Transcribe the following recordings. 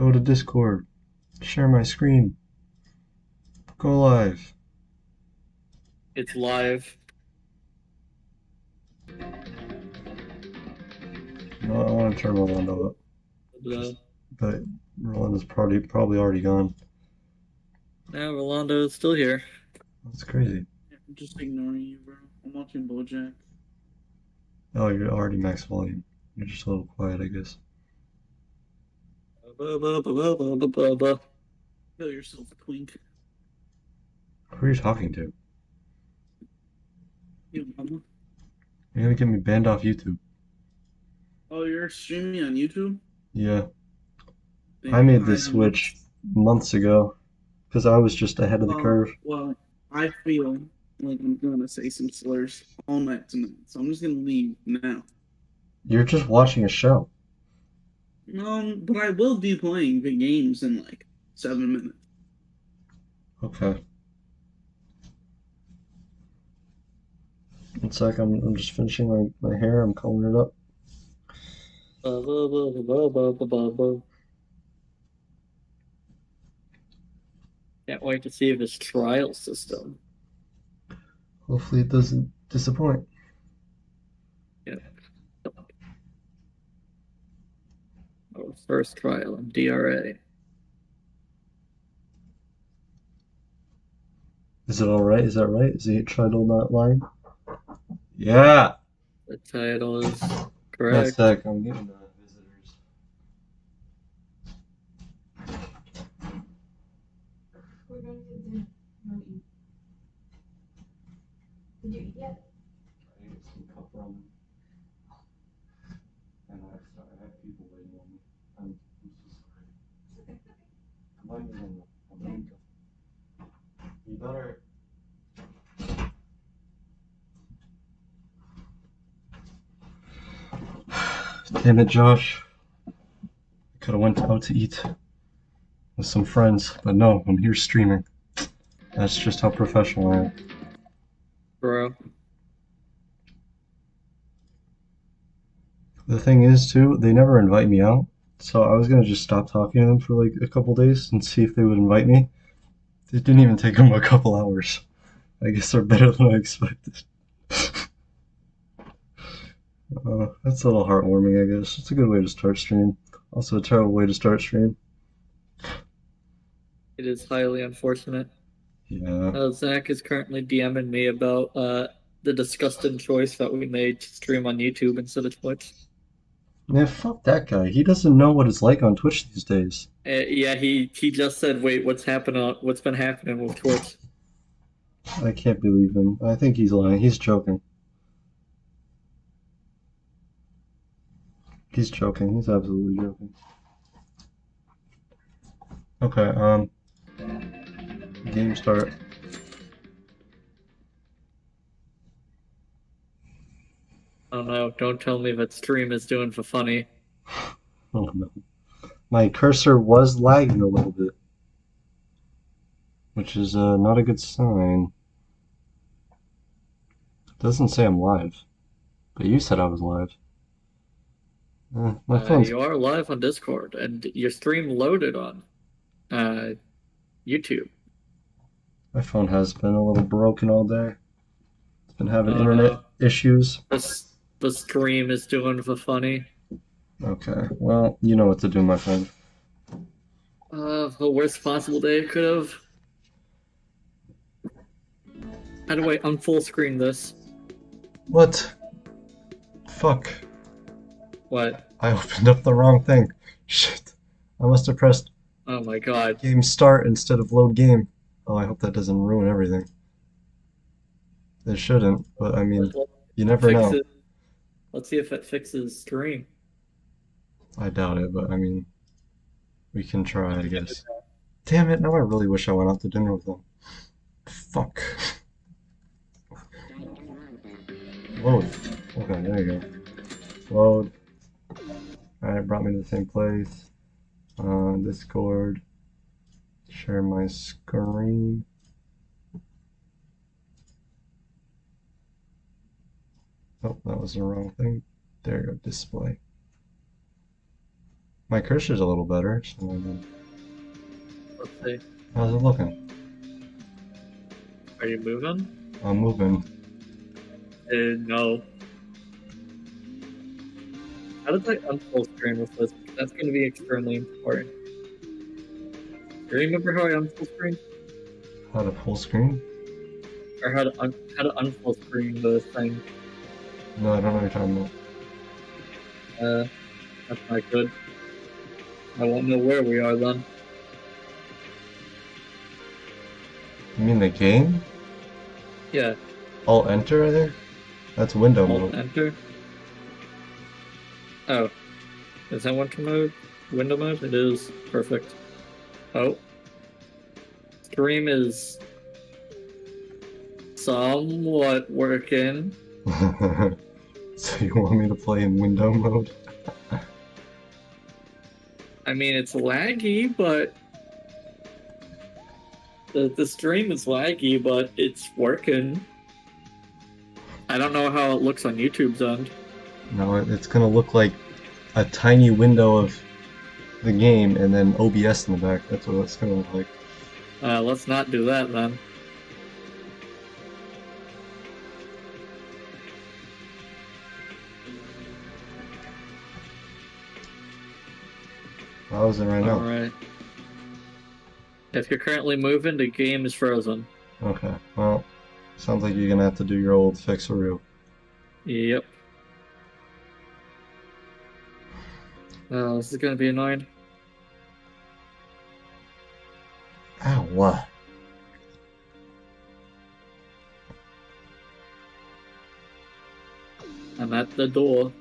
Go to Discord. Share my screen. Go live. It's live. No, I want to turn Rolando up, The, but Rolando's probably already gone. yeah, Rolando is still here. That's crazy. I'm just ignoring you, bro. I'm watching BoJack. Oh, you're already max volume. You're just a little quiet, I guess. Kill yourself, twink. Who are you talking to? You mama. You're gonna get me banned off YouTube. Oh, you're streaming on YouTube? Yeah, I Damn, made I this have not. switch months ago because I was just ahead of the Well, curve. well, I feel like I'm gonna say some slurs all night tonight, so I'm just gonna leave now. You're just watching a show. But I will be playing the games in like 7 minutes. Okay. It's like I'm just finishing my hair. I'm combing it up. Can't wait to see this trial system. Hopefully it doesn't disappoint. Yeah. Our first trial in DRA. Is it all right? Is that right? Is the title not lying? Yeah. The title is One correct. sec. I'm getting visitors. We're going to dinner. No eat. Did you eat yet? I ate some cup ramen. And I have people waiting on me. I'm so sorry. Combine it in the You better. Damn it, Josh. I could have went out to eat with some friends, but no, I'm here streaming. That's just how professional I am. Bro. The thing is, too, they never invite me out. So I was gonna just stop talking to them for like a couple days and see if they would invite me. It didn't even take them a couple hours. I guess they're better than I expected. That's a little heartwarming, I guess. It's a good way to start stream. Also a terrible way to start stream. It is highly unfortunate. Yeah. Zach is currently DMing me about the disgusting choice that we made to stream on YouTube instead of Twitch. Man, fuck that guy. He doesn't know what it's like on Twitch these days. Yeah, he just said, "Wait, what's happening? What's been happening with Twitch?" I can't believe him. I think he's lying. He's joking. He's joking. He's absolutely joking. Okay, game start. Oh no! Don't tell me that stream is doing for funny. Oh no. My cursor was lagging a little bit, which is not a good sign. It doesn't say I'm live, but you said I was live. My phone's You are live on Discord, and your stream loaded on YouTube. my phone has been a little broken all day. It's been having Oh internet no! issues. The stream is doing for funny. Okay, well, you know what to do, my friend. The worst possible day it could have. How do I unfull screen this? What? Fuck. What? I opened up the wrong thing. Shit. I must have pressed Oh my god. game start instead of load game. Oh, I hope that doesn't ruin everything. It shouldn't, but I mean, you never Fix know. it. Let's see if it fixes stream. I doubt it, but I mean, we can try, I guess. Damn it, now I really wish I went out to dinner with them. Fuck. Load. Okay, there you go. Load. Alright, brought me to the same place. Discord. Share my screen. Oh, that was the wrong thing. There you go, display. My cursor's a little better, so I mean, Let's see. how's it looking? Are you moving? I'm moving. No. How did I unfull screen with this? That's going to be extremely important. Do you remember how I unfull screen? How to full screen? Or how to unfull screen the thing? No, I don't know what you're talking about. That's not good. I won't know where we are then. You mean the game? Yeah. Alt enter, I think? That's window Alt mode. enter. Oh. Is that window mode? Window mode? It is. Perfect. Oh. Stream is somewhat working. So you want me to play in window mode? I mean, it's laggy, but the stream is laggy, but it's working. I don't know how it looks on YouTube's end. No, it's gonna look like a tiny window of the game and then OBS in the back. That's what it's gonna look like. Let's not do that then. How is it right now? Alright. If you're currently moving, the game is frozen. Okay, well, sounds like you're gonna have to do your old fixaroo. Yep. This is gonna be annoying. Ow, what? I'm at the door.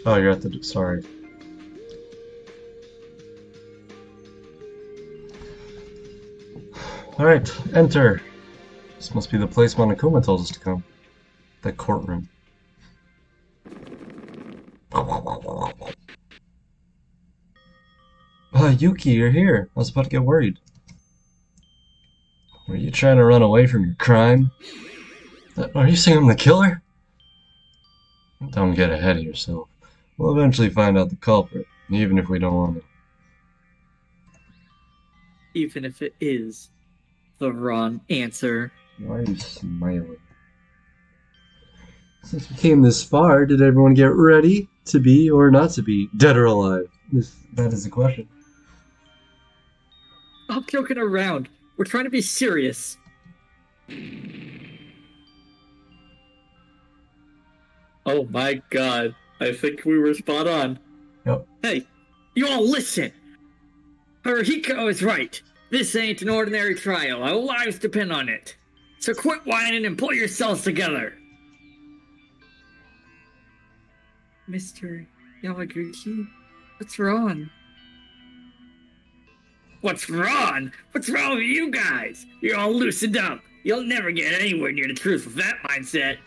Oh, you're at the. Sorry. Alright, enter. This must be the place Monokuma told us to come. The courtroom. Yuki, you're here. I was about to get worried. Were you trying to run away from your crime? Are you saying I'm the killer? Don't get ahead of yourself. We'll eventually find out the culprit, even if we don't want to. Even if it is the wrong answer. Why are you smiling? Since we came this far, did everyone get ready to be or not to be dead or alive? That is the question. Stop joking around. We're trying to be serious. Oh my god. I think we were spot on. Yep. Hey, you all listen! Haruhiko is right. This ain't an ordinary trial. Our lives depend on it. So quit whining and pull yourselves together. Mr. Yamaguchi, what's wrong? What's wrong? What's wrong with you guys? You're all loosened up. You'll never get anywhere near the truth with that mindset.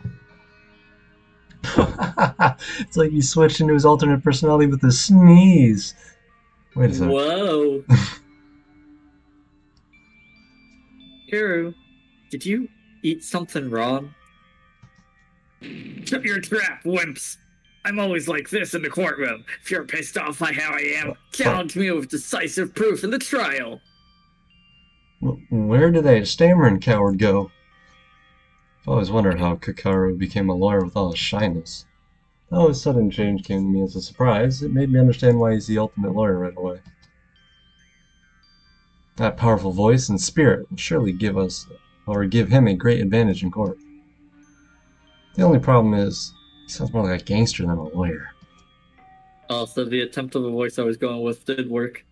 It's like he switched into his alternate personality with a sneeze. Wait a second. Whoa. Hiro, did you eat something wrong? Shut your trap, wimps! I'm always like this in the courtroom. If you're pissed off by how I am, challenge me with decisive proof in the trial. Where did that stammering coward go? I've always wondered how Kakaru became a lawyer with all his shyness. Though his sudden change came to me as a surprise, it made me understand why he's the ultimate lawyer right away. That powerful voice and spirit will surely give him a great advantage in court. The only problem is, he sounds more like a gangster than a lawyer. Also, the attempt of a voice I was going with did work.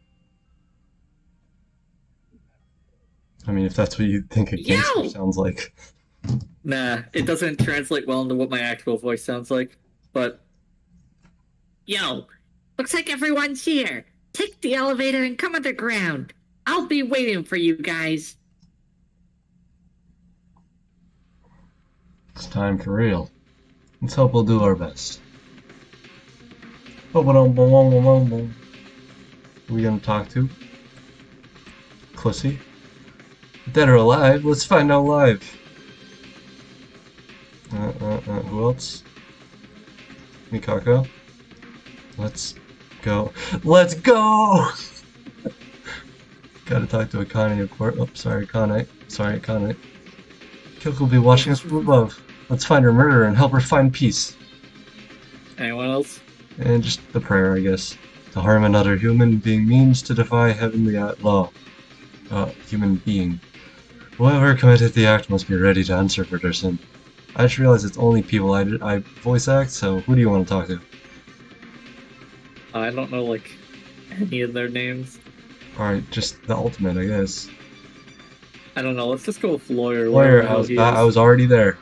I mean, if that's what you think a gangster sounds like. Nah, it doesn't translate well into what my actual voice sounds like, but... Yo, looks like everyone's here. Take the elevator and come underground. I'll be waiting for you guys. It's time for real. Let's hope we'll do our best. Who are we gonna talk to? Pussy. Dead or alive? Let's find out live. Who else? Mikako. Let's go. Let's go! Gotta talk to Akane, of course. Oh, sorry, Akane. Sorry, Akane. Kyoko will be watching us from above. Let's find her murderer and help her find peace. Anyone else? And just the prayer, I guess. To harm another human being means to defy heavenly law. Human being. Whoever committed the act must be ready to answer for their sin. I just realized it's only people I voice act, so who do you want to talk to? I don't know, like, any of their names. Alright, just the ultimate, I guess. I don't know, let's just go with Lawyer. Lawyer, I was already there.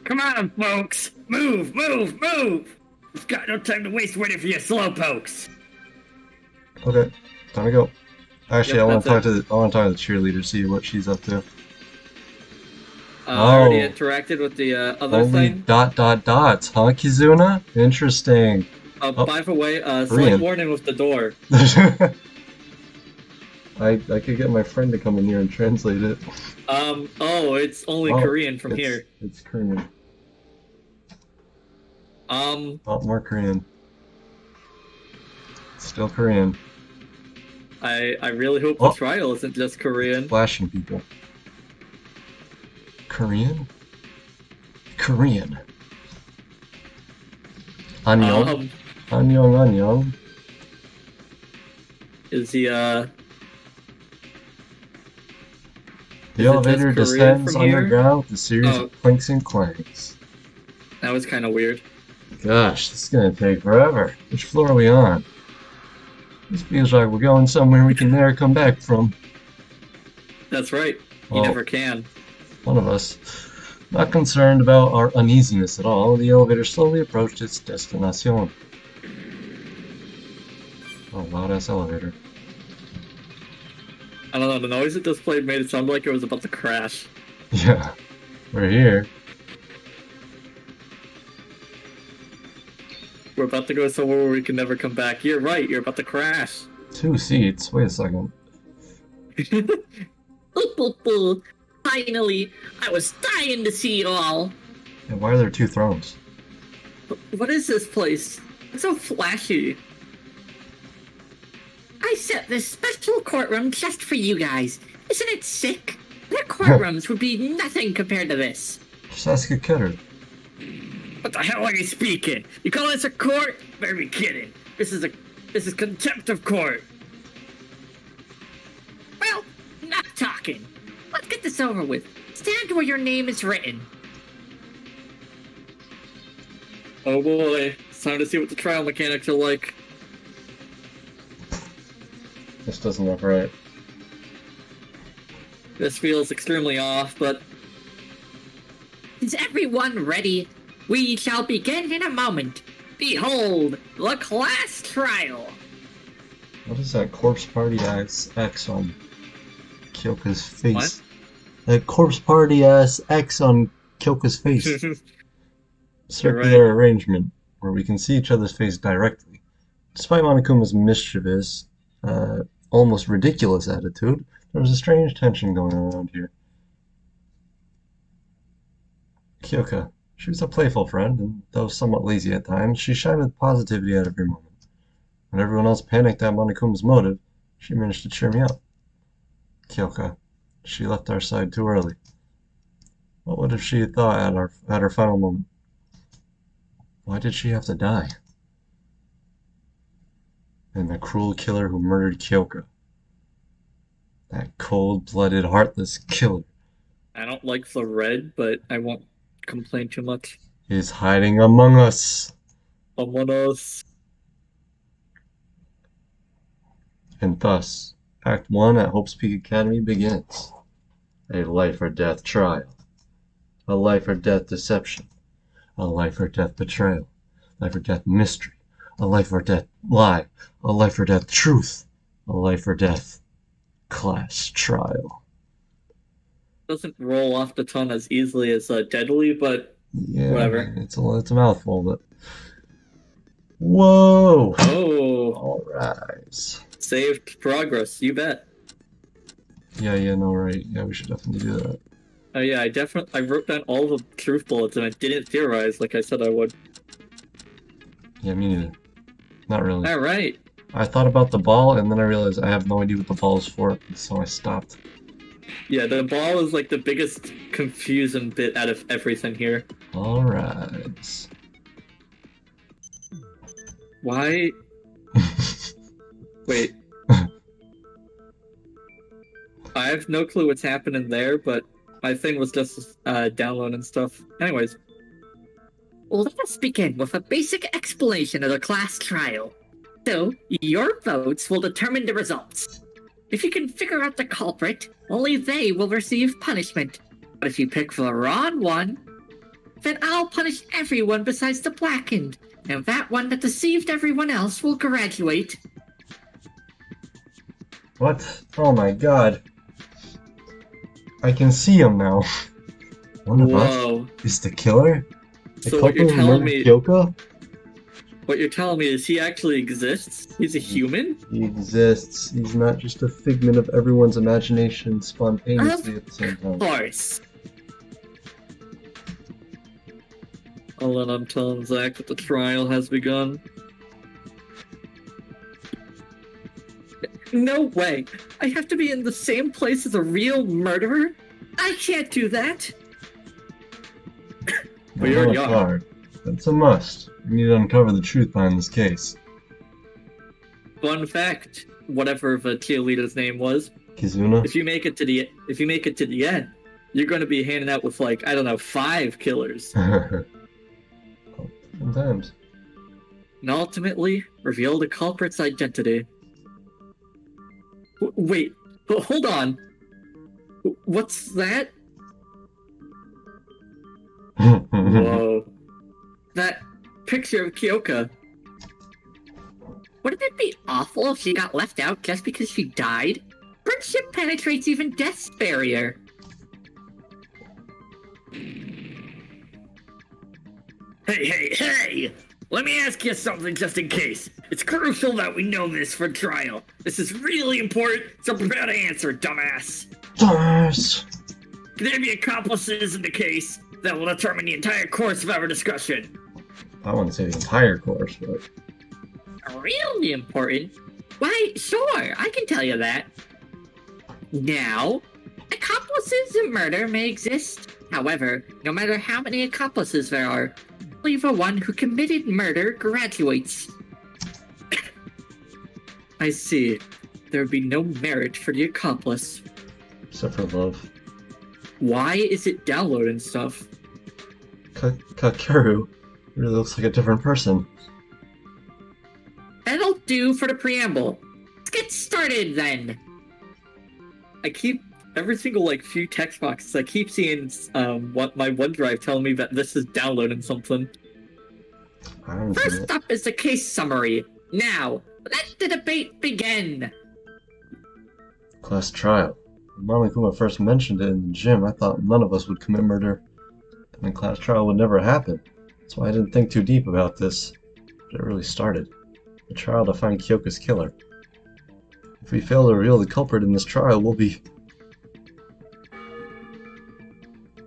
Come on, folks! Move, move, move! We've got no time to waste waiting for you slowpokes! Okay, time to go. Actually, Yep, I want to talk that's to the cheerleader, see what she's up to. I already interacted with the other Only thing. dots, huh, Kizuna? Interesting. By the way, Korean. slight warning with the door. I could get my friend to come in here and translate it. Oh, it's only Korean from here. It's Korean. Oh, more Korean. Still Korean. I really hope the trial isn't just Korean. Flashing people. Korean? Korean. Annyeong. Annyeong. Is he, The Is it elevator just Korean descends from here? underground with a series Oh. of clinks and clangs. that was kind of weird. Gosh, this is gonna take forever. Which floor are we on? This feels like we're going somewhere we can never come back from. That's right. You Well, never can. one of us. Not concerned about our uneasiness at all, the elevator slowly approached its destination. Oh, loud-ass elevator. I don't know, the noise it just played made it sound like it was about to crash. Yeah, we're here. We're about to go somewhere where we can never come back. You're right, you're about to crash. 2 seats. Wait a second. Finally, I was dying to see you all. And why are there 2 thrones? What is this place? It's so flashy. I set this special courtroom just for you guys. Isn't it sick? Their courtrooms would be nothing compared to this. Just ask a kidder. What the hell are you speaking? You call this a court? Better be kidding. This is contempt of court. Well, enough talking. Let's get this over with. Stand where your name is written. Oh boy, it's time to see what the trial mechanics are like. This doesn't look right. This feels extremely off, but Is everyone ready? We shall begin in a moment. Behold, the class trial. What is that corpse party ass X on Kyoka's face? What? That corpse party ass X on Kyoka's face. Circular arrangement where we can see each other's face directly. Despite Monokuma's mischievous, almost ridiculous attitude, there was a strange tension going on around here. Kyoka. She was a playful friend, and though somewhat lazy at times, she shined with positivity at every moment. When everyone else panicked at Monokuma's motive, she managed to cheer me up. Kyoka. She left our side too early. What would have she thought at her final moment? Why did she have to die? And the cruel killer who murdered Kyoka. That cold-blooded, heartless killer. I don't like the red, but I won't complain too much. Is hiding among us. Among us. And thus, Act 1 at Hope's Peak Academy begins. A life or death trial. A life or death deception. A life or death betrayal. Life or death mystery. A life or death lie. A life or death truth. A life or death class trial. Doesn't roll off the tongue as easily as deadly, but Yeah, whatever. it's a mouthful, but whoa! Oh, All rise. saved progress, you bet. Yeah, no, right. Yeah, we should definitely do that. Oh yeah, I wrote down all the truth bullets and I didn't theorize like I said I would. Yeah, me neither. Not really. Alright. I thought about the ball, and then I realized I have no idea what the ball is for, so I stopped. Yeah, the ball is like the biggest confusing bit out of everything here. Alright. Why? Wait. I have no clue what's happening there, but my thing was just downloading stuff. Anyways. Let us begin with a basic explanation of the class trial. So, your votes will determine the results. If you can figure out the culprit, only they will receive punishment. But if you pick the wrong one, then I'll punish everyone besides the blackened, and that one that deceived everyone else will graduate. What? Oh my god. I can see him now. One of us Whoa. is the killer? The So what you're culprit who telling murdered me- Kyoko? What you're telling me is he actually exists? He's a human? He exists. He's not just a figment of everyone's imagination spontaneously at the same Of time. course. I'll let him tell Zach that the trial has begun. No way! I have to be in the same place as a real murderer? I can't do that! But you already Not are. hard. That's a must. We need to uncover the truth behind this case. Fun fact, whatever the cheerleader's name was, Kizuna? if you make it to the end, you're gonna be handing out with like, I don't know, 5 killers. Sometimes. And ultimately reveal the culprit's identity. Wait, hold on. What's that? Whoa. That picture of Kyoka. Wouldn't it be awful if she got left out just because she died? Friendship penetrates even death's barrier. Hey! Let me ask you something just in case. It's crucial that we know this for trial. This is really important, so prepare to answer, dumbass. Dumbass! Can there be accomplices in the case that will determine the entire course of our discussion? I wouldn't say the entire course, but... Really important? Why, sure, I can tell you that. Now, accomplices in murder may exist. However, no matter how many accomplices there are, only the one who committed murder graduates. I see. There would be no merit for the accomplice. Except for love. Why is it downloading stuff? Kakeru really looks like a different person. That'll do for the preamble. Let's get started then. I keep every single like few text boxes. I keep seeing what my OneDrive telling me that this is downloading something. I haven't seen First it. up is the case summary. Now, let the debate begin. Class trial. When Monokuma first mentioned it in the gym, I thought none of us would commit murder. And the class trial would never happen. That's why I didn't think too deep about this. But it really started. The trial to find Kyoka's killer. If we fail to reveal the culprit in this trial, we'll be...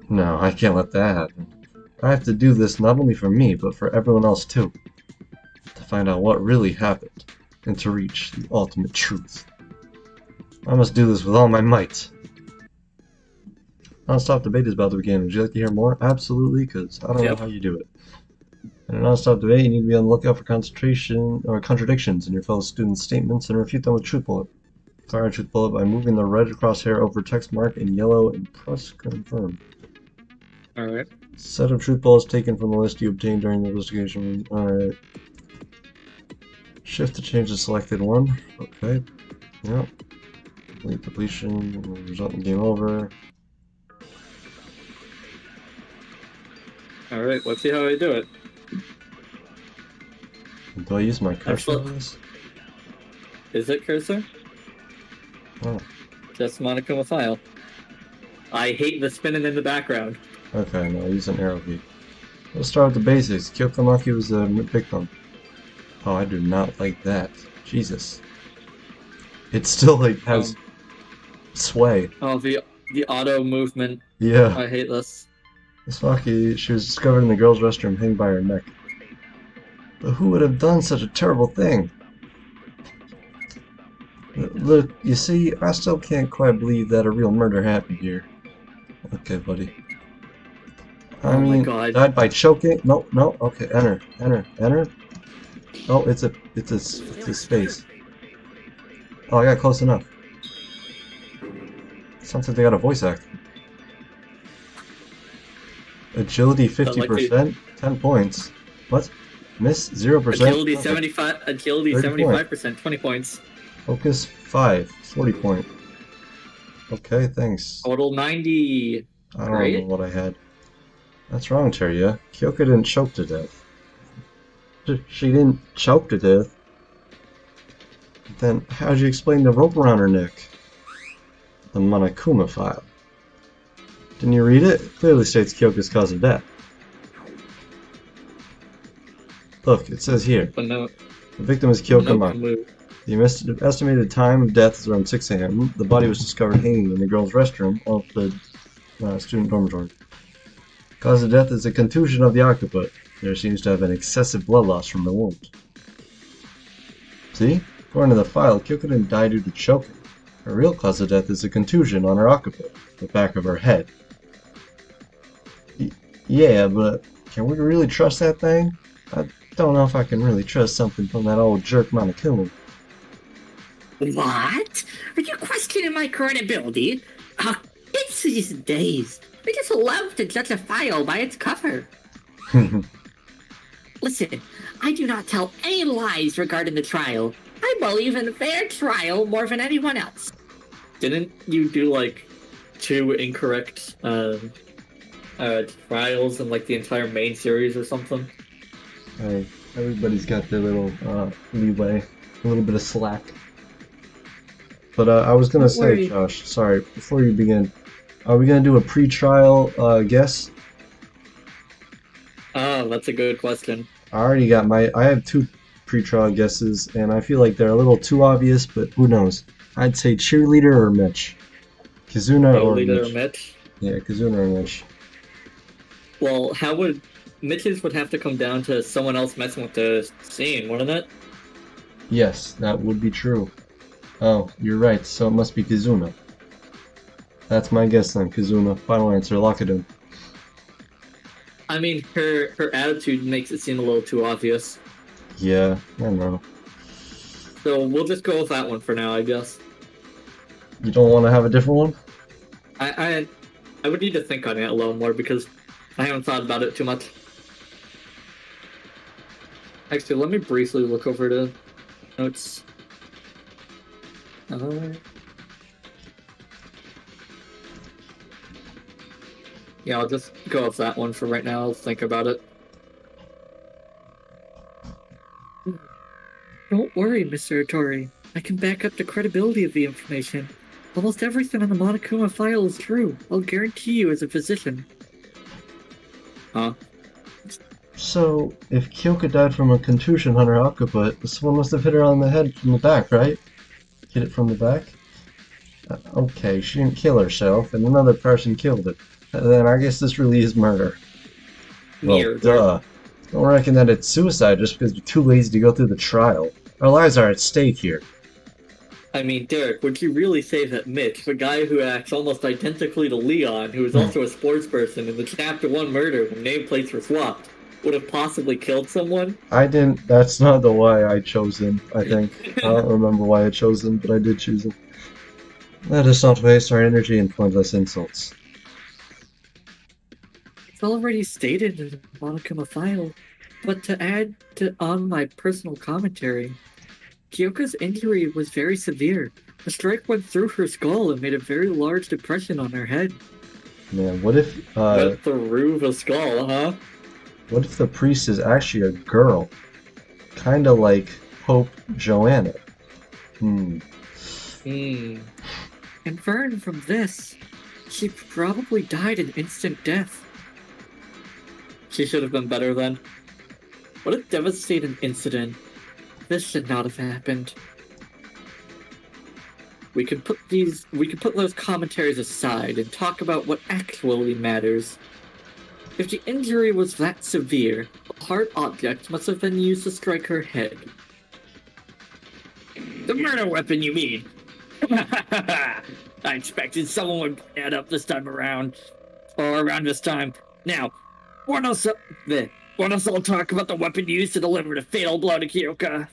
No, I can't let that happen. I have to do this not only for me, but for everyone else too. To find out what really happened, and to reach the ultimate truth. I must do this with all my might. Non-stop debate is about to begin. Would you like to hear more? Absolutely, because I don't know how you do it. In a non-stop debate, you need to be on the lookout for concentration or contradictions in your fellow students' statements and refute them with truth bullet. Fire a truth bullet by moving the red crosshair over text mark in yellow and press confirm. Alright. Set of truth bullets taken from the list you obtained during the investigation. Alright. Shift to change the selected one. Okay. Yep. Complete depletion. Result in game over. Alright, let's see how I do it. Do I use my cursor Excellent. on this? Is it cursor? Oh. Just Monokuma file. I hate the spinning in the background. Okay, no, I use an arrow key. Let's start with the basics. Kyokomaki was a victim. Oh, I do not like that. Jesus. It still, like, has... sway. Oh, the auto movement. Yeah. I hate this. Misaki, she was discovered in the girls' restroom hanging by her neck. But who would have done such a terrible thing? Look, you see, I still can't quite believe that a real murder happened here. Okay, buddy. I Oh my mean, God. died by choking? No, no. Okay, enter. Oh, it's a space. Oh, I got close enough. Sounds like they got a voice act. Agility 50%, 10 points. What? Miss 0%. Agility Okay. 75. Agility 30 75%. 20 points. Focus 5, 40 point. Okay, thanks. Total 90. I don't Right? know what I had. That's wrong, Terya. Kyoka didn't choke to death. She didn't choke to death. Then how'd you explain the rope around her neck? The Monokuma file. Didn't you read it? It clearly states Kyoka's cause of death. Look, it says here. But no. The victim is Kyoka Maki. Move. The estimated time of death is around 6 a.m. The body was discovered hanging in the girls' restroom of the student dormitory. Cause of death is a contusion of the occiput. There seems to have been excessive blood loss from the wound. See? According to the file, Kyoko didn't die due to choking. Her real cause of death is a contusion on her occiput, the back of her head. Yeah, but can we really trust that thing? I don't know if I can really trust something from that old jerk Monokuma. What? Are you questioning my credibility? It's these days. We just love to judge a file by its cover. Listen, I do not tell any lies regarding the trial. I believe in fair trial more than anyone else. Didn't you do like 2 incorrect trials in like the entire main series or something? Hey, everybody's got their little leeway, a little bit of slack. But I was gonna Don't say, worry. Josh, sorry, before you begin, are we gonna do a pre-trial guess? Oh, that's a good question. I already got I have 2 pre-trial guesses, and I feel like they're a little too obvious, but who knows? I'd say cheerleader or Mitch. Kizuna or Leader Mitch. Mitch. Yeah, Kizuna or Mitch. Well, how would Mitch's would have to come down to someone else messing with the scene, wouldn't it? Yes, that would be true. Oh, you're right, so it must be Kizuna. That's my guess then, Kizuna. Final answer, lock it in. I mean, her attitude makes it seem a little too obvious. Yeah, I don't know. So we'll just go with that one for now, I guess. You don't want to have a different one? I would need to think on it a little more because I haven't thought about it too much. Actually, let me briefly look over the notes. Yeah, I'll just go with that one for right now. I'll think about it. Don't worry, Mr. Otori. I can back up the credibility of the information. Almost everything on the Monokuma file is true. I'll guarantee you as a physician. Huh? So, if Kyoka died from a contusion on her occiput, someone must have hit her on the head from the back, right? Hit it from the back? Okay, she didn't kill herself, and another person killed it. Then I guess this really is murder. Well, Near. duh. Don't reckon that it's suicide just because you're too lazy to go through the trial. Our lives are at stake here. I mean, Derek, would you really say that Mitch, the guy who acts almost identically to Leon, who is also a sports person in the Chapter 1 murder when nameplates were swapped, would have possibly killed someone? I didn't. That's not the why I chose him, I think. I don't remember why I chose him, but I did choose him. Let us not waste our energy in pointless insults. It's already stated in the Monokuma file, but to add on my personal commentary, Kyoka's injury was very severe. The strike went through her skull and made a very large depression on her head. Man, what if Went through the skull, huh? what if the priest is actually a girl? Kinda like Pope Joanna. Inferring from this, she probably died an instant death. She should have been better then. What a devastating incident. This should not have happened. we can put those commentaries aside and talk about what actually matters. If the injury was that severe, a hard object must have been used to strike her head. The murder weapon, you mean? I expected someone would add up this time around. Or around this time. Now, want us all talk about the weapon used to deliver the fatal blow to Kyoka?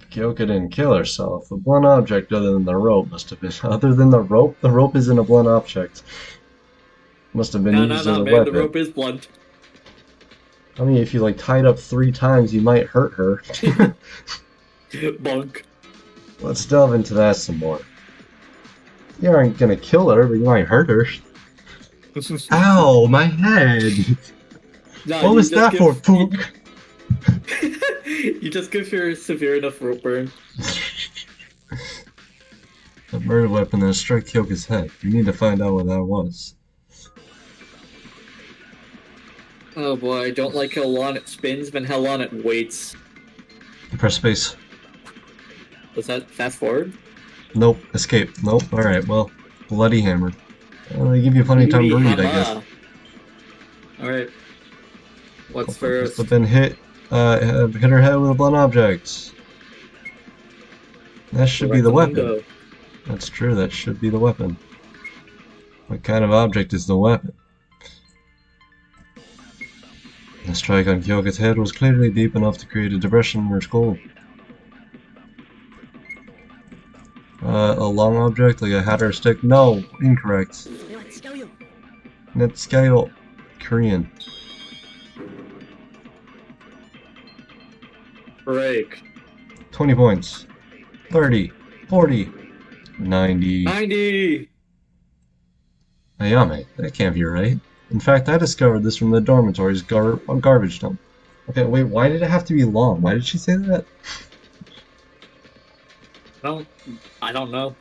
Kyoka didn't kill herself. A blunt object other than the rope must have been. Other than the rope? The rope isn't a blunt object. Must have been used as a man, weapon. the rope is blunt. I mean, if you like tied up 3 times, you might hurt her. Bunk. Let's delve into that some more. You aren't gonna kill her, but you might hurt her. Ow, my head! No, What was that for, Pook? You just give her a severe enough rope burn. The murder weapon that struck Kyoka's head. You need to find out what that was. Oh boy, I don't like how long it spins, but how long it waits. Press space. Was that fast forward? Nope. Escape. Nope. Alright, well. Bloody hammer. They give you plenty of time to read, I guess. Alright. What's first? But then hit her head with a blunt object. That should be the weapon. Window. That's true, that should be the weapon. What kind of object is the weapon? The strike on Kyoka's head was clearly deep enough to create a depression in her skull. A long object, like a hat or a stick? No, incorrect. Netsukayo. Korean. Break. 20 points. 30. 40. 90. 90! Ayame, that can't be right. In fact, I discovered this from the dormitory's garbage dump. Okay, wait, why did it have to be long? Why did she say that? I don't know.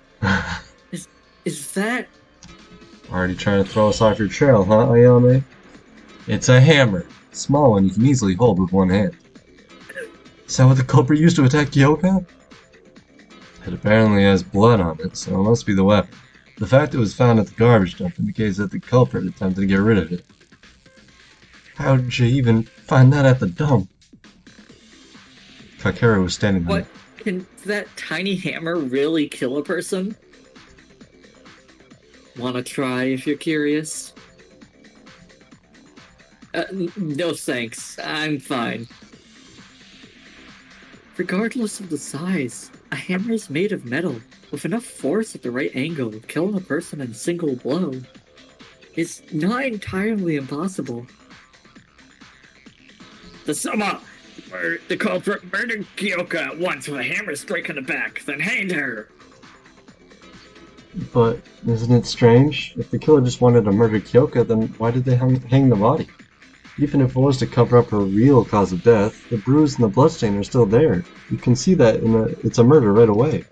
Is that... Already trying to throw us off your trail, huh, Ayame? It's a hammer. Small one you can easily hold with one hand. Is that what the culprit used to attack Kyoka? It apparently has blood on it, so it must be the weapon. The fact it was found at the garbage dump indicates that the culprit attempted to get rid of it. How did you even find that at the dump? Kakeru was standing there. What? Can that tiny hammer really kill a person? Wanna try if you're curious? No thanks. I'm fine. Regardless of the size, a hammer is made of metal. With enough force at the right angle, killing a person in a single blow is not entirely impossible. The Soma! The culprit murdered Kyoka at once with a hammer strike in the back, then hanged her. But isn't it strange? If the killer just wanted to murder Kyoka, then why did they hang the body? Even if it was to cover up her real cause of death, the bruise and the bloodstain are still there. You can see that it's a murder right away.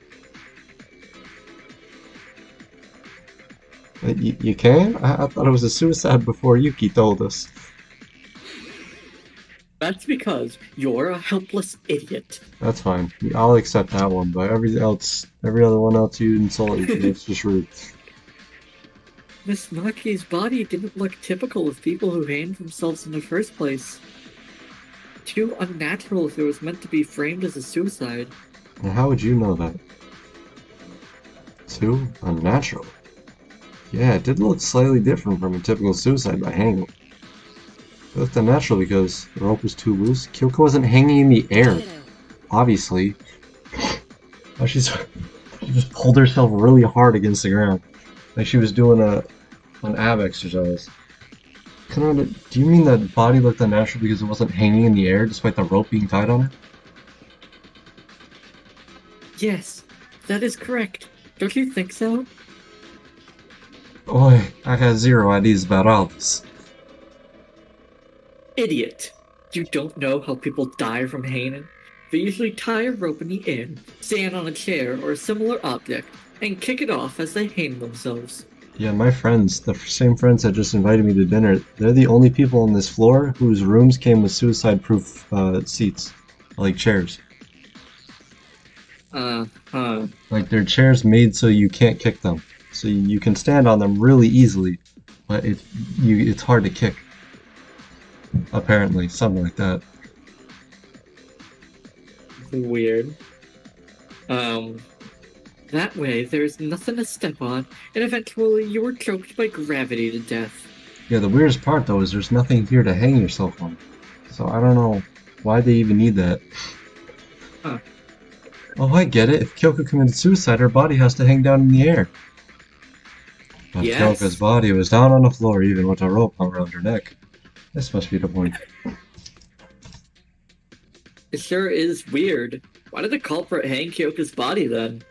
You can? I thought it was a suicide before Yuki told us. That's because you're a helpless idiot. That's fine. I'll accept that one, but every other one else you insulted, it's just rude. Miss Maki's body didn't look typical of people who hanged themselves in the first place. Too unnatural if it was meant to be framed as a suicide. And how would you know that? Too unnatural. Yeah, it did look slightly different from a typical suicide by hanging. It looked unnatural because the rope was too loose. Kyoko wasn't hanging in the air, obviously. Oh, she just pulled herself really hard against the ground, like she was doing an ab exercise. Do you mean that body looked unnatural because it wasn't hanging in the air despite the rope being tied on it? Yes, that is correct. Don't you think so? Boy, I got zero ideas about all this. Idiot. You don't know how people die from hanging? They usually tie a rope in the air, stand on a chair or a similar object, and kick it off as they hang themselves. Yeah, my friends, the same friends that just invited me to dinner, they're the only people on this floor whose rooms came with suicide-proof seats, like chairs. Like they're chairs made so you can't kick them, so you can stand on them really easily, but it's hard to kick. Apparently, something like that. Weird. That way there's nothing to step on, and eventually you were choked by gravity to death. Yeah, the weirdest part though is there's nothing here to hang yourself on. So I don't know why they even need that. Huh. Oh, I get it. If Kyoko committed suicide, her body has to hang down in the air. But Yes. Kyoko's body was down on the floor even with a rope around her neck. This must be the point. It sure is weird. Why did the culprit hang Kyoko's body then?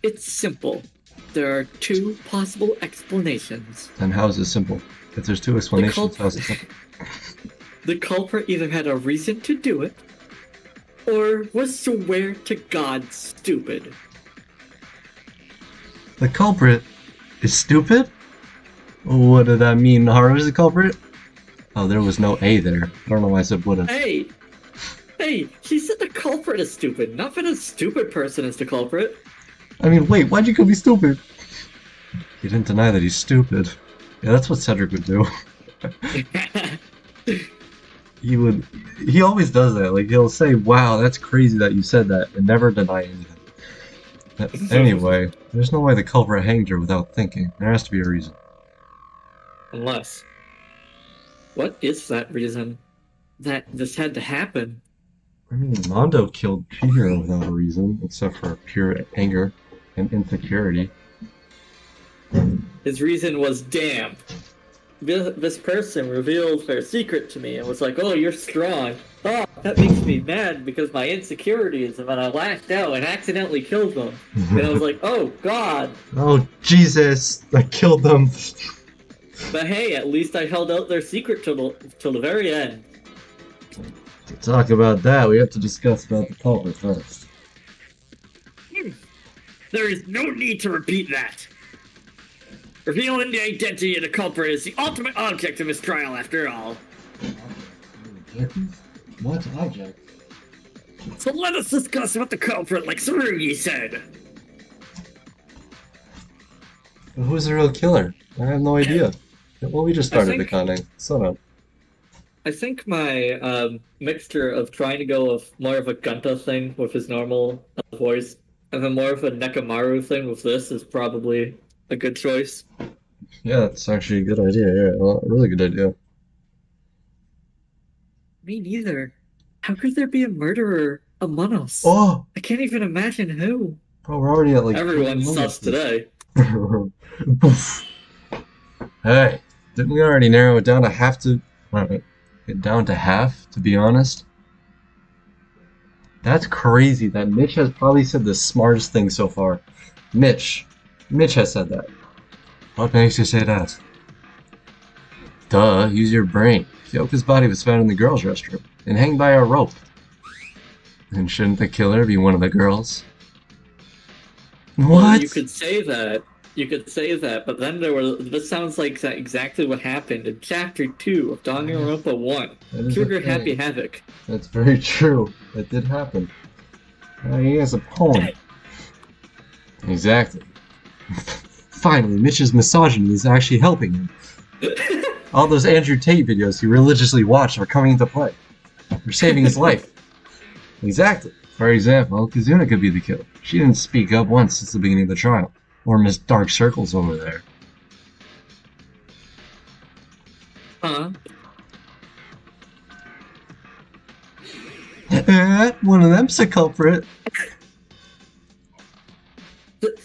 It's simple. There are two possible explanations. And how is it simple? If there's two explanations, how is it simple? The culprit either had a reason to do it, or was swear to God stupid. The culprit is stupid? What did that mean? Haru is the culprit? Oh, there was no A there. I don't know why I said would've. Hey, she said the culprit is stupid, not that a stupid person is the culprit. I mean, wait, why'd you call me stupid? He didn't deny that he's stupid. Yeah, that's what Cedric would do. He always does that. Like, he'll say, wow, that's crazy that you said that, and never deny anything. Anyway, there's no way the culprit hanged her without thinking. There has to be a reason. Unless. What is that reason that this had to happen? I mean, Mondo killed Chihiro without a reason, except for pure anger and insecurity. His reason was, damn, this person revealed their secret to me and was like, oh, you're strong. Oh, that makes me mad because my insecurities, and then I lashed out and accidentally killed them. And I was like, oh, God. Oh, Jesus, I killed them. But hey, at least I held out their secret till the very end. To talk about that, we have to discuss about the culprit first. There is no need to repeat that. Revealing the identity of the culprit is the ultimate object of this trial, after all. What object? So let us discuss about the culprit, like Tsurugi said. But who's the real killer? I have no idea. Well, we just started the think- conning. Slow down. I think my mixture of trying to go with more of a Gunta thing with his normal voice, and then more of a Nekamaru thing with this is probably a good choice. Yeah, that's actually a good idea. Yeah, well, really good idea. Me neither. How could there be a murderer among us? Oh, I can't even imagine who. bro, we're already at like. Everyone's 20 sus minutes. today. Poof. Hey, didn't we already narrow it down to half to be honest? That's crazy that Mitch has probably said the smartest thing so far. Mitch has said that. What makes you say that? Duh, use your brain. Kyoko's body was found in the girls' restroom and hanged by a rope. And shouldn't the killer be one of the girls? Well, What? you could say that, but then this sounds like that exactly what happened in Chapter 2 of Danganronpa 1, That is Trigger a thing. Happy Havoc. That's very true. That did happen. He has a poem. Exactly. Finally, Mitch's misogyny is actually helping him. All those Andrew Tate videos he religiously watched are coming into play. They're saving his life. Exactly. For example, Kazuna could be the killer. She didn't speak up once since the beginning of the trial. Or Miss Dark Circles over there. Huh? One of them's a culprit.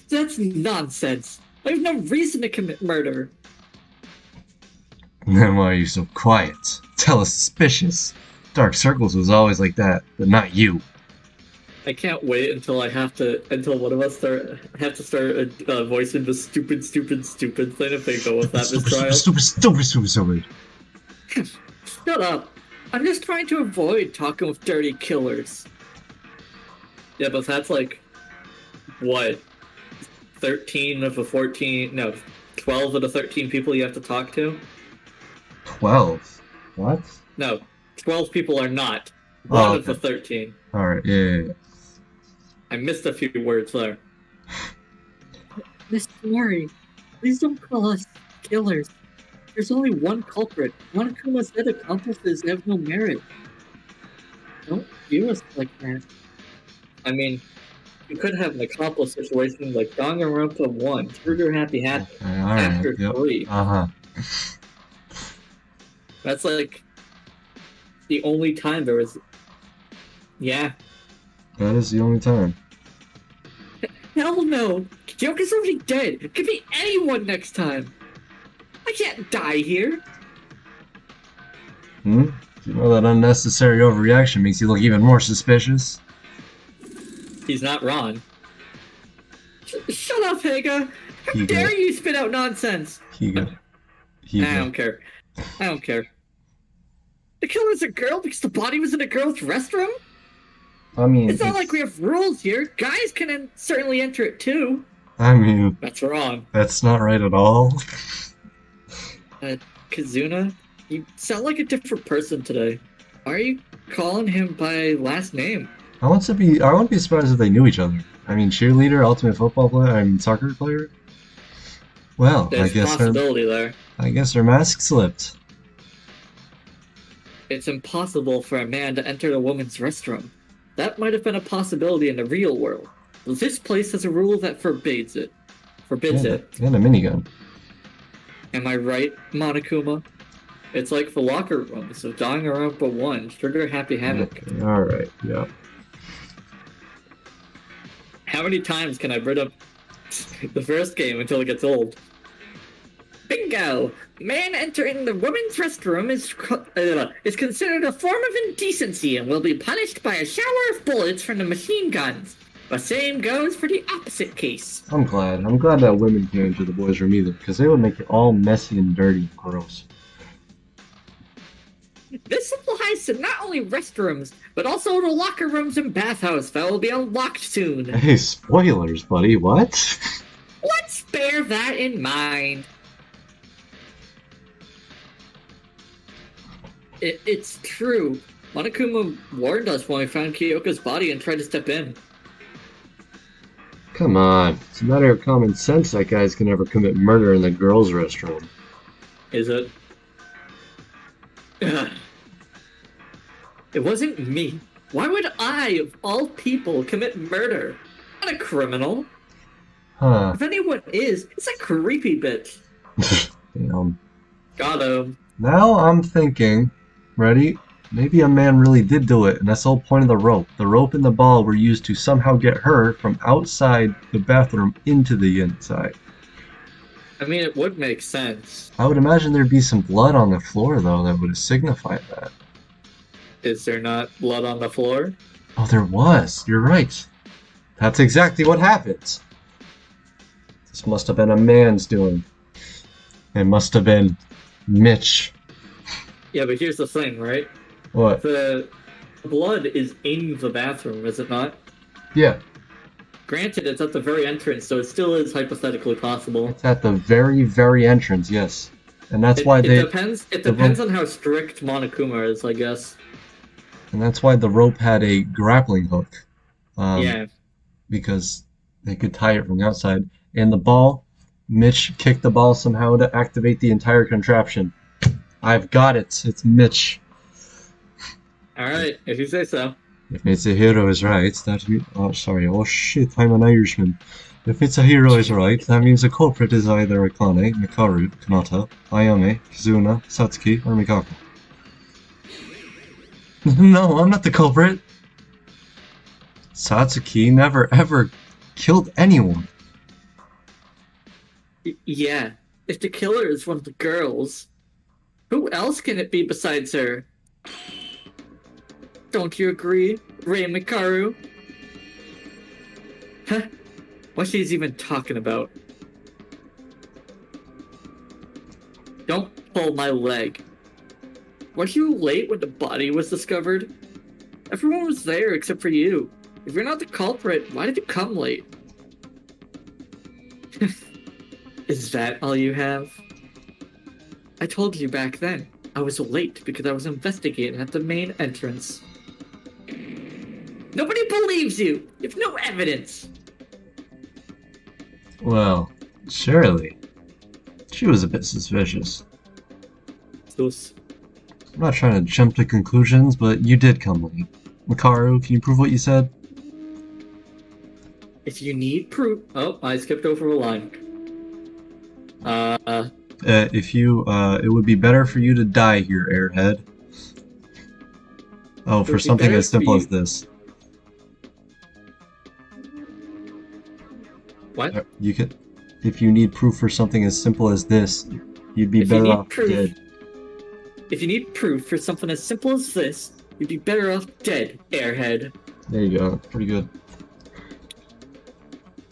That's nonsense. I have no reason to commit murder. Then why are you so quiet? Tell us suspicious. Dark Circles was always like that, but not you. I can't wait until one of us have to start voicing the stupid thing if they go with that this trial. Stupid. Shut up. I'm just trying to avoid talking with dirty killers. Yeah, but that's like, what? 13 of the 14, no, 12 of the 13 people you have to talk to? 12? What? No, 12 people are not. Oh, One of okay. the 13. Alright, yeah. I missed a few words there. Mr. Mori, please don't call us killers. There's only one culprit. Monokuma said accomplices have no merit. Don't view us like that. I mean, you could have an accomplice situation like Danganronpa 1, Trigger Happy Happy, Okay, alright, after yep. 3. Uh-huh. That's like the only time there was. Yeah. That is the only time. Hell no! Kyoko's already dead. It could be anyone next time. I can't die here. You know that unnecessary overreaction makes you look even more suspicious. He's not Ron. Shut up, Haga! How Higa. dare you spit out nonsense! Higa. I don't care. I don't care. The killer's a girl because the body was in a girl's restroom? I mean, It's not like we have rules here. Guys can certainly enter it too. I mean, That's wrong. that's not right at all. Kazuna, you sound like a different person today. Why are you calling him by last name? I wouldn't be surprised if they knew each other. I mean, cheerleader, ultimate football player, I mean, soccer player. Well, There's a possibility there. I guess her mask slipped. It's impossible for a man to enter a woman's restroom. That might have been a possibility in the real world. This place has a rule that forbids it. Forbids it. And a minigun. Am I right, Monokuma? It's like the locker rooms of Danganronpa 1, Trigger Happy Havoc. Okay, alright, yeah. How many times can I bring up the first game until it gets old? Bingo! Man entering the women's restroom is considered a form of indecency and will be punished by a shower of bullets from the machine guns. The same goes for the opposite case. I'm glad that women can't enter the boys' room either, because they would make it all messy and dirty and gross. This applies to not only restrooms, but also the locker rooms and bathhouse that will be unlocked soon. Hey, spoilers, buddy, what? Let's bear that in mind. It's true. Monokuma warned us when we found Kyoko's body and tried to step in. Come on, it's a matter of common sense that guys can never commit murder in the girls' restroom. Is it? Ugh. It wasn't me. Why would I, of all people, commit murder? I'm not a criminal. Huh. If anyone is, it's a creepy bitch. Damn. Got him. Now I'm thinking, ready? Maybe a man really did do it, and that's the whole point of the rope. The rope and the ball were used to somehow get her from outside the bathroom into the inside. I mean, it would make sense. I would imagine there'd be some blood on the floor, though, that would have signified that. Is there not blood on the floor? Oh, there was. You're right. That's exactly what happened. This must have been a man's doing. It must have been Mitch. Yeah, but here's the thing, right? What? The blood is in the bathroom, is it not? Yeah. Granted, it's at the very entrance, so it still is hypothetically possible. It's at the very, very entrance, yes. And that's why It they... depends on how strict Monokuma is, I guess. And that's why the rope had a grappling hook. Yeah. Because they could tie it from the outside. And the ball, Mitch kicked the ball somehow to activate the entire contraption. I've got it. It's Mitch. Alright, if you say so. If it's a hero is right, that means... Oh, sorry. Oh, shit. I'm an Irishman. If it's a hero is right, that means the culprit is either Akane, Mikaru, Kanata, Ayame, Kizuna, Satsuki, or Mikako. No, I'm not the culprit. Satsuki never ever killed anyone. Yeah, if the killer is one of the girls, who else can it be besides her? Don't you agree, Rei Mikaru? Huh? What she's even talking about? Don't pull my leg. Weren't you late when the body was discovered? Everyone was there except for you. If you're not the culprit, why did you come late? Is that all you have? I told you back then. I was late because I was investigating at the main entrance. Nobody believes believes you? You have no evidence. Well, surely. She was a bit suspicious. Sus. I'm not trying to jump to conclusions, but you did come late. Makaru, can you prove what you said? If you need proof... Oh, I skipped over a line. It would be better for you to die here, airhead. Oh, It for would be something better as for simple you- as this. What? You could, if you need proof for something as simple as this, you'd be If you better need off proof- dead. If you need proof for something as simple as this, you'd be better off dead, airhead. There you go. Pretty good.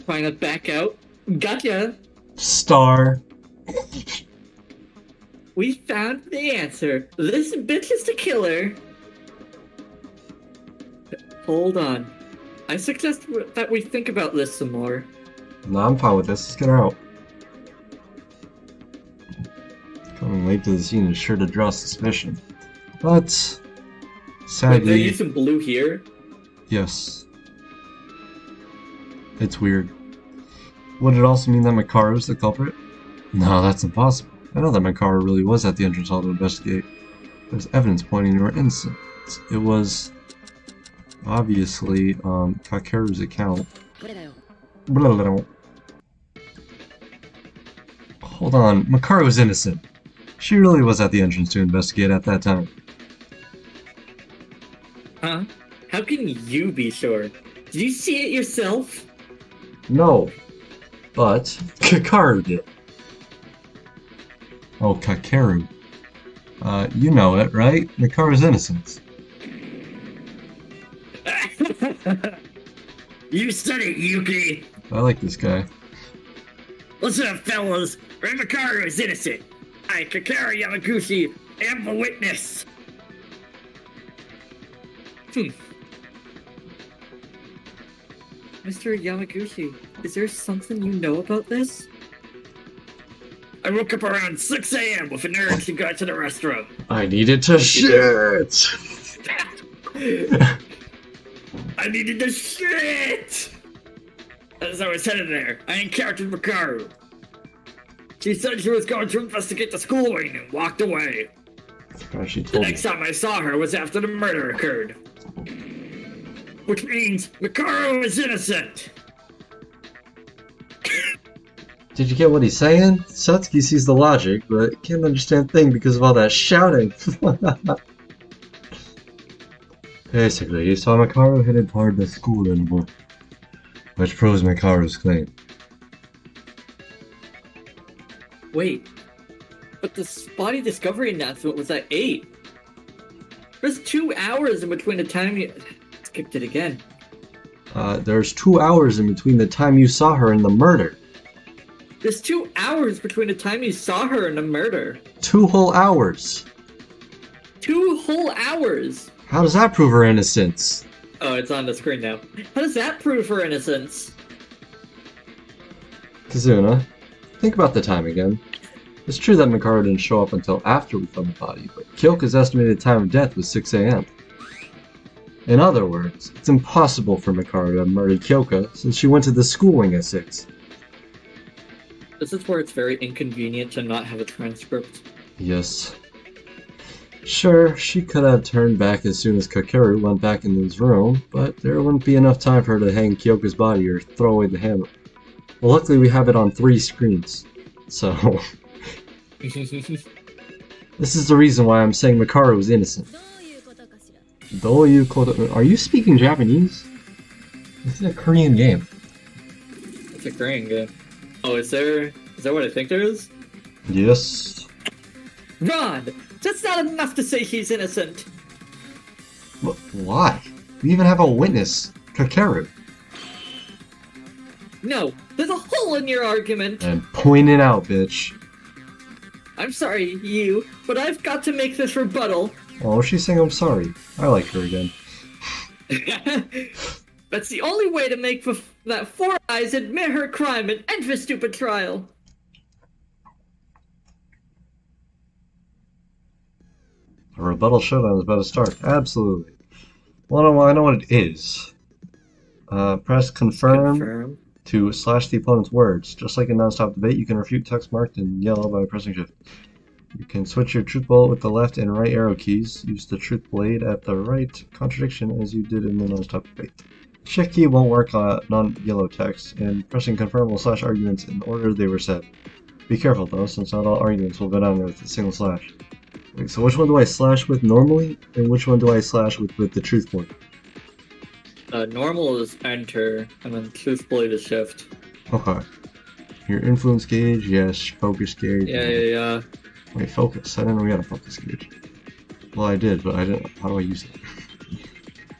Trying to back out. Gotcha! Star. We found the answer. This bitch is the killer. Hold on. I suggest that we think about this some more. No, I'm fine with this. Let's get her out. Coming late to the scene is sure to draw suspicion. But, Wait, they're sadly, using blue here? yes. It's weird. Would it also mean that Makaru's the culprit? No, that's impossible. I know that Makaru really was at the entrance hall to investigate. There's evidence pointing to her innocence. It was obviously Kakeru's account. Blah, blah, blah. Hold on, Makaru was innocent. She really was at the entrance to investigate at that time. Huh? How can you be sure? Did you see it yourself? No, but Kakeru did. Oh, Kakeru. You know it, right? Makaru's innocence. You said it, Yuki. I like this guy. Listen up, fellas. Makaru is innocent. I, Kakeru Yamaguchi, am the witness. Mr. Yamaguchi, is there something you know about this? I woke up around 6 a.m. with an urge to go to the restroom. I needed to shit! I needed to shit! As I was headed there, I encountered Makaru. She said she was going to investigate the schooling and walked away. She The told me. next time I saw her was after the murder occurred. Which means Makaru is innocent. Did you get what he's saying? Satsuki sees the logic, but can't understand thing because of all that shouting. Basically, he saw Makaru headed toward the school in Wu, which proves Makaru's claim. Wait, but the body discovery announcement was at 8. There's 2 hours in between the time you... Skipped it again. There's 2 hours in between the time you saw her and the murder. There's 2 hours between the time you saw her and the murder. 2 whole hours. 2 whole hours! How does that prove her innocence? Oh, it's on the screen now. How does that prove her innocence? Kazuna, think about the time again. It's true that Makaru didn't show up until after we found the body, but Kyoka's estimated time of death was 6 a.m. In other words, it's impossible for Makaru to have murdered Kyoka since she went to the school wing at 6. This is where it's very inconvenient to not have a transcript. Yes. Sure, she could have turned back as soon as Kakeru went back into his room, but there wouldn't be enough time for her to hang Kyoka's body or throw away the hammer. Well, luckily we have it on 3 screens, so... This is the reason why I'm saying Makaru is innocent. Are you speaking Japanese? This is a Korean game. It's a Korean game. Oh, is that what I think there is? Yes. Ron! That's not enough to say he's innocent! Why? We even have a witness, Kakeru. No, there's a hole in your argument! And point it out, bitch. I'm sorry, you, but I've got to make this rebuttal. Oh, she's saying I'm sorry. I like her again. That's the only way to make that Four Eyes admit her crime and end this stupid trial. A rebuttal showdown is about to start. Absolutely. Well, I know what it is. Press confirm Confirm. to slash the opponent's words. Just like in non-stop debate, you can refute text marked in yellow by pressing shift. You can switch your truth bullet with the left and right arrow keys. Use the truth blade at the right contradiction as you did in the non-stop debate. Shift key won't work on non-yellow text, and pressing confirm will slash arguments in order they were said. Be careful though, since not all arguments will go down with a single slash. Wait, so which one do I slash with normally, and which one do I slash with the truth blade? Normal is enter, and then truth blade is shift. Okay. Your influence gauge, yes. Focus gauge. Yeah. Wait, focus. I didn't know we had a focus gauge. Well, I did, but I didn't. How do I use it?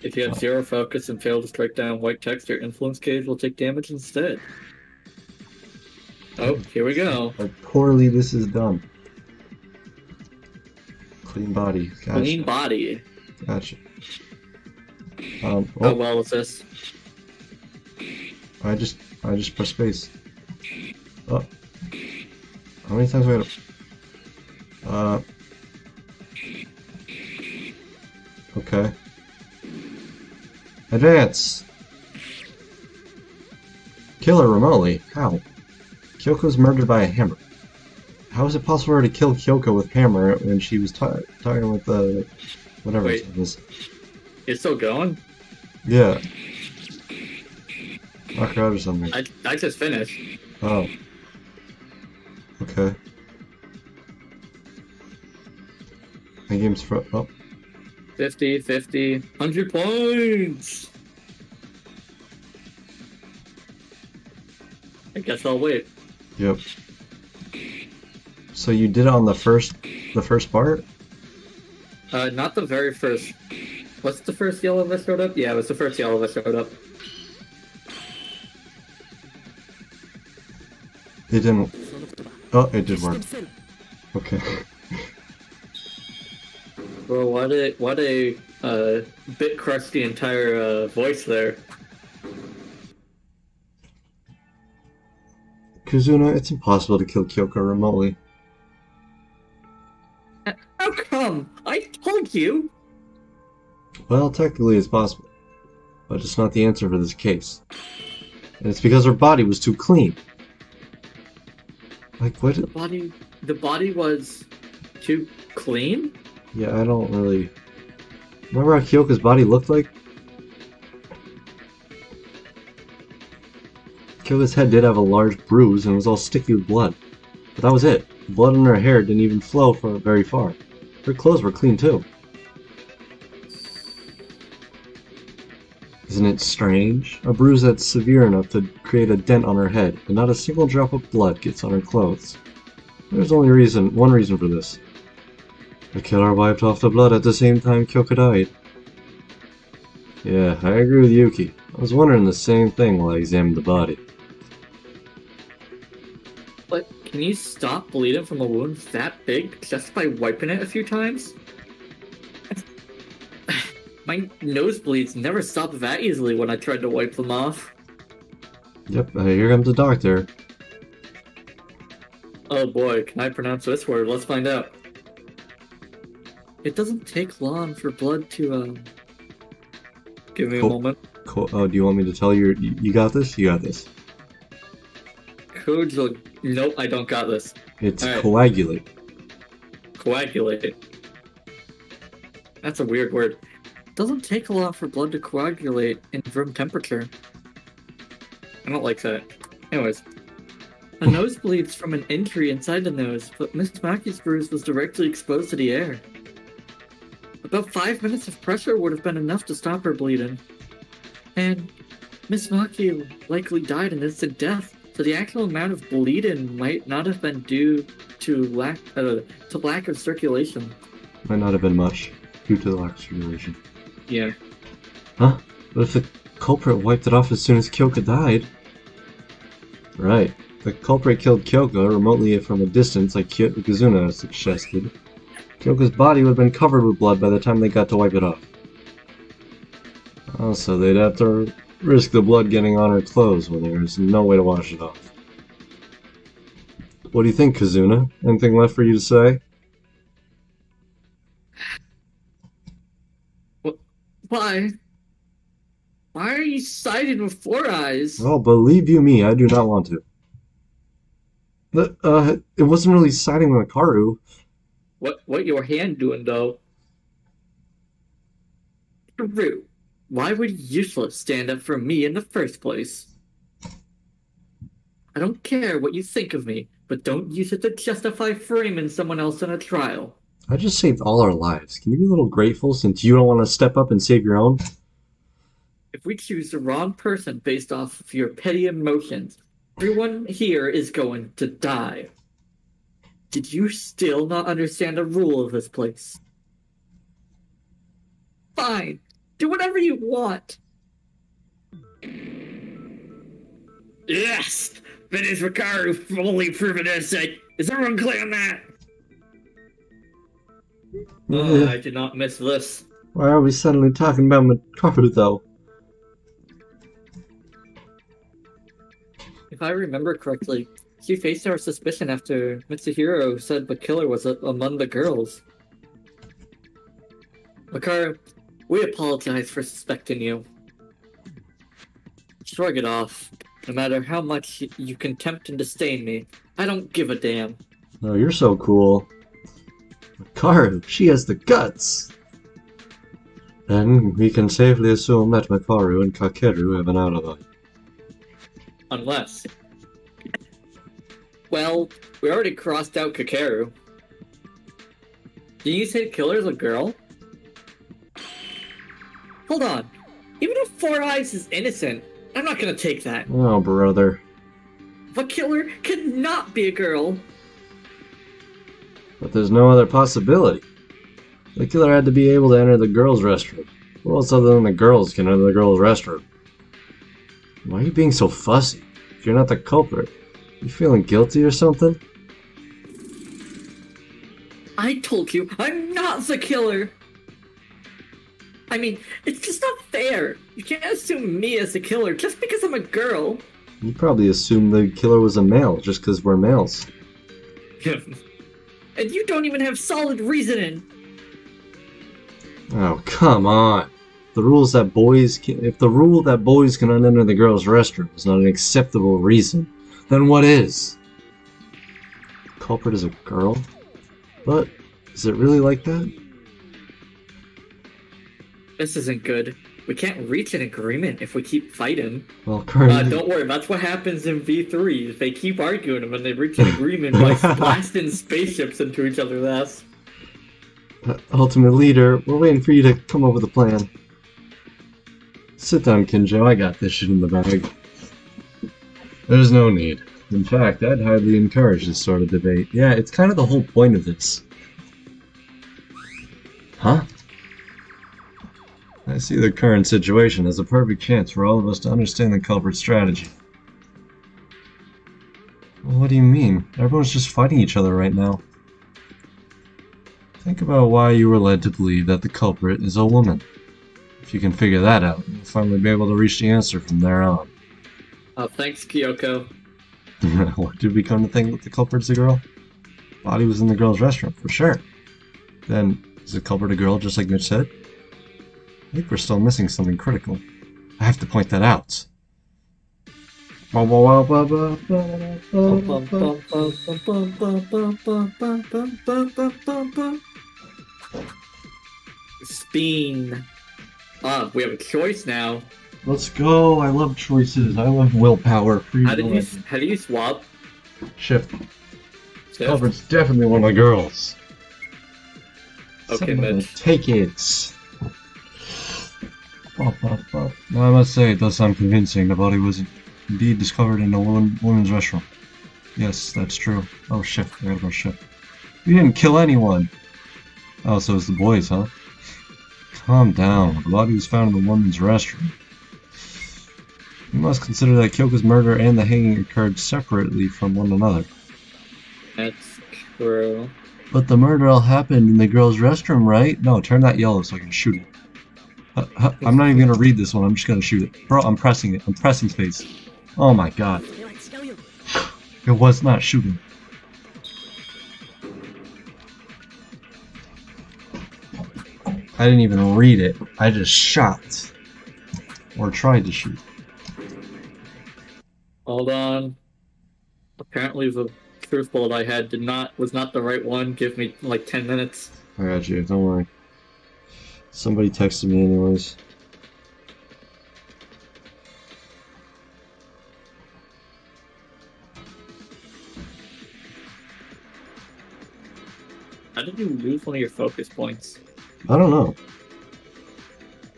If you have 0 focus and fail to strike down white text, your influence gauge will take damage instead. Oh, here we go. How poorly this is done. Clean body. Gotcha. Clean body. Gotcha. How well is this? I just press space. Oh. How many times do I have to... Okay. Advance! Kill her remotely. How? Kyoko's murdered by a hammer. How is it possible for her to kill Kyoko with hammer when she was talking with the... whatever Wait. it was? It's still going? Yeah. Knock her out or something. I just finished. Oh. Okay. My game's oh. 50, 50, 100 points! I guess I'll wait. Yep. So you did it on the first part? Not the very first. What's the first yellow that showed up? Yeah, it was the first yellow that showed up. It didn't. Oh, it did work. Okay. Bro, what a bit crushed the entire voice there. Kazuna, it's impossible to kill Kyoko remotely. How come? I told you! Well, technically it's possible, but it's not the answer for this case. And it's because her body was too clean. Like, what? The body was too clean? Yeah, I don't really... Remember how Kyoko's body looked like? Kyoko's head did have a large bruise and was all sticky with blood. But that was it. Blood in her hair didn't even flow for very far. Her clothes were clean too. Isn't it strange? A bruise that's severe enough to create a dent on her head, and not a single drop of blood gets on her clothes. There's only one reason for this. The killer wiped off the blood at the same time Kyoko died. Yeah, I agree with Yuki. I was wondering the same thing while I examined the body. But can you stop bleeding from a wound that big just by wiping it a few times? My nosebleeds never stopped that easily when I tried to wipe them off. Yep, here comes the doctor. Oh boy, can I pronounce this word? Let's find out. It doesn't take long for blood to, Give me a moment. Oh, do you want me to tell you? You got this? You got this. Nope, I don't got this. It's right. coagulate. Coagulate. That's a weird word. Doesn't take a lot for blood to coagulate in room temperature. I don't like that. Anyways. A nose bleeds from an injury inside the nose, but Miss Maki's bruise was directly exposed to the air. About 5 minutes of pressure would have been enough to stop her bleeding. And Miss Maki likely died an instant death, so the actual amount of bleeding might not have been due to lack of circulation. Might not have been much, due to the lack of circulation. Yeah. Huh? But if the culprit wiped it off as soon as Kyoko died... Right. The culprit killed Kyoko remotely from a distance like Kazuna suggested. Kyoko's body would have been covered with blood by the time they got to wipe it off. Also, they'd have to risk the blood getting on her clothes when there's no way to wash it off. What do you think, Kazuna? Anything left for you to say? Why? Why are you siding with Four Eyes? Well, believe you me, I do not want to. It wasn't really siding with Hikaru. What your hand doing though? True. Why would Useless stand up for me in the first place? I don't care what you think of me, but don't use it to justify framing someone else in a trial. I just saved all our lives. Can you be a little grateful since you don't want to step up and save your own? If we choose the wrong person based off of your petty emotions, everyone here is going to die. Did you still not understand the rule of this place? Fine. Do whatever you want. Yes! Finish Rikaru fully proven innocent. Is everyone clear on that? Oh, I did not miss this. Why are we suddenly talking about Hikaru though? If I remember correctly, she faced our suspicion after Mitsuhiro said the killer was among the girls. Rikaru, we apologize for suspecting you. Shrug it off. No matter how much you contempt and disdain me, I don't give a damn. Oh, you're so cool. Hikaru, she has the guts! Then we can safely assume that Hikaru and Kakeru have an alibi. Unless... Well, we already crossed out Kakeru. Did you say the killer's a girl? Hold on. Even if Four Eyes is innocent, I'm not gonna take that. Oh, brother. The killer cannot be a girl. But there's no other possibility. The killer had to be able to enter the girls' restroom. Who else other than the girls can enter the girls' restroom? Why are you being so fussy? If you're not the culprit, you feeling guilty or something? I told you, I'm not the killer! I mean, it's just not fair. You can't assume me as the killer just because I'm a girl. You probably assumed the killer was a male just because we're males. And you don't even have solid reasoning. Oh, come on. The rules that boys can, if the rule that boys cannot enter the girls' restroom is not an acceptable reason, then what is? The culprit is a girl? But is it really like that? This isn't good. We can't reach an agreement if we keep fighting. Well, currently... Don't worry, that's what happens in V3. If they keep arguing and when they reach an agreement by blasting spaceships into each other's ass. Ultimate Leader, we're waiting for you to come up with a plan. Sit down, Kinjo, I got this shit in the bag. There's no need. In fact, I'd highly encourage this sort of debate. Yeah, it's kind of the whole point of this. Huh? I see the current situation as a perfect chance for all of us to understand the culprit's strategy. Well, what do you mean? Everyone's just fighting each other right now. Think about why you were led to believe that the culprit is a woman. If you can figure that out, you'll finally be able to reach the answer from there on. Thanks, Kyoko. What did we come to think that the culprit's a girl? Body was in the girl's restroom, for sure. Then, is the culprit a girl, just like Mitch said? I think we're still missing something critical. I have to point that out. Speen. We have a choice now. Let's go. I love choices. I love willpower. How do you swap? Shift. Culprit's definitely one of the girls. Okay, Mitch. Take it. Now, I must say, it does sound convincing. The body was indeed discovered in a woman's restroom. Yes, that's true. Oh, shit. I gotta go shit. We didn't kill anyone! Oh, so it's the boys, huh? Calm down. The body was found in the woman's restroom. You must consider that Kyoko's murder and the hanging occurred separately from one another. That's true. But the murder all happened in the girl's restroom, right? No, turn that yellow so I can shoot it. I'm not even gonna read this one, I'm just gonna shoot it. Bro, I'm pressing it. I'm pressing space. Oh my god. It was not shooting. I didn't even read it. I just shot. Or tried to shoot. Hold on. Apparently the truth bullet I had was not the right one. Give me like 10 minutes. I got you, don't worry. Somebody texted me anyways. How did you lose one of your focus points? I don't know.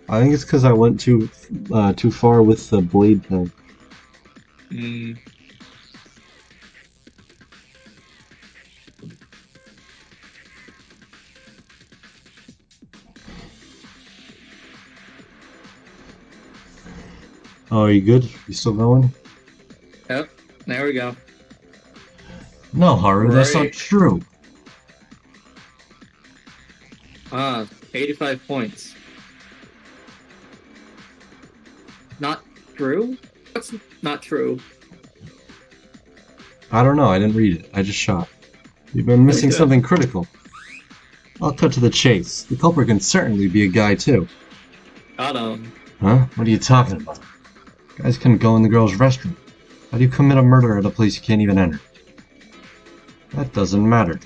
I think it's because I went too far with the blade thing. Hmm. Oh, are you good? You still going? Yep. There we go. No, Haru, that's not Right. true. 85 points. Not true? What's not true? I don't know, I didn't read it. I just shot. You've been missing Okay. something critical. I'll cut to the chase. The culprit can certainly be a guy, too. Got him. Huh? What are you talking about? Guys couldn't go in the girls' restroom. How do you commit a murder at a place you can't even enter? That doesn't matter.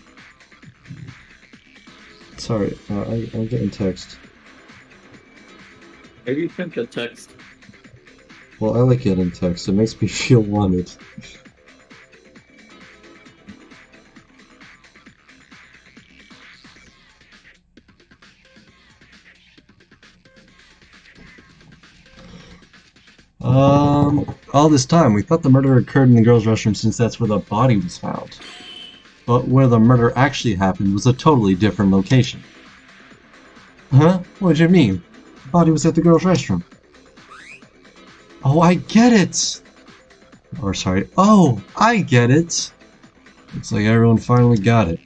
Sorry, I'm getting text. Maybe you sent a text. Well, I like getting text. It makes me feel wanted. All this time, we thought the murder occurred in the girls' restroom since that's where the body was found. But where the murder actually happened was a totally different location. Huh? What do you mean? The body was at the girls' restroom. Oh, I get it! Or sorry, oh, I get it! Looks like everyone finally got it.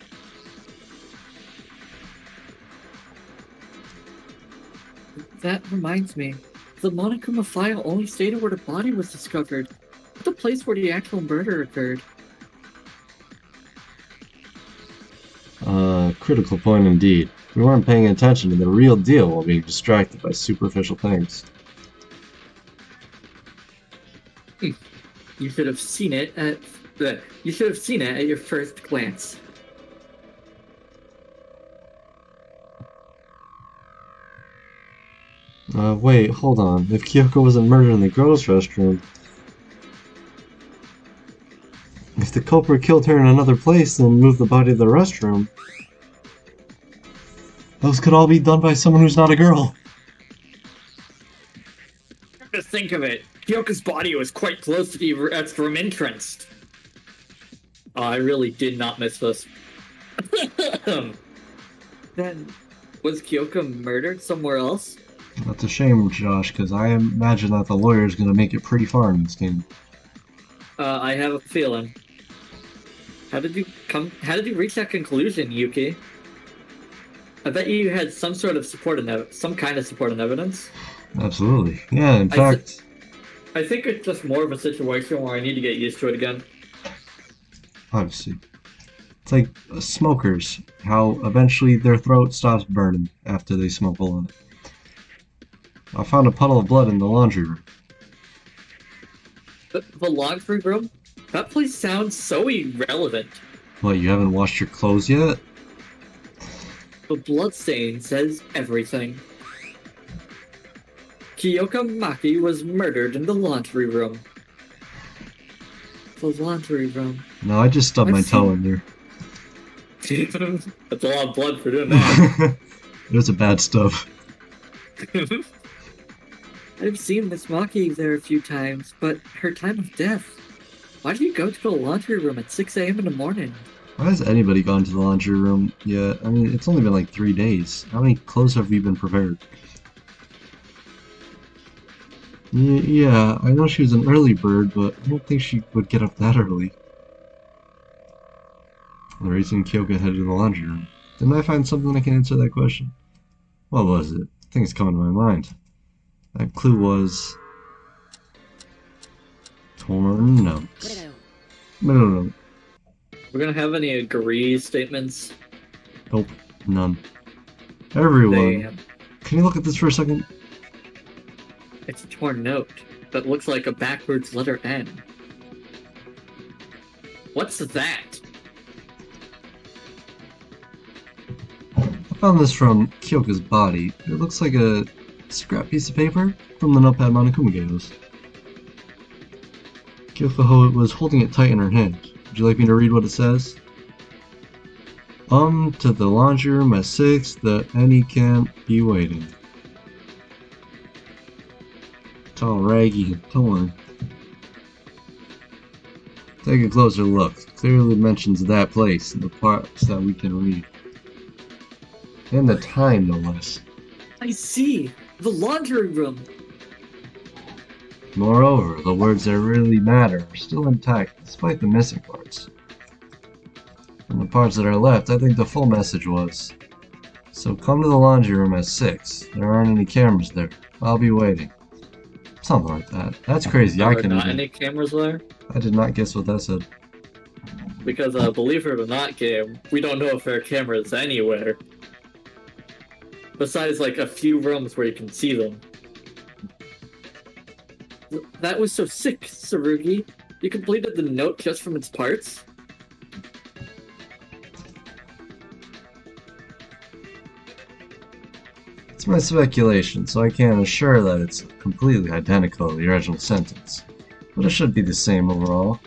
That reminds me. The Monokuma file only stated where the body was discovered, not the place where the actual murder occurred. Critical point indeed. We weren't paying attention to the real deal while being distracted by superficial things. You should have seen it at your first glance. Wait, hold on. If Kyoko wasn't murdered in the girls' restroom, if the culprit killed her in another place and moved the body to the restroom, those could all be done by someone who's not a girl. To think of it, Kyoko's body was quite close to the restroom entrance. Oh, I really did not miss this. Then, was Kyoko murdered somewhere else? That's a shame, Josh, because I imagine that the lawyer's gonna make it pretty far in this game. I have a feeling. How did you reach that conclusion, Yuki? I bet you had some kind of support and evidence. Absolutely. Yeah, in fact... I think it's just more of a situation where I need to get used to it again. Obviously. It's like smokers, how eventually their throat stops burning after they smoke a lot. I found a puddle of blood in the laundry room. The laundry room? That place sounds so irrelevant. What, you haven't washed your clothes yet? The bloodstain says everything. Kyoko Maki was murdered in the laundry room. The laundry room. No, I just stubbed my toe in there. That's a lot of blood for doing that. It was a bad stub. I've seen Miss Maki there a few times, but her time of death. Why do you go to the laundry room at 6 a.m. in the morning? Why has anybody gone to the laundry room yet? I mean, it's only been like 3 days. How many clothes have we been prepared? Yeah, I know she was an early bird, but I don't think she would get up that early. The reason Kyoko headed to the laundry room. Didn't I find something that can answer that question? What was it? I think it's coming to my mind. That clue was... torn notes. No. We're gonna have any agree statements? Nope, none. Everyone, Damn. can you look at this for a second? It's a torn note that looks like a backwards letter N. What's that? I found this from Kyoka's body. It looks like a scrap piece of paper from the notepad Monokuma gave us. Kyoka was holding it tight in her hand. Would you like me to read what it says? To the laundry room at 6, the Any can't be waiting. It's all raggy and torn. Take a closer look. It clearly mentions that place and the parts that we can read. And the time, no less. I see! The laundry room! Moreover, the words that really matter are still intact despite the missing parts. And the parts that are left, I think the full message was, so come to the laundry room at 6. There aren't any cameras there. I'll be waiting. Something like that. That's crazy. There I are couldn't not even... any cameras there? I did not guess what that said. Because, believe it or not, game, we don't know if there are cameras anywhere. Besides, like, a few rooms where you can see them. That was so sick, Tsurugi. You completed the note just from its parts? It's my speculation, so I can't assure that it's completely identical to the original sentence. But it should be the same overall.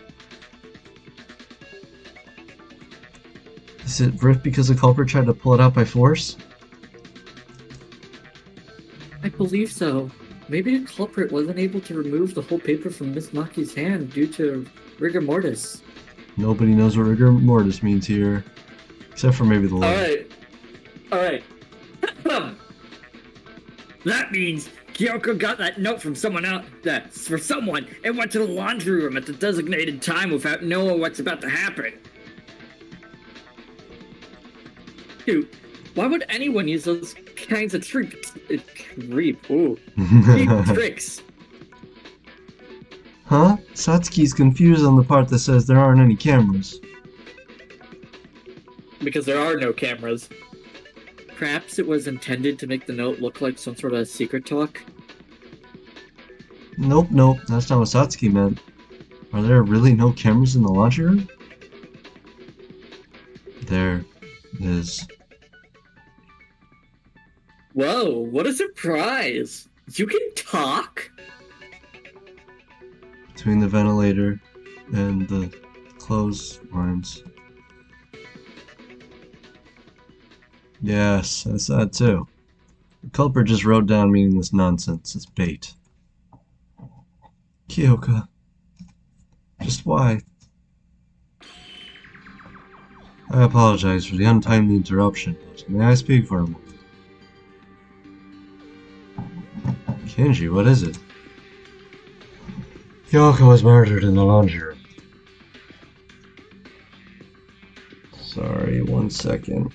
Is it ripped because the culprit tried to pull it out by force? I believe so. Maybe the culprit wasn't able to remove the whole paper from Miss Maki's hand due to rigor mortis. Nobody knows what rigor mortis means here. Except for maybe the lawyer. Alright. That means Kyoko got that note from someone else, for someone, and went to the laundry room at the designated time without knowing what's about to happen. Dude, why would anyone use those kinds of tricks? Cheap tricks. Huh? Satsuki's confused on the part that says there aren't any cameras. Because there are no cameras. Perhaps it was intended to make the note look like some sort of secret talk? Nope, that's not what Satsuki meant. Are there really no cameras in the laundry room? There is. Whoa, what a surprise! You can talk? Between the ventilator and the clotheslines. Yes, that's that too. The culprit just wrote down meaningless nonsense as bait. Kyoka. Just why? I apologize for the untimely interruption, but may I speak for a moment? Kenji, what is it? Kyoko was murdered in the laundry room. Sorry, 1 second.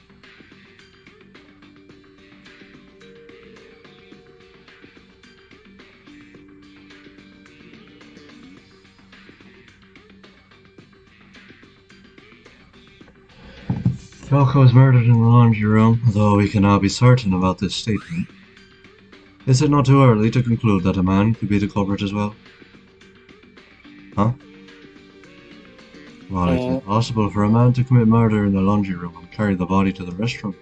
Kyoko was murdered in the laundry room, although we cannot be certain about this statement. Is it not too early to conclude that a man could be the culprit as well? Huh? Well, it's impossible for a man to commit murder in the laundry room and carry the body to the restroom.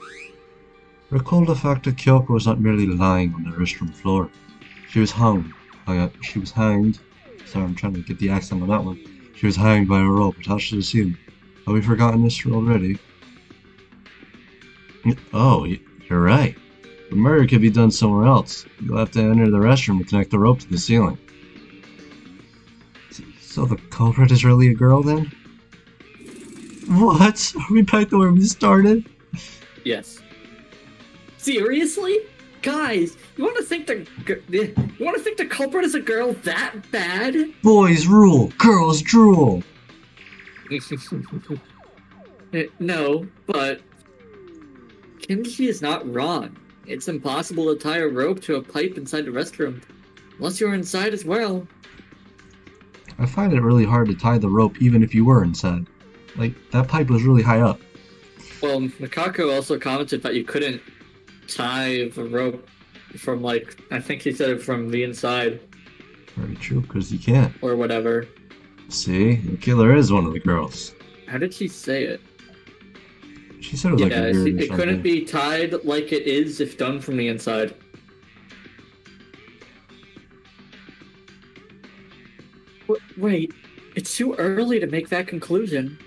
Recall the fact that Kyoko was not merely lying on the restroom floor. She was hung. She was hanged. Sorry, I'm trying to get the accent on that one. She was hanged by a rope attached to the ceiling. Have we forgotten this already? Oh, you're right. The murder could be done somewhere else. You'll have to enter the restroom and connect the rope to the ceiling. So the culprit is really a girl then? What? Are we back to where we started? Yes. Seriously? Guys, you want to think the culprit is a girl that bad? Boys rule, girls drool. No, but Kenji is not wrong. It's impossible to tie a rope to a pipe inside the restroom, unless you're inside as well. I find it really hard to tie the rope even if you were inside. Like, that pipe was really high up. Well, Nikako also commented that you couldn't tie the rope from like, I think he said it from the inside Very true, because you can't. or whatever. See, the killer is one of the girls. How did she say it? She said it was like a Yeah, beard or it something. couldn't be tied like it is if done from the inside. Wait, it's too early to make that conclusion.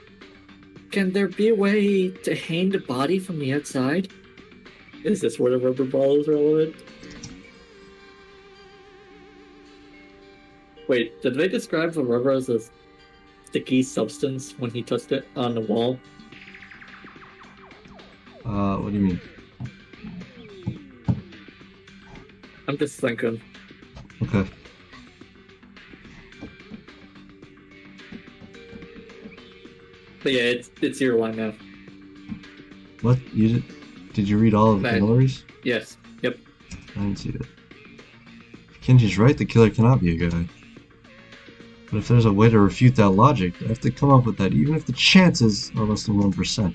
Can there be a way to hang the body from the outside? Is this where the rubber ball is relevant? Wait, did they describe the rubber as a sticky substance when he touched it on the wall? What do you mean? I'm just thinking. Okay. But yeah, it's your line now. What? Did you read all of the Right. galleries? Yes. Yep. I didn't see it. Kenji's right, the killer cannot be a guy. But if there's a way to refute that logic, I have to come up with that, even if the chances are less than 1%.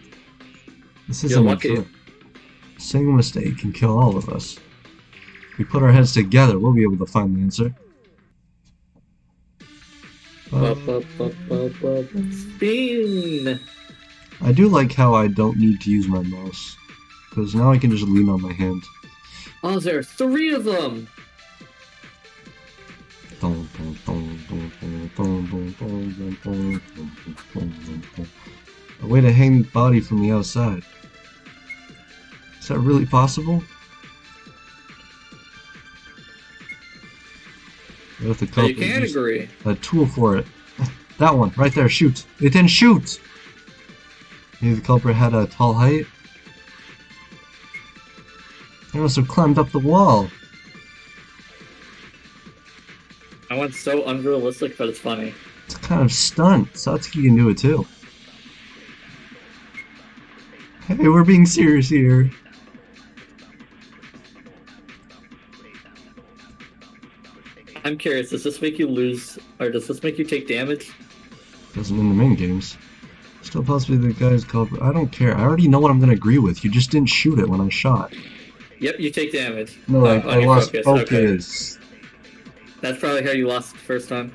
This isn't lucky. true. A single mistake can kill all of us. If we put our heads together, we'll be able to find the answer. Spin! I do like how I don't need to use my mouse, because now I can just lean on my hand. Oh, there are 3 of them! A way to hang the body from the outside. Is that really possible? What if the But you culprit can used agree. a tool for it? That one, right there, shoot! It didn't shoot! Maybe the culprit had a tall height? He must have climbed up the wall. That one's so unrealistic, but it's funny. It's kind of stunt. Satsuki can do it too. Hey, we're being serious here. I'm curious, does this make you lose, or does this make you take damage? Doesn't in the main games. Still possibly the guy's culprit. I don't care. I already know what I'm gonna agree with. You just didn't shoot it when I shot. Yep, you take damage. No, on I your lost Okay. focus. That's probably how you lost the first time.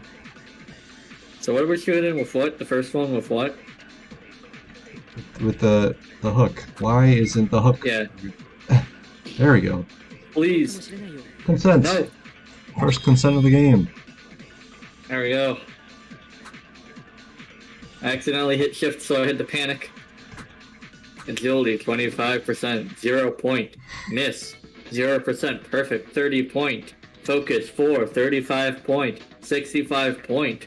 So what are we shooting with what? The first one with what? With the hook. Why isn't the hook? Yeah. There we go. Please. Consent. No. First consent of the game. There we go. I accidentally hit shift, so I had to panic. Agility, 25%. 0 point. Miss. 0%. Perfect. 30 point. Focus, 4. 35 point. 65 point.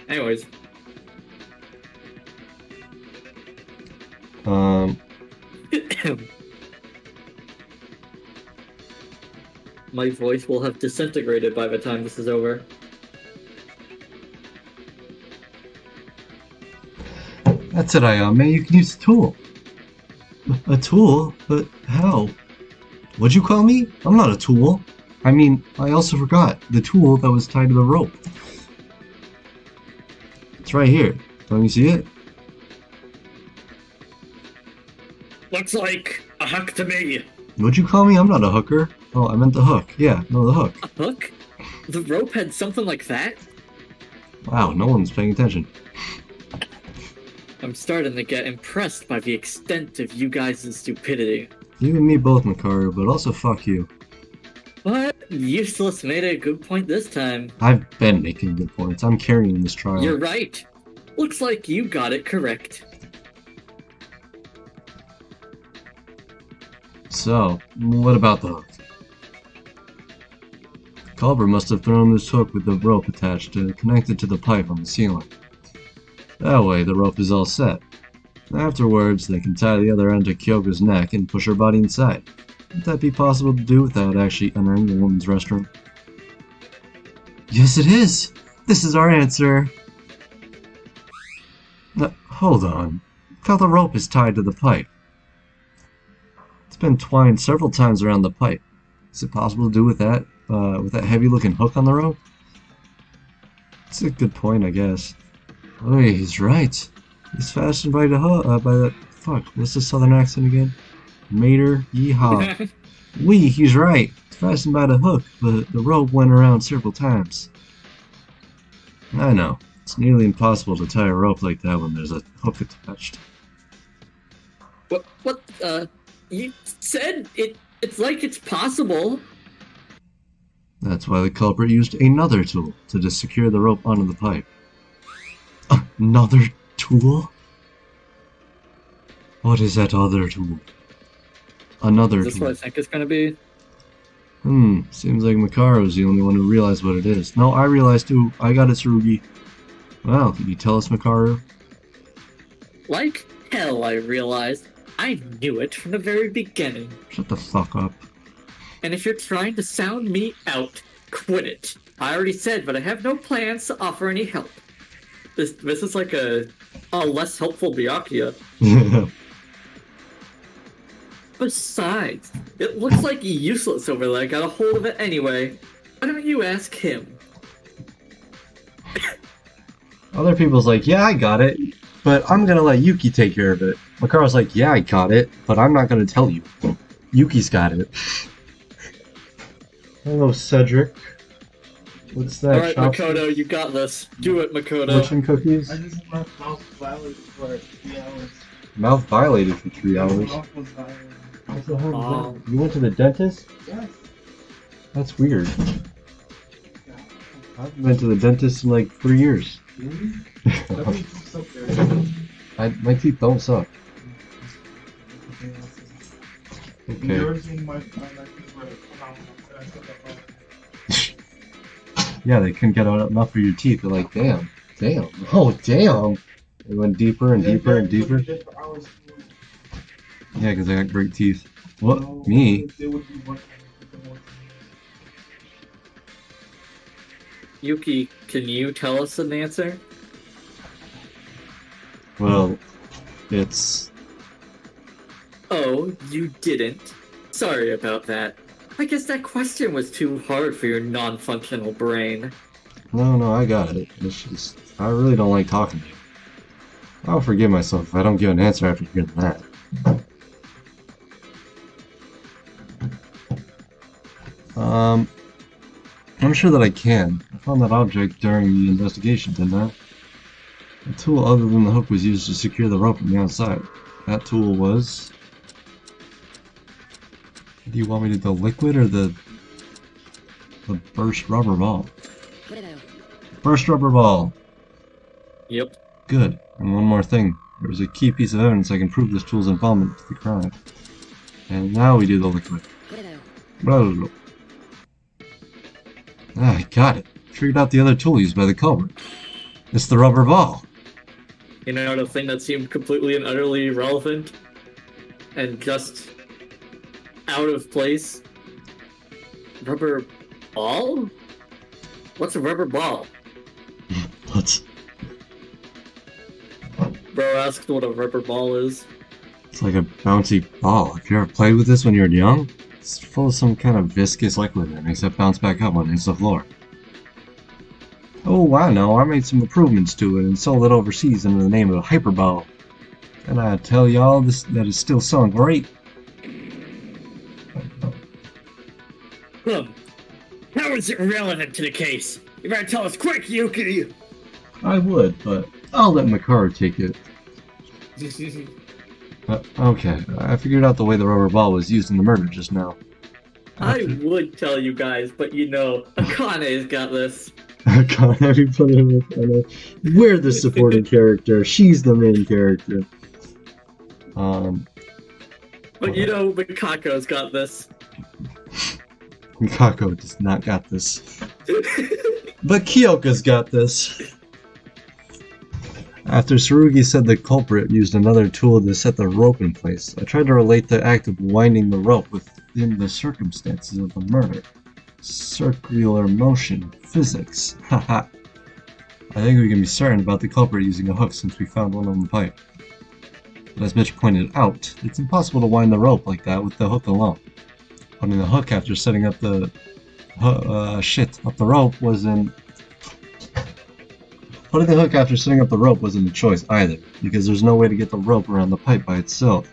Anyways. My voice will have disintegrated by the time this is over. That's it, Ayame. You can use a tool. A tool? But how? What'd you call me? I'm not a tool. I mean, I also forgot the tool that was tied to the rope. It's right here. Don't you see it? Looks like a hook to me. What'd you call me? I'm not a hooker. Oh, I meant the hook. Yeah, no, the hook. A hook? The rope had something like that? Wow, no one's paying attention. I'm starting to get impressed by the extent of you guys' stupidity. You and me both, Makaru, but also fuck you. But Useless made a good point this time. I've been making good points. I'm carrying this trial. You're right. Looks like you got it correct. So, what about the hook? Culver must have thrown this hook with the rope attached to connect it to the pipe on the ceiling. That way, the rope is all set. Afterwards, they can tie the other end to Kyoko's neck and push her body inside. Would that be possible to do without actually entering the woman's restroom? Yes, it is! This is our answer! Hold on. Look how the rope is tied to the pipe. It's been twined several times around the pipe. Is it possible to do with that heavy-looking hook on the rope? It's a good point, I guess. Oh, he's right. He's fastened by the hook, by the... Fuck, what's the southern accent again? Mater, yeehaw. He's right. It's fastened by the hook, but the rope went around several times. I know. It's nearly impossible to tie a rope like that when there's a hook attached. What, you said it's like it's possible. That's why the culprit used another tool to secure the rope onto the pipe. Another tool? What is that other tool? Another Is this tool. what I think it's gonna be? Seems like Makaro's the only one who realized what it is. No, I realized too. I got it, Tsurugi. Well, can you tell us, Makaru? Like hell, I realized. I knew it from the very beginning. Shut the fuck up. And if you're trying to sound me out, quit it. I already said, but I have no plans to offer any help. This is like a less helpful Byakuya. Besides, it looks like useless over there. I got a hold of it anyway. Why don't you ask him? Other people's like, yeah, I got it, but I'm gonna let Yuki take care of it. Makaro's like, yeah, I got it, but I'm not gonna tell you. Yuki's got it. Hello, Cedric. What's that? Alright, Makoto, you got this. Do it, Makoto. Fortune cookies? I just had my mouth violated for 3 hours. Mouth violated for 3 hours. My mouth was violated. You went to the dentist? Yes. That's weird. I've been to the dentist in like 3 years. Really? That means you suck there. My teeth don't suck. Okay. Yours and my teeth were phenomenal. I suck at both. Yeah, they couldn't get out enough for your teeth. They're like, damn. Oh, damn. It went deeper and deeper and deeper. Yeah, because I got great teeth. What? No, Me? they would be working with the more Yuki, can you tell us an answer? Well, it's... Oh, you didn't? Sorry about that. I guess that question was too hard for your non-functional brain. No, I got it. It's just... I really don't like talking to you. I'll forgive myself if I don't give an answer after hearing that. I'm sure that I can. I found that object during the investigation, didn't I? A tool other than the hook was used to secure the rope from the outside. That tool was... Do you want me to do the liquid or the burst rubber ball? Burst rubber ball! Yep. Good. And one more thing. There was a key piece of evidence that can prove this tool's involvement with the crime. And now we do the liquid. Blah, blah, blah. Ah, I got it. Figured out the other tool used by the culprit. It's the rubber ball. You know, the thing that seemed completely and utterly irrelevant and just out of place? Rubber ball? What's a rubber ball? What? Bro asked what a rubber ball is. It's like a bouncy ball. Have you ever played with this when you were young? It's full of some kind of viscous liquid that makes it bounce back up when it hits the floor. Oh, I know. I made some improvements to it and sold it overseas under the name of Hyperball. And I tell y'all that it's still selling great. How is it relevant to the case? You better tell us quick, Yuki! I would, but I'll let Makaru take it. Okay, I figured out the way the rubber ball was used in the murder just now. I would tell you guys, but you know, Akane's got this. God, have you put it in the corner? We're the supporting character. She's the main character. But you know, Mikako's got this. Mikako does not got this. But Kyoka's got this. After Tsurugi said the culprit used another tool to set the rope in place, I tried to relate the act of winding the rope within the circumstances of the murder. Circular motion. Physics. Haha. I think we can be certain about the culprit using a hook since we found one on the pipe. But as Mitch pointed out, it's impossible to wind the rope like that with the hook alone. Putting the hook after setting up the rope wasn't... Putting the hook after setting up the rope wasn't a choice either, because there's no way to get the rope around the pipe by itself.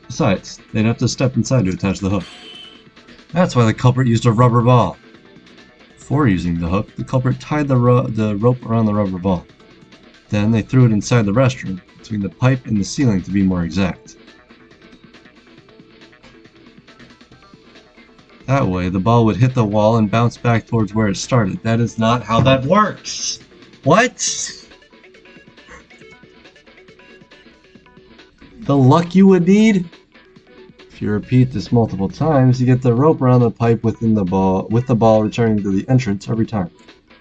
Besides, they'd have to step inside to attach the hook. That's why the culprit used a rubber ball. Before using the hook, the culprit tied the rope around the rubber ball. Then they threw it inside the restroom, between the pipe and the ceiling to be more exact. That way, the ball would hit the wall and bounce back towards where it started. That is not how that works! What? The luck you would need? If you repeat this multiple times, you get the rope around the pipe within the ball, with the ball returning to the entrance every time.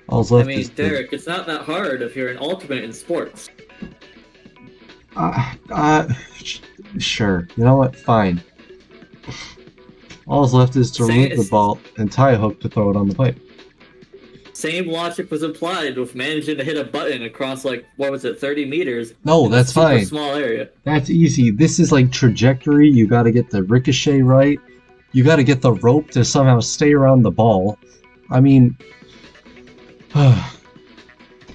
All's left is Derek, it's not that hard if you're an ultimate in sports. Sure. You know what? Fine. All's left is to remove the ball and tie a hook to throw it on the pipe. Same logic was applied with managing to hit a button across, like, what was it, 30 meters? No, that's fine. Small area. That's easy. This is like trajectory. You gotta get the ricochet right. You gotta get the rope to somehow stay around the ball. I mean...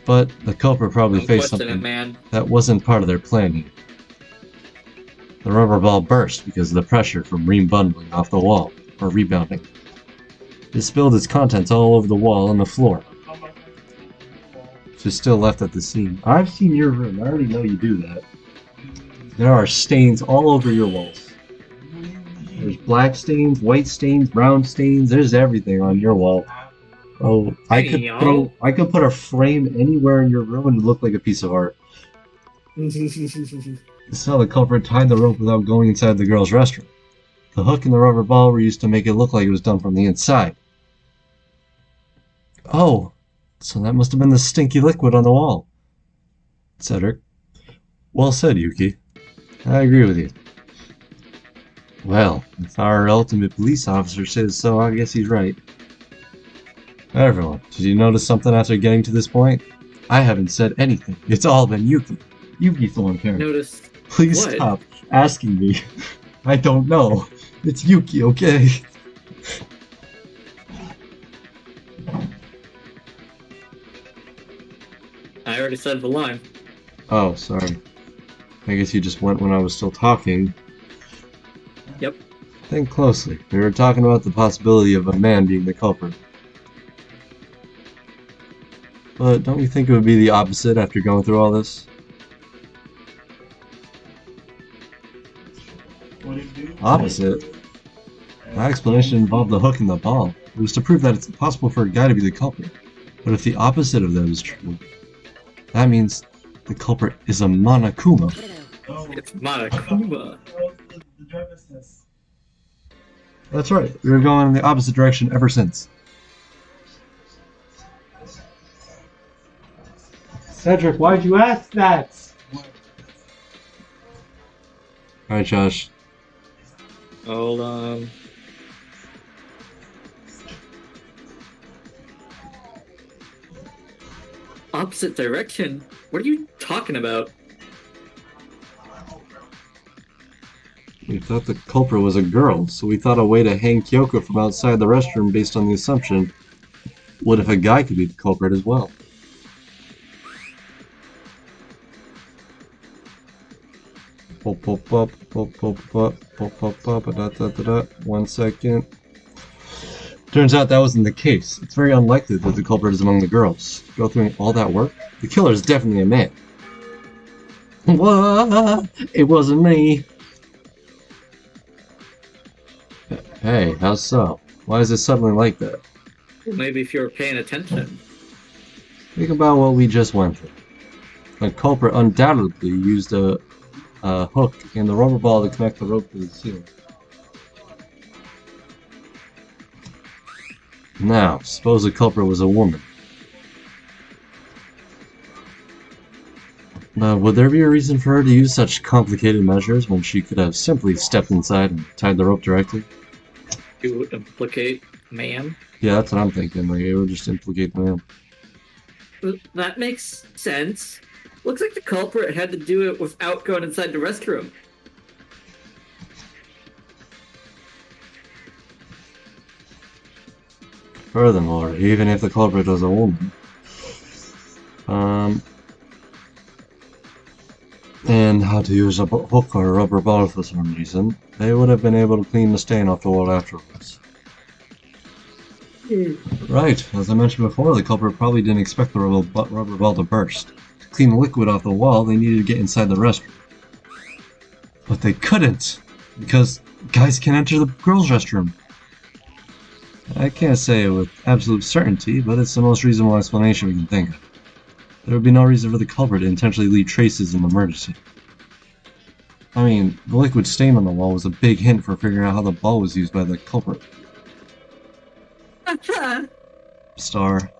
but the culprit probably faced something that wasn't part of their planning. The rubber ball burst because of the pressure from rebundling off the wall, or rebounding. It spilled its contents all over the wall and the floor. Which is still left at the scene. I've seen your room. I already know you do that. There are stains all over your walls. There's black stains, white stains, brown stains. There's everything on your wall. Oh, I could put a frame anywhere in your room and look like a piece of art. So the culprit tied the rope without going inside the girl's restroom. The hook and the rubber ball were used to make it look like it was done from the inside. Oh, so that must have been the stinky liquid on the wall. Cedric. Well said, Yuki. I agree with you. Well, if our ultimate police officer says so, I guess he's right. Everyone, did you notice something after getting to this point? I haven't said anything. It's all been Yuki. Yuki's the one parent. Notice. Please what? Stop asking me. I don't know. It's Yuki, okay? I already said the line. Oh, sorry. I guess you just went when I was still talking. Yep. Think closely. We were talking about the possibility of a man being the culprit. But don't you think it would be the opposite after going through all this? Opposite? My explanation involved the hook and the ball. It was to prove that it's impossible for a guy to be the culprit. But if the opposite of that is true, that means the culprit is a Monokuma. It's Monokuma. That's right. We were going in the opposite direction ever since. Cedric, why'd you ask that? Alright, Josh. Hold on. Opposite direction? What are you talking about? We thought the culprit was a girl, so we thought a way to hang Kyoko from outside the restroom based on the assumption, what if a guy could be the culprit as well? One second. Turns out that wasn't the case. It's very unlikely that the culprit is among the girls. Go through all that work? The killer is definitely a man. What? It wasn't me. Hey, how so? Why is it suddenly like that? Well, maybe if you were paying attention. Think about what we just went through. The culprit undoubtedly used a hook and the rubber ball to connect the rope to the ceiling. Now, suppose the culprit was a woman. Would there be a reason for her to use such complicated measures when she could have simply stepped inside and tied the rope directly? It would implicate man. Yeah, that's what I'm thinking. Like, it would just implicate the man. That makes sense. Looks like the culprit had to do it without going inside the restroom. Furthermore, even if the culprit was a woman, and how to use a hook or a rubber ball for some reason, they would have been able to clean the stain off the wall afterwards. Right, as I mentioned before, the culprit probably didn't expect the rubber ball to burst. To clean the liquid off the wall, they needed to get inside the restroom. But they couldn't, because guys can't enter the girls' restroom. I can't say it with absolute certainty, but it's the most reasonable explanation we can think of. There would be no reason for the culprit to intentionally leave traces in the murder scene. I mean, the liquid stain on the wall was a big hint for figuring out how the ball was used by the culprit. Star.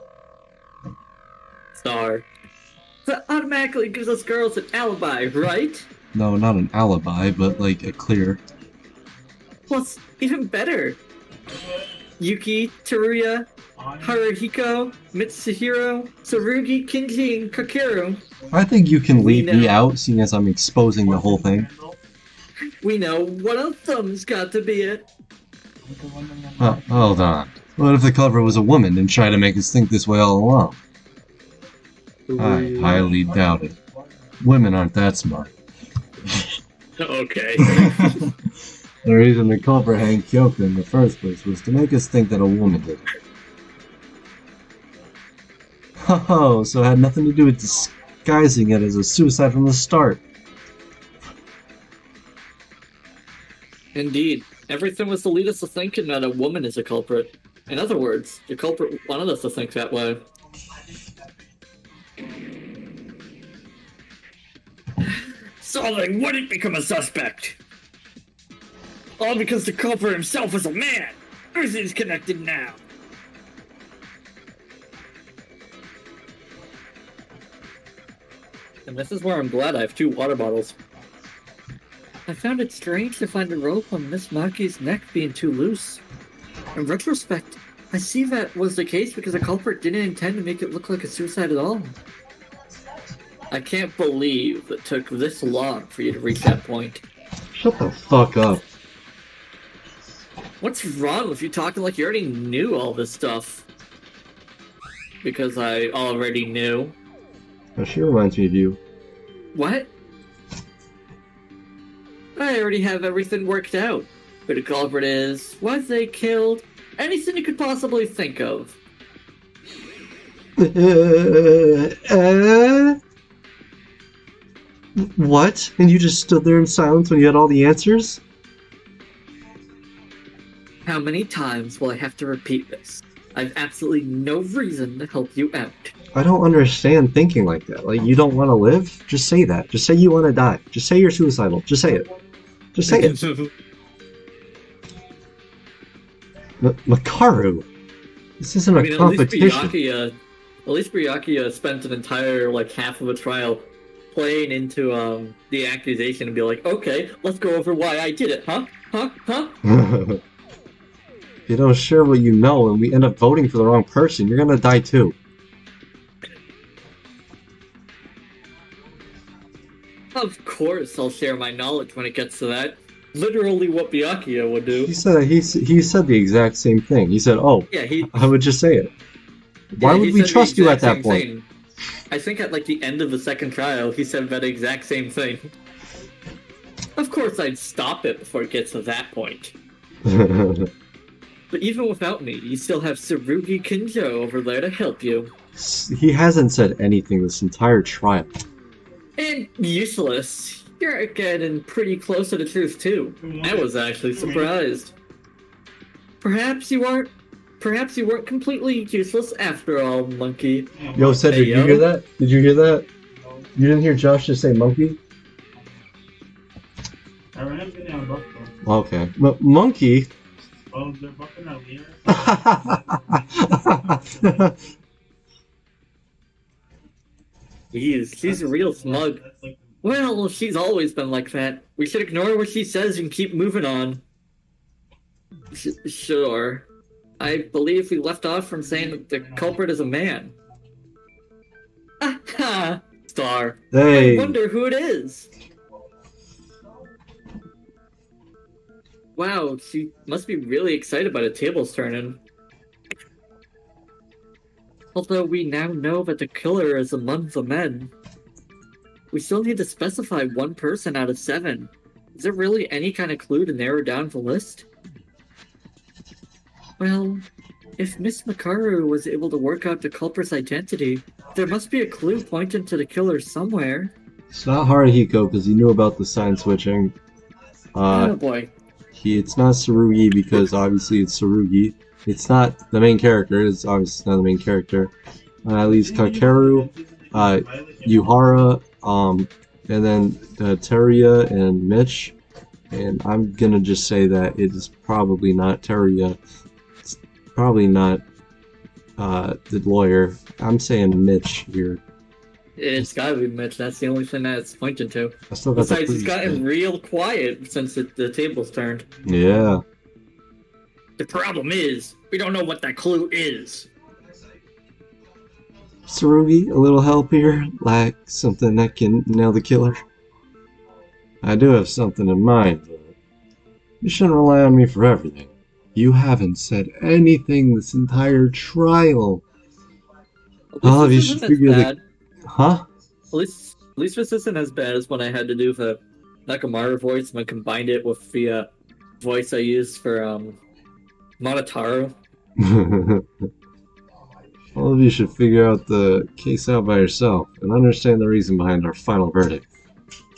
That automatically gives us girls an alibi, right? No, not an alibi, but like a clear. Plus, even better. Yuki, Teruya, Haruhiko, Mitsuhiro, Tsurugi, Kinji, and Kakeru. I think you can leave We me know. out, seeing as I'm exposing the whole thing. We know one of them's got to be it. Hold on. What if the culprit was a woman and tried to make us think this way all along? I highly doubt it. Women aren't that smart. Okay. The reason the culprit had Kyoko in the first place was to make us think that a woman did it. Oh, so it had nothing to do with disguising it as a suicide from the start. Indeed. Everything was to lead us to thinking that a woman is a culprit. In other words, the culprit wanted us to think that way. So they wouldn't become a suspect. All because the culprit himself was a man. Everything's connected now. And this is where I'm glad I have 2 water bottles. I found it strange to find a rope on Miss Maki's neck being too loose. In retrospect, I see that was the case because the culprit didn't intend to make it look like a suicide at all. I can't believe it took this long for you to reach that point. Shut the fuck up. What's wrong with you talking like you already knew all this stuff? Because I already knew. Now she reminds me of you. What? I already have everything worked out. Who the culprit is, what they killed, anything you could possibly think of. What? And you just stood there in silence when you had all the answers? How many times will I have to repeat this? I've absolutely no reason to help you out. I don't understand thinking like that. Like, you don't want to live? Just say that. Just say you want to die. Just say you're suicidal. Just say it. Just say it. Makaru! This isn't a competition. At least Byakuya spent an entire, half of a trial playing into, the accusation and be like, okay, let's go over why I did it, huh? If you don't share what you know and we end up voting for the wrong person, you're gonna die too. Of course I'll share my knowledge when it gets to that. Literally what Byakuya would do. He said the exact same thing. He said, "Oh, Yeah, I would just say it." Why would we trust you at that point? Thing. I think at the end of the second trial, he said that exact same thing. Of course I'd stop it before it gets to that point. But even without me, you still have Tsurugi Kinjo over there to help you. He hasn't said anything this entire trial. And useless. You're getting pretty close to the truth too. I was actually surprised. Perhaps you weren't completely useless after all, monkey. Yo, Cedric, Hey, you hear that? Did you hear that? You didn't hear Josh just say monkey? Okay. Monkey? She's real smug. Well, she's always been like that. We should ignore what she says and keep moving on. Sure. I believe we left off from saying that the culprit is a man. Aha! Star. Hey. I wonder who it is. Wow, she must be really excited by the tables turning. Although we now know that the killer is among the men, we still need to specify one person out of 7. Is there really any kind of clue to narrow down the list? Well, If Miss Makaru was able to work out the culprit's identity, there must be a clue pointing to the killer somewhere. It's not Haruhiko because he knew about the sign switching. Oh boy. It's not Tsurugi because obviously it's Tsurugi. It's not the main character. It's obviously not the main character. At least Kakeru, Yuhara, and then Teruya and Mitch. And I'm gonna just say that it is probably not Teruya. It's probably not the lawyer. I'm saying Mitch here. It's gotta be Mitch. That's the only thing that's pointing to. I still got Besides, he's gotten real quiet since the table's turned. Yeah. The problem is, we don't know what that clue is. Tsurugi, a little help here? Like something that can nail the killer? I do have something in mind, but you shouldn't rely on me for everything. You haven't said anything this entire trial. All of you should figure the... Huh? At least this isn't as bad as when I had to do the Nakamura voice and I combined it with the voice I used for Monotaro. All of you should figure out the case out by yourself and understand the reason behind our final verdict.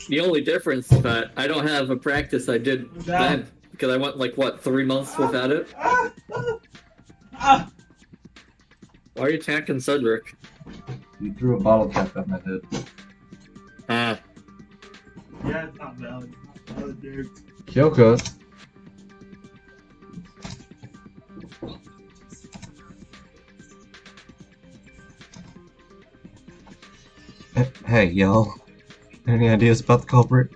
The only difference is that I don't have a practice I did then, because I went like, what, 3 months without it? Why are you attacking Cedric? You threw a bottle cap at my head. Ah. Yeah, it's not valid. Valid, dude. Kyoka. Hey, y'all. Any ideas about the culprit?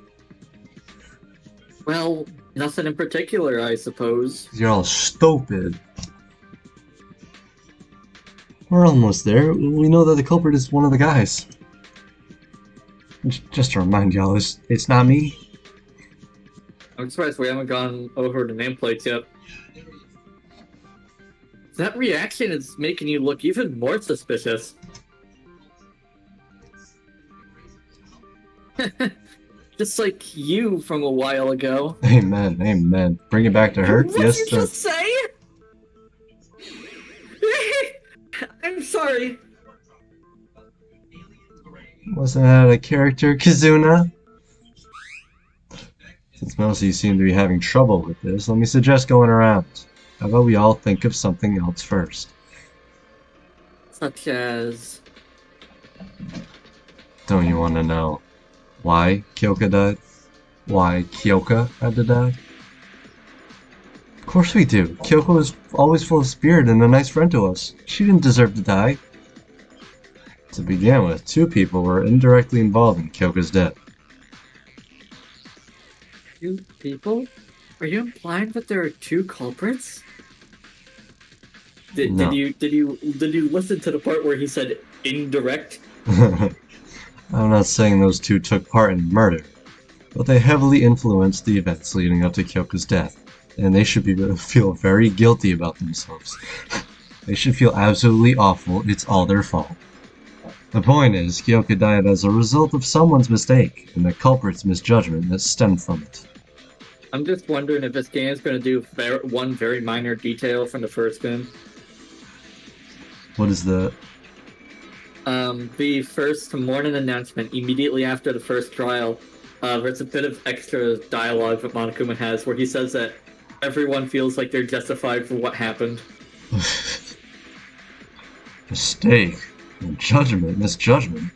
Well, nothing in particular, I suppose. You're all stupid. We're almost there. We know that the culprit is one of the guys. Just to remind y'all, it's not me. I'm surprised we haven't gone over the nameplates yet. That reaction is making you look even more suspicious. Just like you from a while ago. Amen, amen. Bring it back to her. What Yes, did you just say? I'm sorry. Wasn't that a character, Kizuna? Since most of you seem to be having trouble with this, let me suggest going around. How about we all think of something else first? Such as... Don't you want to know why Kyoka died? Why Kyoka had to die? Of course we do. Kyoka was always full of spirit and a nice friend to us. She didn't deserve to die. To begin with, 2 people were indirectly involved in Kyoka's death. 2 people? Are you implying that there are 2 culprits? No. Did you listen to the part where he said indirect? I'm not saying those 2 took part in the murder, but they heavily influenced the events leading up to Kyoka's death, and they should feel very guilty about themselves. They should feel absolutely awful. It's all their fault. The point is, Kyoka died as a result of someone's mistake, and the culprit's misjudgment that stemmed from it. I'm just wondering if this game is going to do one very minor detail from the first game. What is the... The first morning announcement immediately after the first trial, there's a bit of extra dialogue that Monokuma has where he says that everyone feels like they're justified for what happened. Mistake. Misjudgment.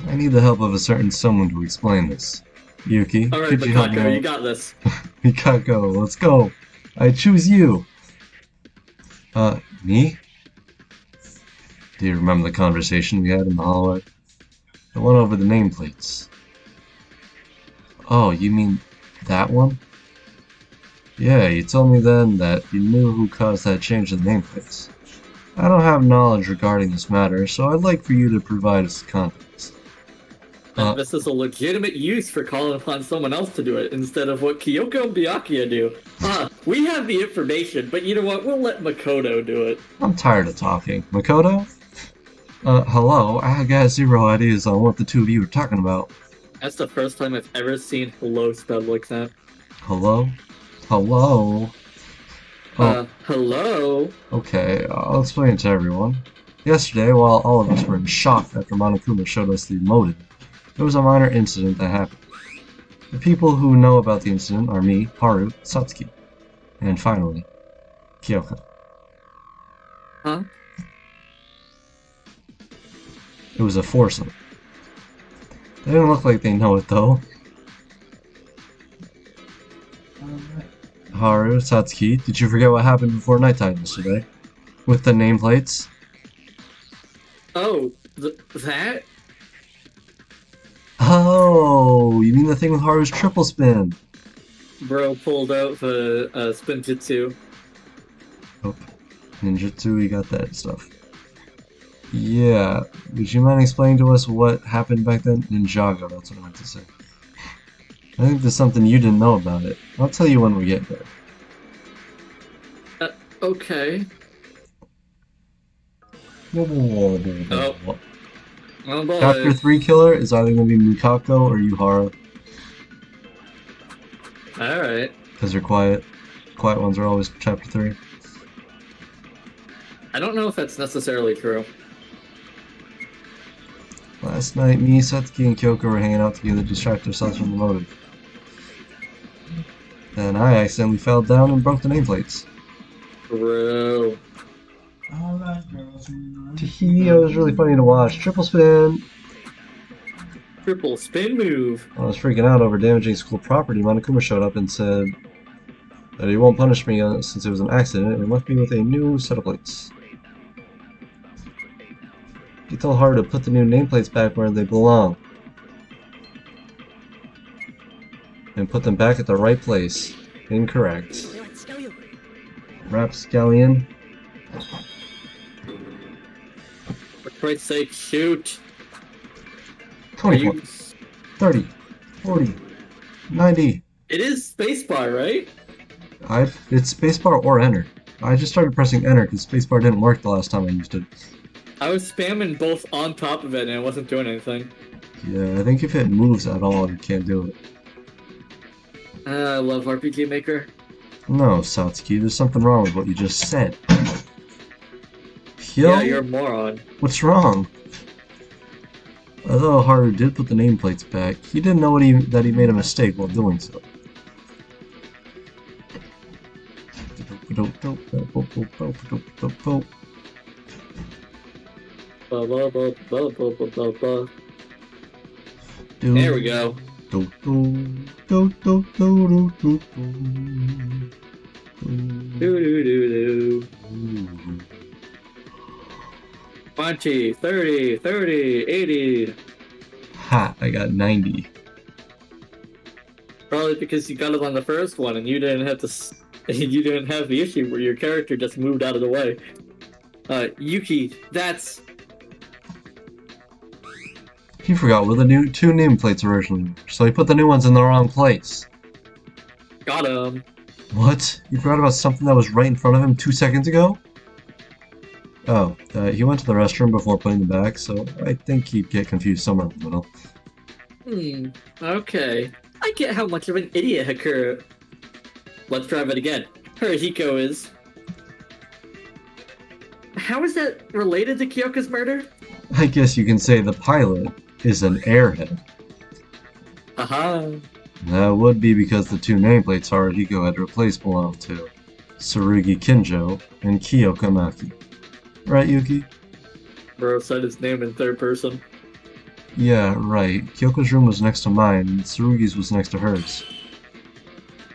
I need the help of a certain someone to explain this. Yuki, Alright, could you help me Mikako, out? you got this. Mikako, let's go. I choose you. Me? Do you remember the conversation we had in the hallway? The one over the nameplates. Oh, you mean that one? Yeah, you told me then that you knew who caused that change in the nameplates. I don't have knowledge regarding this matter, so I'd like for you to provide us context. And this is a legitimate use for calling upon someone else to do it, instead of what Kyoko and Byakuya do. We have the information, but you know what, we'll let Makoto do it. I'm tired of talking. Makoto? Hello, I got 0 ideas on what the 2 of you are talking about. That's the first time I've ever seen hello spelled like that. Hello? Hello? Hello? Okay, I'll explain it to everyone. Yesterday, while all of us were in shock after Monokuma showed us the motive, there was a minor incident that happened. The people who know about the incident are me, Haru, Satsuki, and finally, Kyoko. Huh? It was a foursome. They don't look like they know it though. Haru, Satsuki, did you forget what happened before nighttime yesterday? With the nameplates? Oh, that? Oh, you mean the thing with Haru's triple spin? Bro pulled out the spin jitsu. Oh, ninjutsu, you got that stuff. Yeah, would you mind explaining to us what happened back then? Ninjago, that's what I meant to say. I think there's something you didn't know about it. I'll tell you when we get there. Okay. Oh. Oh boy. Chapter 3 killer is either going to be Mikako or Yuhara, Alright. because they're quiet. Quiet ones are always chapter 3. I don't know if that's necessarily true. Last night, me, Satsuki, and Kyoko were hanging out together to distract ourselves from the motive. Then I accidentally fell down and broke the nameplates. Bro. Tee, it was really funny to watch. Triple spin! Triple spin move. I was freaking out over damaging school property. Monokuma showed up and said that he won't punish me since it was an accident and left me with a new set of plates. He told Haru to put the new nameplates back where they belong. And put them back at the right place. Incorrect. Rapscallion. For Christ's sake, shoot. 24, 30, 40, 90. It is spacebar, right? It's spacebar or enter. I just started pressing enter because spacebar didn't work the last time I used it. I was spamming both on top of it and it wasn't doing anything. Yeah, I think if it moves at all, you can't do it. I love RPG Maker. No, Satsuki, there's something wrong with what you just said. Yo, Yeah, you're a moron. what's wrong? Although Haru did put the nameplates back, he didn't know that he made a mistake while doing so. There we go. 20, 30, 30, 80. Ha, I got 90. Probably because you got it on the first one and you didn't have to. You didn't have the issue where your character just moved out of the way. Yuki, that's. He forgot where the two nameplates originally were, so he put the new ones in the wrong place. Got him. What? He forgot about something that was right in front of him 2 seconds ago? Oh, he went to the restroom before putting them back, so I think he'd get confused somewhere in the middle. Okay. I get how much of an idiot Hakura. Let's try it again. Hiko is. How is that related to Kyoko's murder? I guess you can say the pilot is an airhead. Aha. That would be because the two nameplates Haruhiko had replaced belonged to Tsurugi Kinjo and Kyoko Maki. Right, Yuki? Bro said his name in third person. Yeah, right. Kyoko's room was next to mine, and Tsurugi's was next to hers.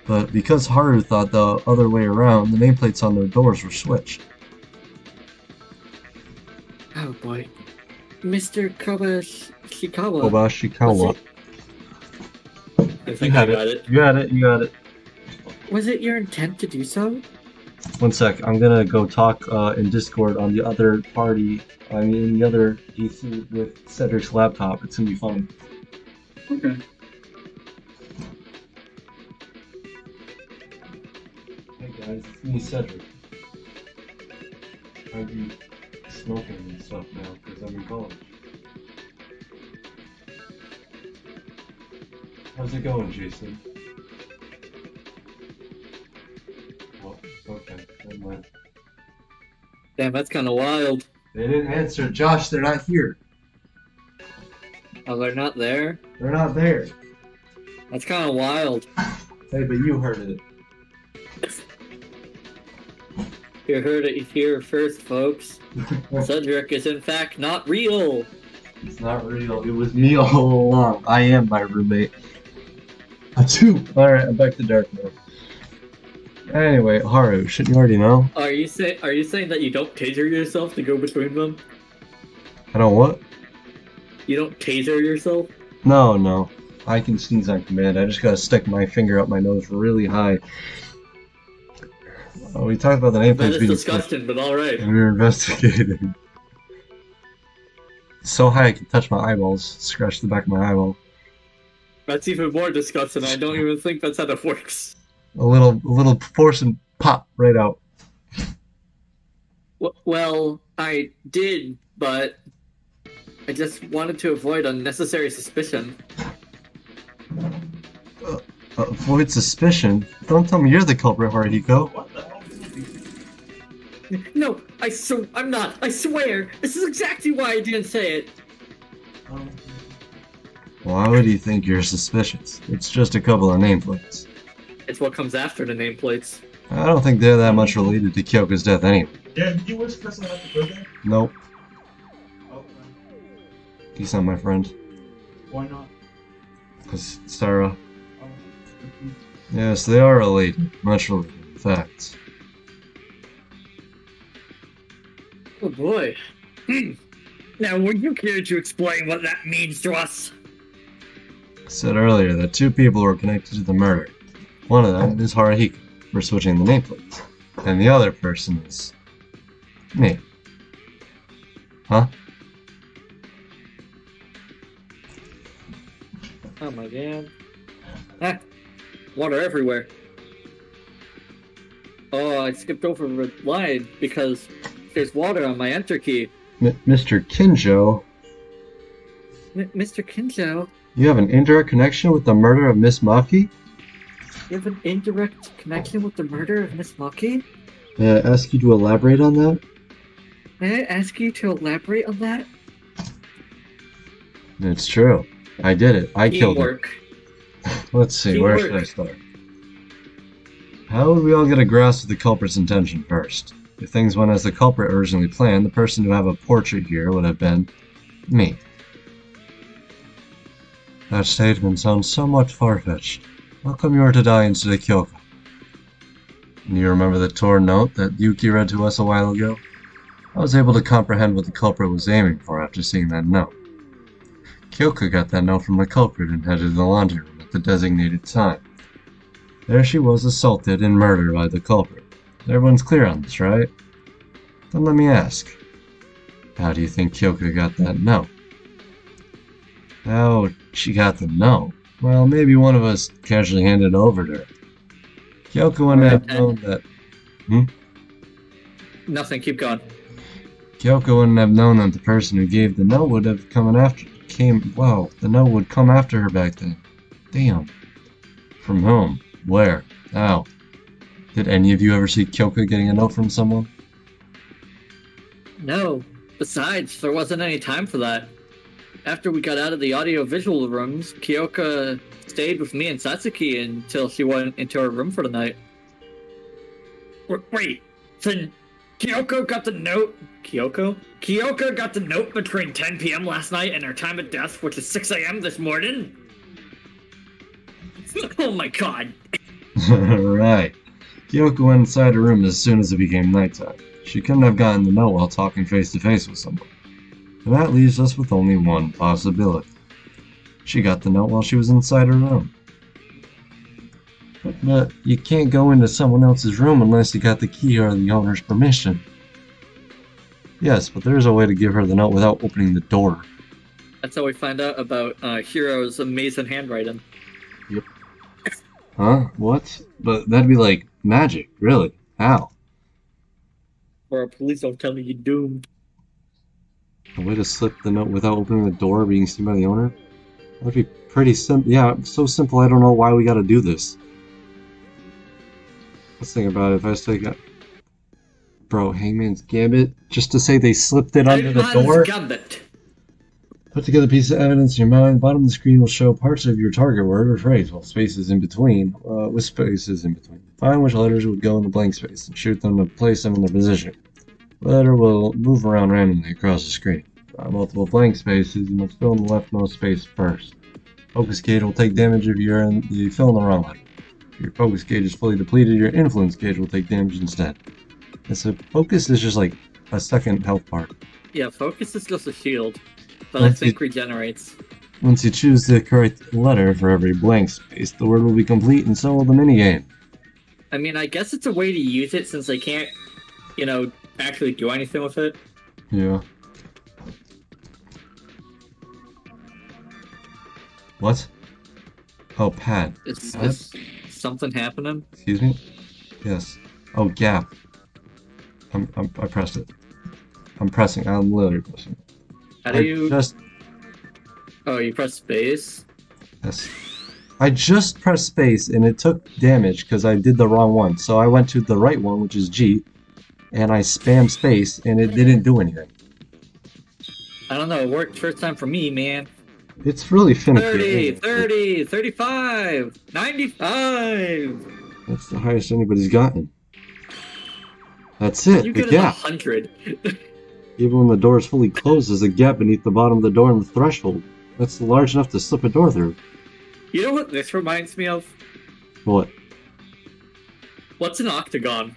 But because Haru thought the other way around, the nameplates on their doors were switched. Oh boy. Mr. Kobashikawa. Kobashikawa. I think I got it. You got it, you got it. Was it your intent to do so? One sec, I'm gonna go talk in Discord on the other party, the other PC with Cedric's laptop. It's gonna be fun. Okay. Hey guys, it's me, Cedric. I do smoking and stuff now because I'm in college. How's it going, Jason? What? Okay, never mind. Damn, that's kind of wild. They didn't answer. Josh, they're not here. Oh, they're not there? They're not there. That's kind of wild. Hey, but you heard it. You heard it here first, folks. Cedric is in fact not real. It's not real. It was me all along. I am my roommate. Alright, I'm back to dark now. Anyway, Haru, shouldn't you already know? Are you saying that you don't taser yourself to go between them? I don't what? You don't taser yourself? No. I can sneeze on command. I just gotta stick my finger up my nose really high. Oh, we talked about the That nameplates is being disgusting, but alright. and we were investigating. So high I can touch my eyeballs, scratch the back of my eyeball. That's even more disgusting. I don't even think that's how that works. A little force and pop right out. Well, I did, but I just wanted to avoid unnecessary suspicion. Avoid suspicion? Don't tell me you're the culprit, Haruhiko. What the hell is this? No, I'm not. I swear. This is exactly why I didn't say it. Why would you think you're suspicious? It's just a couple of nameplates. It's what comes after the nameplates. I don't think they're that much related to Kyoko's death anyway. Yeah, did you wish Chris a happy birthday? Nope, Oh, he's not my friend. why not? Because Sarah. Oh, Yes, they are related. Much related, in fact. Oh boy. Now, would you care to explain what that means to us? I said earlier that two people were connected to the murder. One of them is Haruhiko for switching the nameplates, and the other person is me. Huh? Oh my god. Ah, water everywhere. Oh, I skipped over the line because there's water on my enter key. Mr. Kinjo, Mr. Kinjo, you have an indirect connection with the murder of Miss Maki? you have an indirect connection with the murder of Miss Maki? May I ask you to elaborate on that? May I ask you to elaborate on that? It's true. I did it. I killed her. Teamwork. Let's see, where should I start? How would we all get a grasp of the culprit's intention first? If things went as the culprit originally planned, the person to have a portrait here would have been me. That statement sounds somewhat far-fetched. How come you were to die instead of Kyoko? Do you remember the torn note that Yuki read to us a while ago? I was able to comprehend what the culprit was aiming for after seeing that note. Kyoko got that note from the culprit and headed to the laundry room at the designated time. There she was assaulted and murdered by the culprit. Everyone's clear on this, right? Then let me ask. How do you think Kyoko got that note? How she got the note? Well, maybe one of us casually handed it over to her. Kyoko wouldn't have known that... Nothing, keep going. Kyoko wouldn't have known that the person who gave the note would have the note would come after her back then. Damn. From whom? Where? How? Did any of you ever see Kyoko getting a note from someone? No. Besides, there wasn't any time for that. After we got out of the audio-visual rooms, Kyoka stayed with me and Satsuki until she went into her room for the night. Wait, then Kyoko got the note? Kyoko? Kyoko got the note between 10 p.m. last night and her time of death, which is 6 a.m. this morning? Oh my god. Right. Kyoko went inside her room as soon as it became nighttime. She couldn't have gotten the note while talking face-to-face with someone. And that leaves us with only one possibility. She got the note while she was inside her room. But you can't go into someone else's room unless you got the key or the owner's permission. Yes, but there's a way to give her the note without opening the door. That's how we find out about Hiro's amazing handwriting. Yep. Huh? What? But that'd be like magic, really. How? Or please don't tell me you're doomed. A way to slip the note without opening the door or being seen by the owner? That'd be pretty simple. Yeah, so simple I don't know why we gotta do this. Let's think about it. If I was taking... Bro, Hangman's Gambit? Just to say they slipped it under the door? Gambit. Put together a piece of evidence in your mind. The bottom of the screen will show parts of your target word or phrase, while spaces in between. With spaces in between. Find which letters would go in the blank space and shoot them to place them in their position. The letter will move around randomly across the screen. Find multiple blank spaces. You must fill in the leftmost space first. Focus gauge will take damage if you fill in the wrong letter. If your focus gauge is fully depleted, your influence gauge will take damage instead. And so focus is just like a second health bar. Yeah, focus is just a shield, but I think regenerates. Once you choose the correct letter for every blank space, the word will be complete and so will the minigame. I mean, I guess it's a way to use it since they can't, you know, actually do anything with it. Yeah. What? Oh, pad. Is something happening? Excuse me? Yes. Oh, gap. I pressed it. I'm pressing. I'm literally pressing. How do you... Just... Oh, you press space? Yes. I just pressed space and it took damage because I did the wrong one. So I went to the right one, which is G, and I spammed space and it didn't do anything. I don't know, it worked first time for me, man. It's really finicky. 30, 30, 35, 95! That's the highest anybody's gotten. That's it, You the get gap. 100. Even when the door is fully closed, there's a gap beneath the bottom of the door and the threshold. That's large enough to slip a door through. You know what this reminds me of? What? What's an octagon?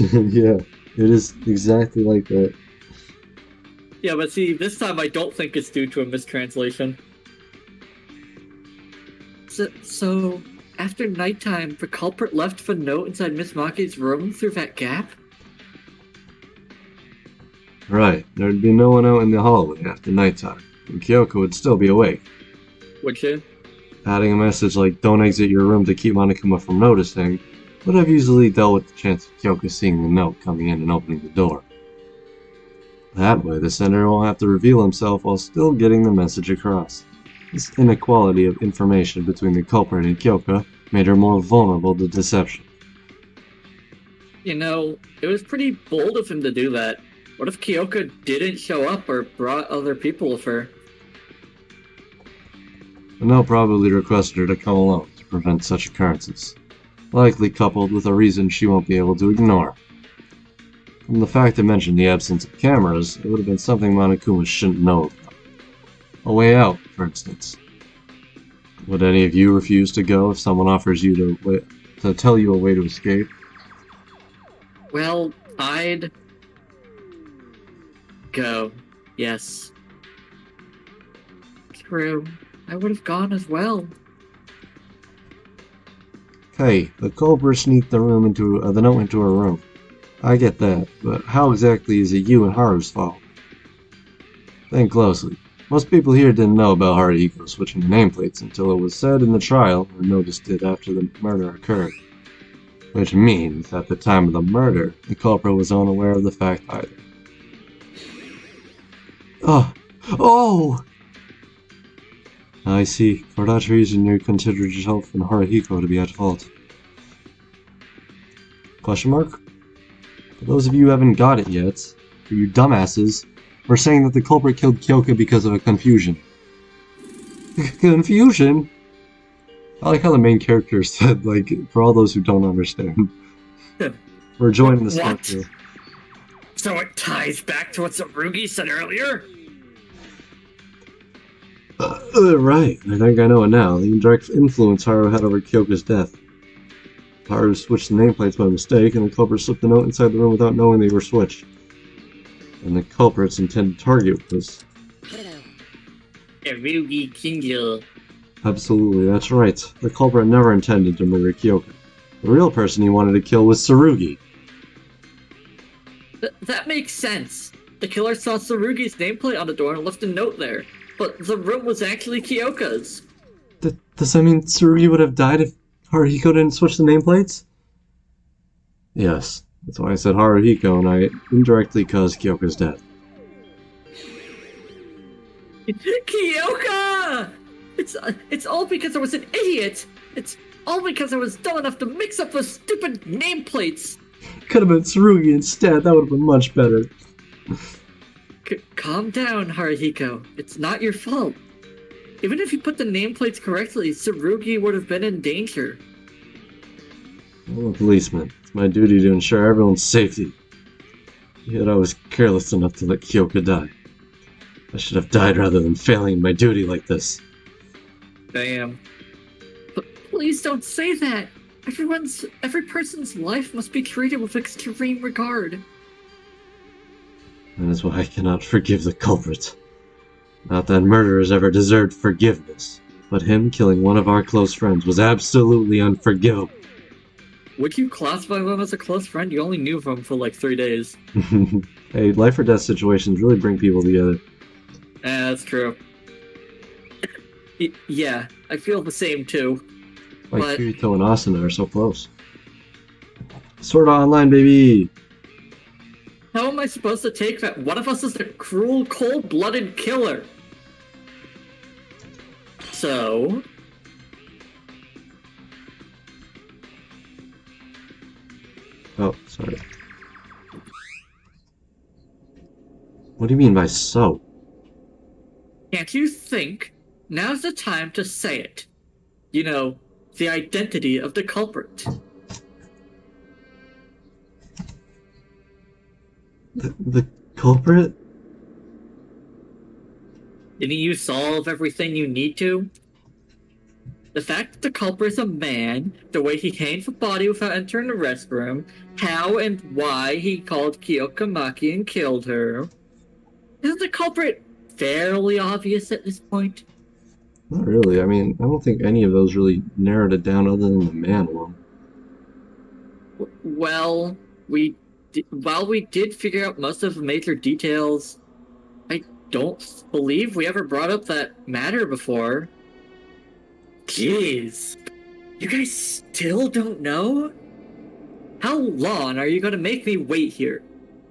Yeah, it is exactly like that. Yeah, but see, this time I don't think it's due to a mistranslation. So after nighttime, the culprit left the note inside Miss Maki's room through that gap? Right, there'd be no one out in the hallway after nighttime, and Kyoko would still be awake. Would she? Adding a message like, don't exit your room to keep Monokuma from noticing, would have easily dealt with the chance of Kyoko seeing the note coming in and opening the door. That way, the sender won't have to reveal himself while still getting the message across. This inequality of information between the culprit and Kyoko made her more vulnerable to deception. You know, it was pretty bold of him to do that. What if Kyoko didn't show up or brought other people with her? The note probably requested her to come alone to prevent such occurrences, likely coupled with a reason she won't be able to ignore. From the fact it mentioned the absence of cameras, it would have been something Monokuma shouldn't know about. A way out, for instance. Would any of you refuse to go if someone offers you to tell you a way to escape? Well, I'd... go. Yes. True. I would have gone as well. Hey, the culprit sneaked the note into her room. I get that, but how exactly is it you and Haru's fault? Think closely. Most people here didn't know about Haruhiko switching the nameplates until it was said in the trial, or noticed it after the murder occurred. Which means, at the time of the murder, the culprit was unaware of the fact either. Oh! I see. For that reason, you considered yourself and Haruhiko to be at fault. Question mark? For those of you who haven't got it yet, for you dumbasses, we're saying that the culprit killed Kyoko because of a confusion. Confusion? I like how the main character said, like, for all those who don't understand. We're joining the stuff here. So it ties back to what Tsurugi said earlier? Right. I think I know it now. The indirect influence Haru had over Kyoko's death. Haru switched the nameplates by mistake, and the culprit slipped the note inside the room without knowing they were switched. And the culprit's intended target was... Tsurugi Kingyo. Absolutely, that's right. The culprit never intended to murder Kyoko. The real person he wanted to kill was Tsurugi. That makes sense. The killer saw Tsurugi's nameplate on the door and left a note there. But the room was actually Kyoko's. Does that mean Tsurugi would have died if Haruhiko didn't switch the nameplates? Yes, that's why I said Haruhiko, and I indirectly caused Kyoko's death. Kyoka! It's all because I was an idiot. It's all because I was dumb enough to mix up those stupid nameplates. Could have been Tsurugi instead. That would have been much better. Calm down, Haruhiko. It's not your fault. Even if you put the nameplates correctly, Tsurugi would have been in danger. I'm a policeman. It's my duty to ensure everyone's safety. Yet I was careless enough to let Kyoka die. I should have died rather than failing in my duty like this. Damn. But please don't say that. Every person's life must be treated with extreme regard. That is why I cannot forgive the culprit. Not that murderers ever deserved forgiveness, but him killing one of our close friends was absolutely unforgivable. Would you classify him as a close friend? You only knew him for like 3 days. Hey, life or death situations really bring people together. That's true. Yeah, I feel the same too. Like But- Kirito and Asuna are so close. Sword Art Online, baby! How am I supposed to take that one of us is the cruel, cold-blooded killer? So... Oh, sorry. What do you mean by so? Can't you think? Now's the time to say it. You know, the identity of the culprit. The culprit? Didn't you solve everything you need to? The fact that the culprit is a man, the way he came to the body without entering the restroom, how and why he called Kyoka Maki and killed her. Isn't the culprit fairly obvious at this point? Not really. I mean, I don't think any of those really narrowed it down other than the man one. Well, while we did figure out most of the major details, I don't believe we ever brought up that matter before. Jeez. You guys still don't know? How long are you gonna make me wait here?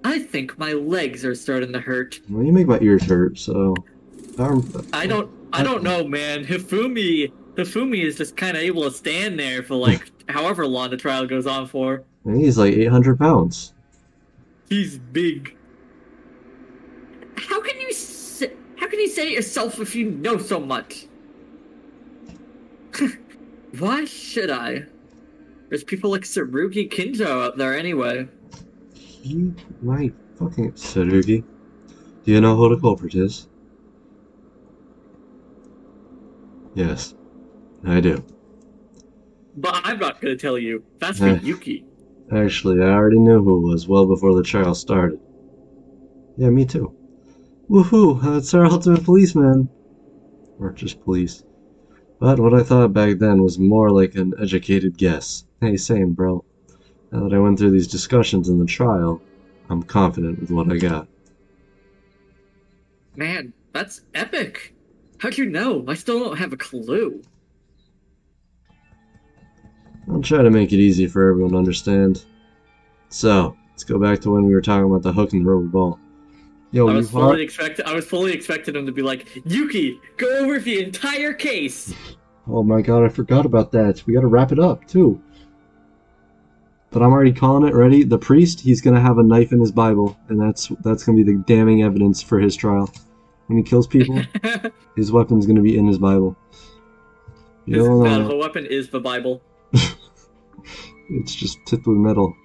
I think my legs are starting to hurt. Well, you make my ears hurt, so... I don't know, man. Hifumi is just kind of able to stand there for like however long the trial goes on for. He's like 800 pounds. He's big. How can you say it yourself if you know so much? Why should I? There's people like Tsurugi Kinjo out there anyway. He might fucking... Tsurugi? Do you know who the culprit is? Yes, I do. But I'm not gonna tell you. That's for Yuki. Actually, I already knew who it was well before the trial started. Yeah, me too. Woohoo! That's our ultimate policeman! Or just police. But what I thought back then was more like an educated guess. Hey, same, bro. Now that I went through these discussions in the trial, I'm confident with what I got. Man, that's epic. How'd you know? I still don't have a clue. I'll try to make it easy for everyone to understand. So, let's go back to when we were talking about the hook and the rubber ball. Yo, I you was fully expecting him to be like, Yuki, go over the entire case. Oh my god, I forgot about that. We gotta wrap it up, too. But I'm already calling it, ready? The priest, he's gonna have a knife in his Bible, and that's gonna be the damning evidence for his trial. When he kills people, his weapon's gonna be in his Bible. You don't The know. weapon is the Bible. It's just tipped with metal.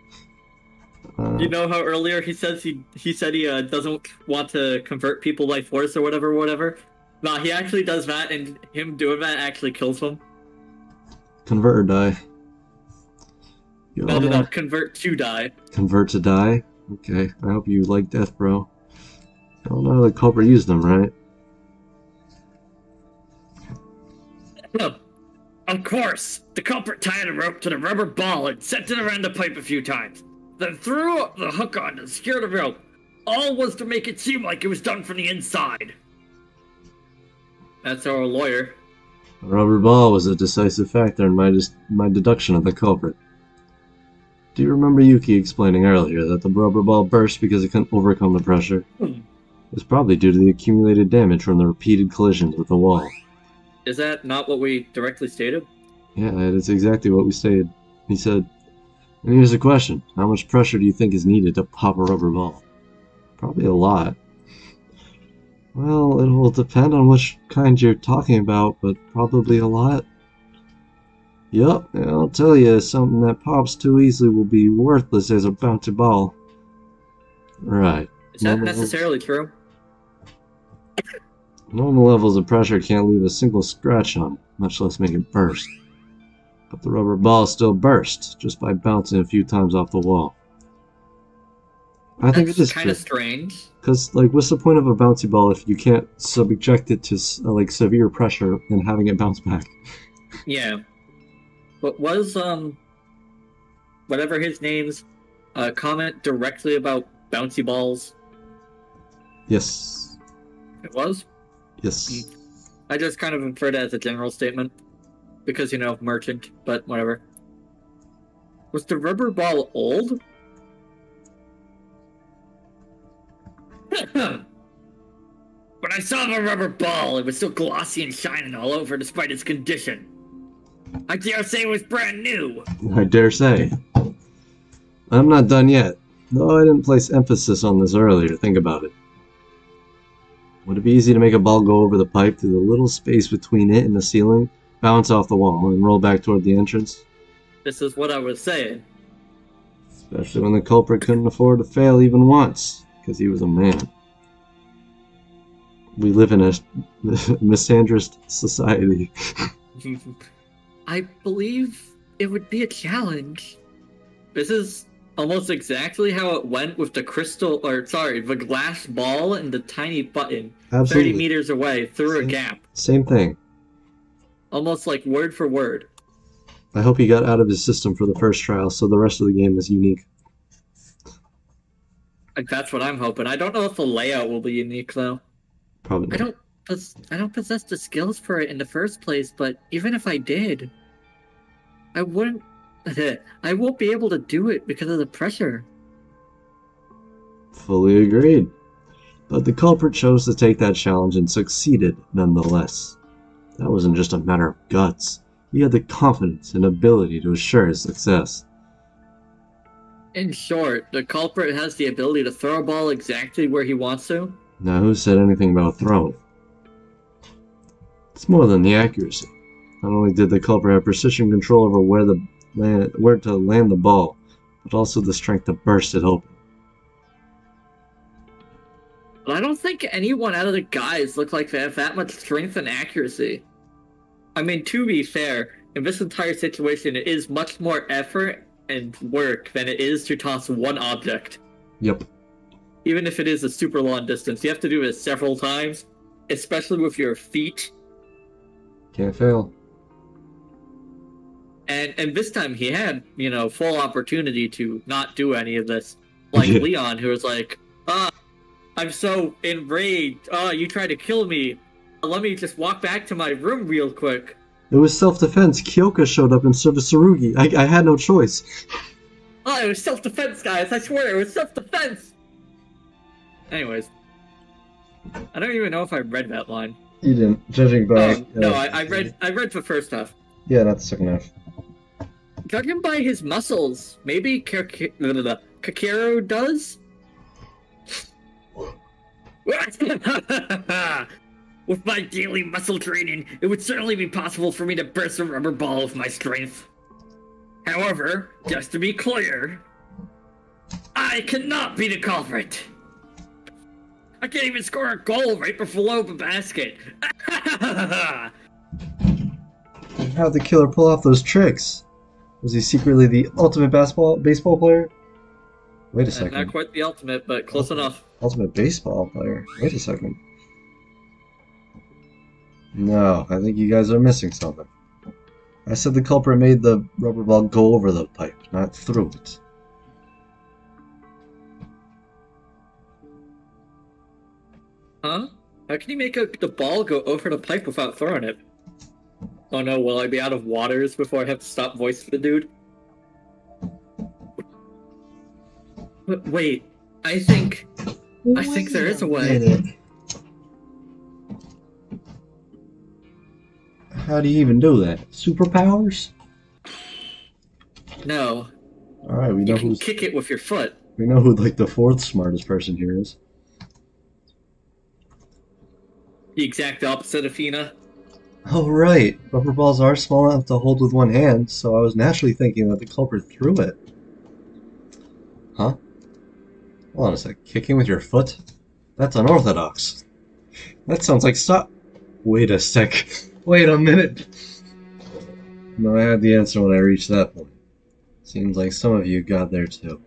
You know how earlier he said he doesn't want to convert people by force or whatever. No, he actually does that, and him doing that actually kills them. Convert or die. You all No, know- convert to die. Convert to die? Okay, I hope you like death, bro. I don't know how the culprit used them, right? No. Of course, the culprit tied a rope to the rubber ball and sent it around the pipe a few times, then threw the hook on to secure the rope. All was to make it seem like it was done from the inside. That's our lawyer. The rubber ball was a decisive factor in my deduction of the culprit. Do you remember Yuki explaining earlier that the rubber ball burst because it couldn't overcome the pressure? It was probably due to the accumulated damage from the repeated collisions with the wall. Is that not what we directly stated? Yeah, that's exactly what we stated. He said, and here's the question. How much pressure do you think is needed to pop a rubber ball? Probably a lot. Well, it will depend on which kind you're talking about, but probably a lot. Yup, I'll tell you, something that pops too easily will be worthless as a bouncy ball. Right. Is that necessarily true? Normal levels of pressure can't leave a single scratch on it, much less make it burst. But the rubber ball still bursts, just by bouncing a few times off the wall. I think it is kind of strange. Because, like, what's the point of a bouncy ball if you can't subject it to, like, severe pressure and having it bounce back? Yeah. But was, whatever his name's, comment directly about bouncy balls? Yes. It was? Yes. I just kind of inferred it as a general statement. Because, you know, merchant, but whatever. Was the rubber ball old? When I saw the rubber ball, it was still glossy and shining all over despite its condition. I dare say it was brand new. I dare say. I'm not done yet. Though I didn't place emphasis on this earlier, think about it. Would it be easy to make a ball go over the pipe through the little space between it and the ceiling, bounce off the wall, and roll back toward the entrance? This is what I was saying. Especially when the culprit couldn't afford to fail even once, because he was a man. We live in a misandrist society. I believe it would be a challenge. This is almost exactly how it went with the the glass ball and the tiny button. Absolutely. 30 meters away through a gap. Same thing. Almost like word for word. I hope he got out of his system for the first trial, so the rest of the game is unique. Like, that's what I'm hoping. I don't know if the layout will be unique, though. Probably not. I don't possess the skills for it in the first place, but even if I did, I won't be able to do it because of the pressure. Fully agreed. But the culprit chose to take that challenge and succeeded nonetheless. That wasn't just a matter of guts. He had the confidence and ability to assure his success. In short, the culprit has the ability to throw a ball exactly where he wants to. Now, who said anything about throwing? It's more than the accuracy. Not only did the culprit have precision control over where to land the ball, but also the strength to burst it open. But I don't think anyone out of the guys look like they have that much strength and accuracy. I mean, to be fair, in this entire situation, it is much more effort and work than it is to toss one object. Yep. Even if it is a super long distance, you have to do it several times, especially with your feet. Can't fail. And this time he had, full opportunity to not do any of this. Like Leon, who was like, I'm so enraged. You tried to kill me. Let me just walk back to my room real quick. It was self-defense. Kyoka showed up and served a Tsurugi. I had no choice. It was self-defense, guys. I swear, it was self-defense. Anyways. I don't even know if I read that line. You didn't, judging by... No, I read the first half. Yeah, not the second half. Judging by his muscles, maybe Kakeru does? With my daily muscle training, it would certainly be possible for me to burst a rubber ball with my strength. However, just to be clear, I cannot be the culprit. I can't even score a goal right below the basket. How'd the killer pull off those tricks? Was he secretly the ultimate baseball player? Wait a second. Not quite the ultimate, but close enough. Ultimate baseball player? Wait a second. No, I think you guys are missing something. I said the culprit made the rubber ball go over the pipe, not through it. Huh? How can you make the ball go over the pipe without throwing it? Oh no, will I be out of waters before I have to stop voicing the dude? But wait, I think there is a way. How do you even do that? Superpowers? No, All right, you can kick it with your foot. we know who like the fourth smartest person here is. The exact opposite of Fina. Oh right, rubber balls are small enough to hold with one hand, so I was naturally thinking that the culprit threw it. Huh? Hold on a sec. Kicking with your foot? That's unorthodox. That sounds like stop. Wait a sec. Wait a minute. No, I had the answer when I reached that point. Seems like some of you got there too.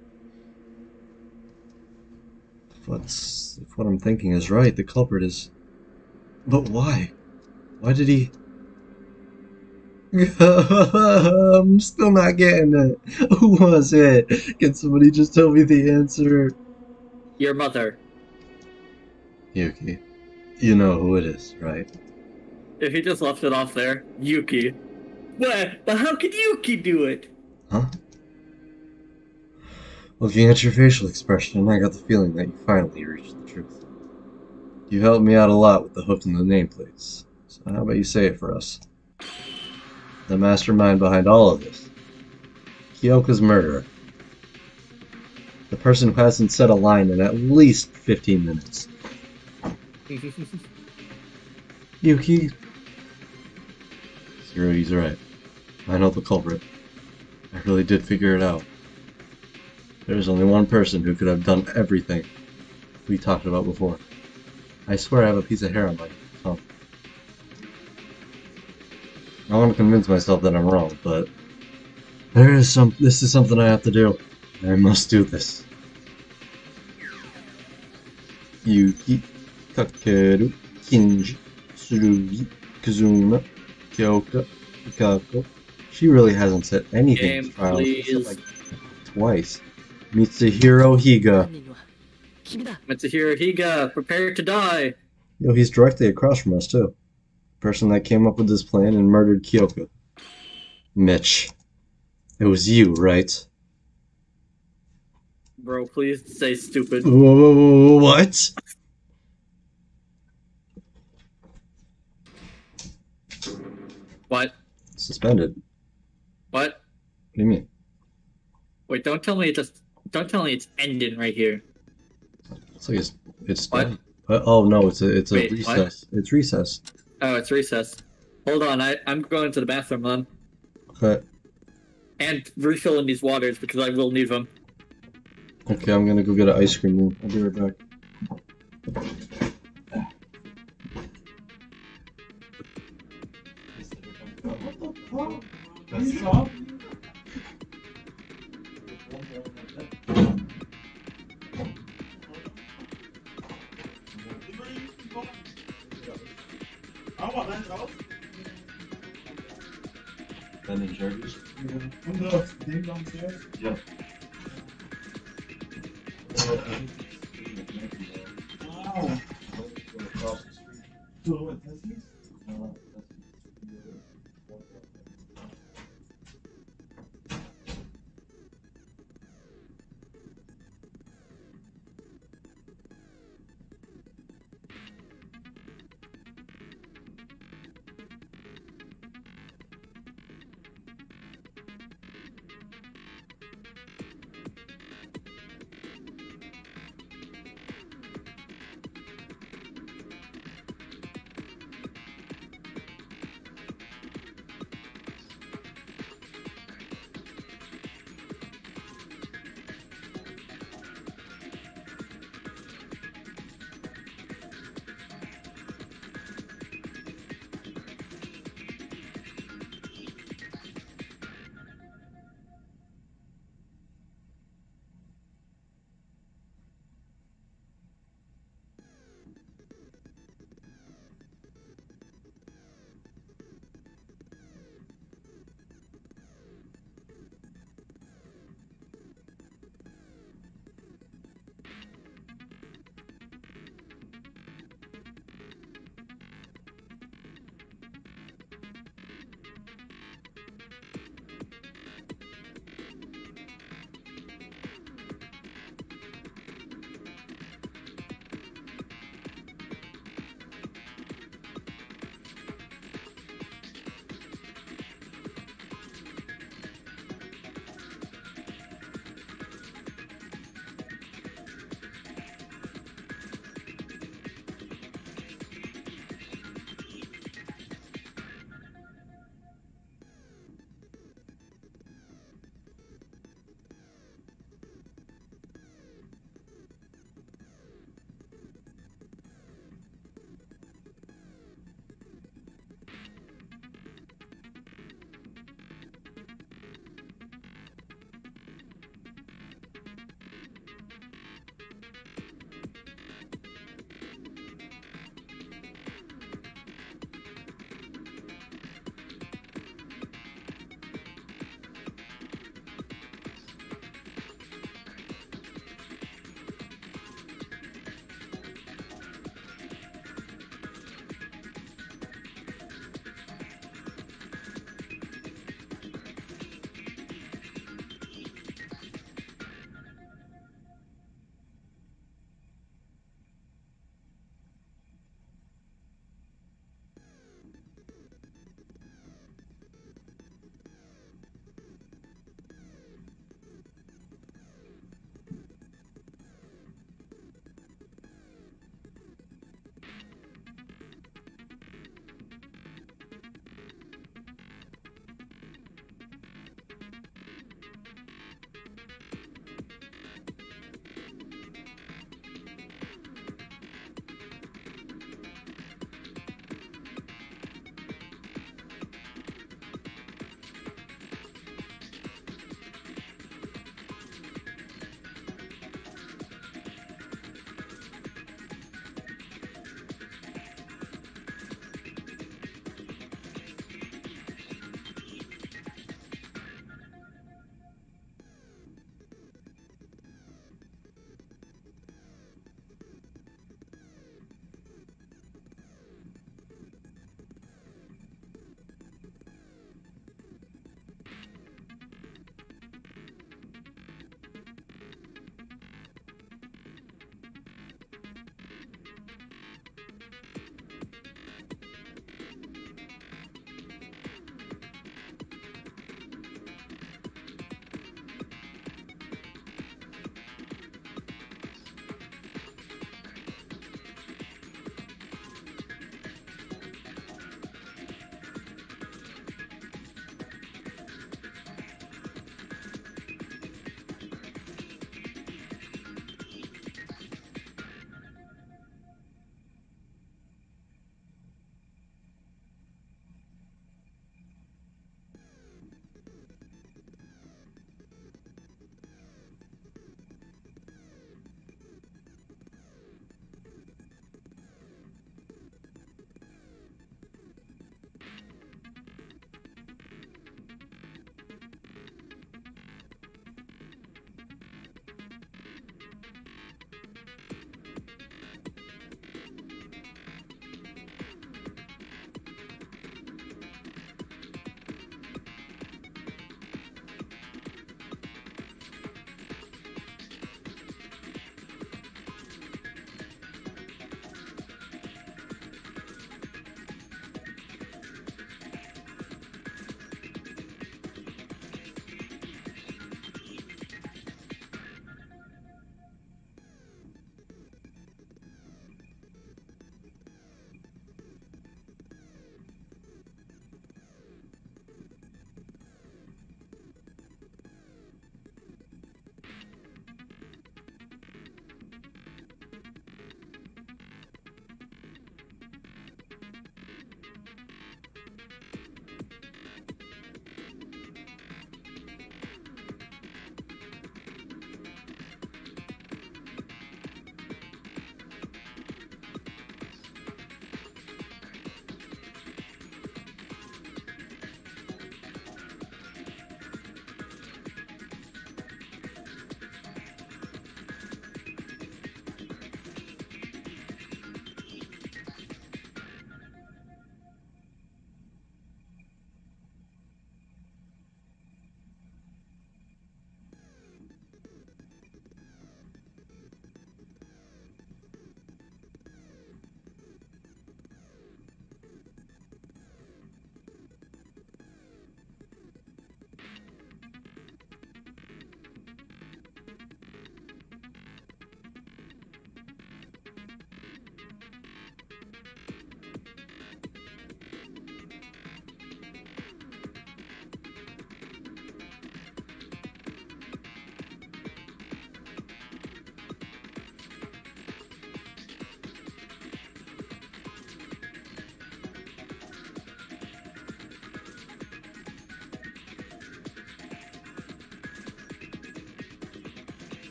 If what I'm thinking is right, the culprit is... But why? Why did he... I'm still not getting it. Who was it? Can somebody just tell me the answer? Your mother. Yuki. You know who it is, right? If he just left it off there, Yuki. What? But how could Yuki do it? Huh? Looking at your facial expression, I got the feeling that you finally reached the truth. You helped me out a lot with the hook and the nameplates. So how about you say it for us? The mastermind behind all of this. Kyoka's murderer. The person who hasn't said a line in at least 15 minutes. Yuki. Tsurugi's right. I know the culprit. I really did figure it out. There's only one person who could have done everything we talked about before. I swear I have a piece of hair on my tongue. I want to convince myself that I'm wrong, but this is something I have to do. I must do this. Yuki, Kakeru, Kinji, Tsurugi, Kazuma, Kyoka, Ikako. She really hasn't said anything in Game, trial except please. like twice. Mitsuhiro Higa. Mitsuhiro Higa, prepare to die. Yo, he's directly across from us too. Person that came up with this plan and murdered Kyoka. Mitch. It was you, right? Bro, please say stupid. What? What? Suspended. What? What do you mean? Wait, don't tell me it's ending right here. It's like it's What? done. Oh no, it's a Wait, recess. what? It's recess. Oh, it's recess. Hold on, I'm going to the bathroom then. Okay. And refilling these waters because I will need them. Okay, I'm gonna go get an ice cream then. I'll be right back. Ben and Jerry's? Yeah. Wow. So what, this is?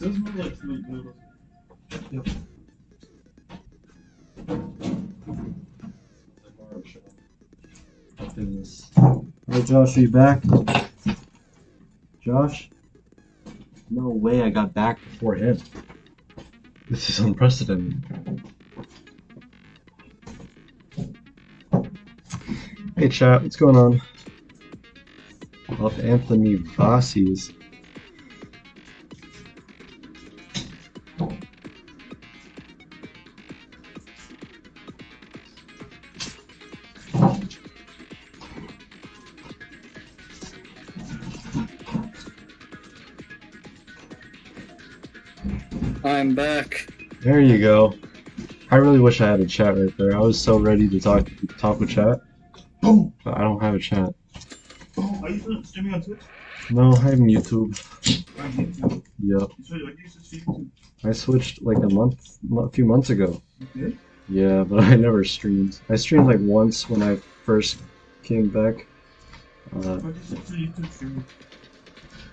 does smell like sweet noodles. Yep. Alright, Josh, are you back? Josh? No way I got back before him. This is unprecedented. Hey chat, what's going on? Off Anthony Vassies. I'm back. There you go. I really wish I had a chat right there. I was so ready to talk with chat. Oh, But I don't have a chat. are you streaming on Twitch? No, I have YouTube. On YouTube. Yep. So when you used to stream to? I switched like a few months ago. Okay. Yeah, but I never streamed. I streamed like once when I first came back. What is it for YouTube streaming?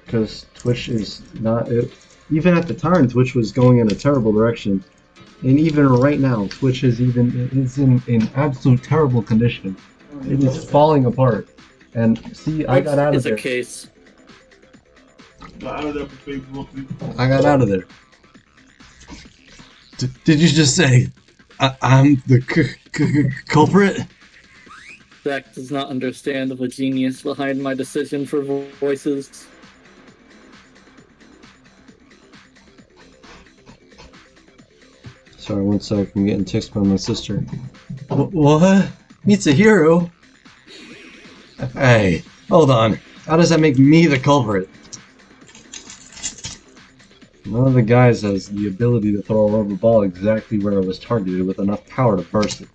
Because Twitch is not it. Even at the time, Twitch was going in a terrible direction, and even right now, Twitch is in absolute terrible condition. It is falling apart. And see, I got out of there. It's a case. Got out of there for Facebook. I got out of there. Did you just say I'm the culprit? Zach does not understand the genius behind my decision for voices. Sorry, one sec. I'm getting texted by my sister. What? Mitsuhiro? Hey, hold on. How does that make me the culprit? None of the guys has the ability to throw a rubber ball exactly where it was targeted with enough power to burst it.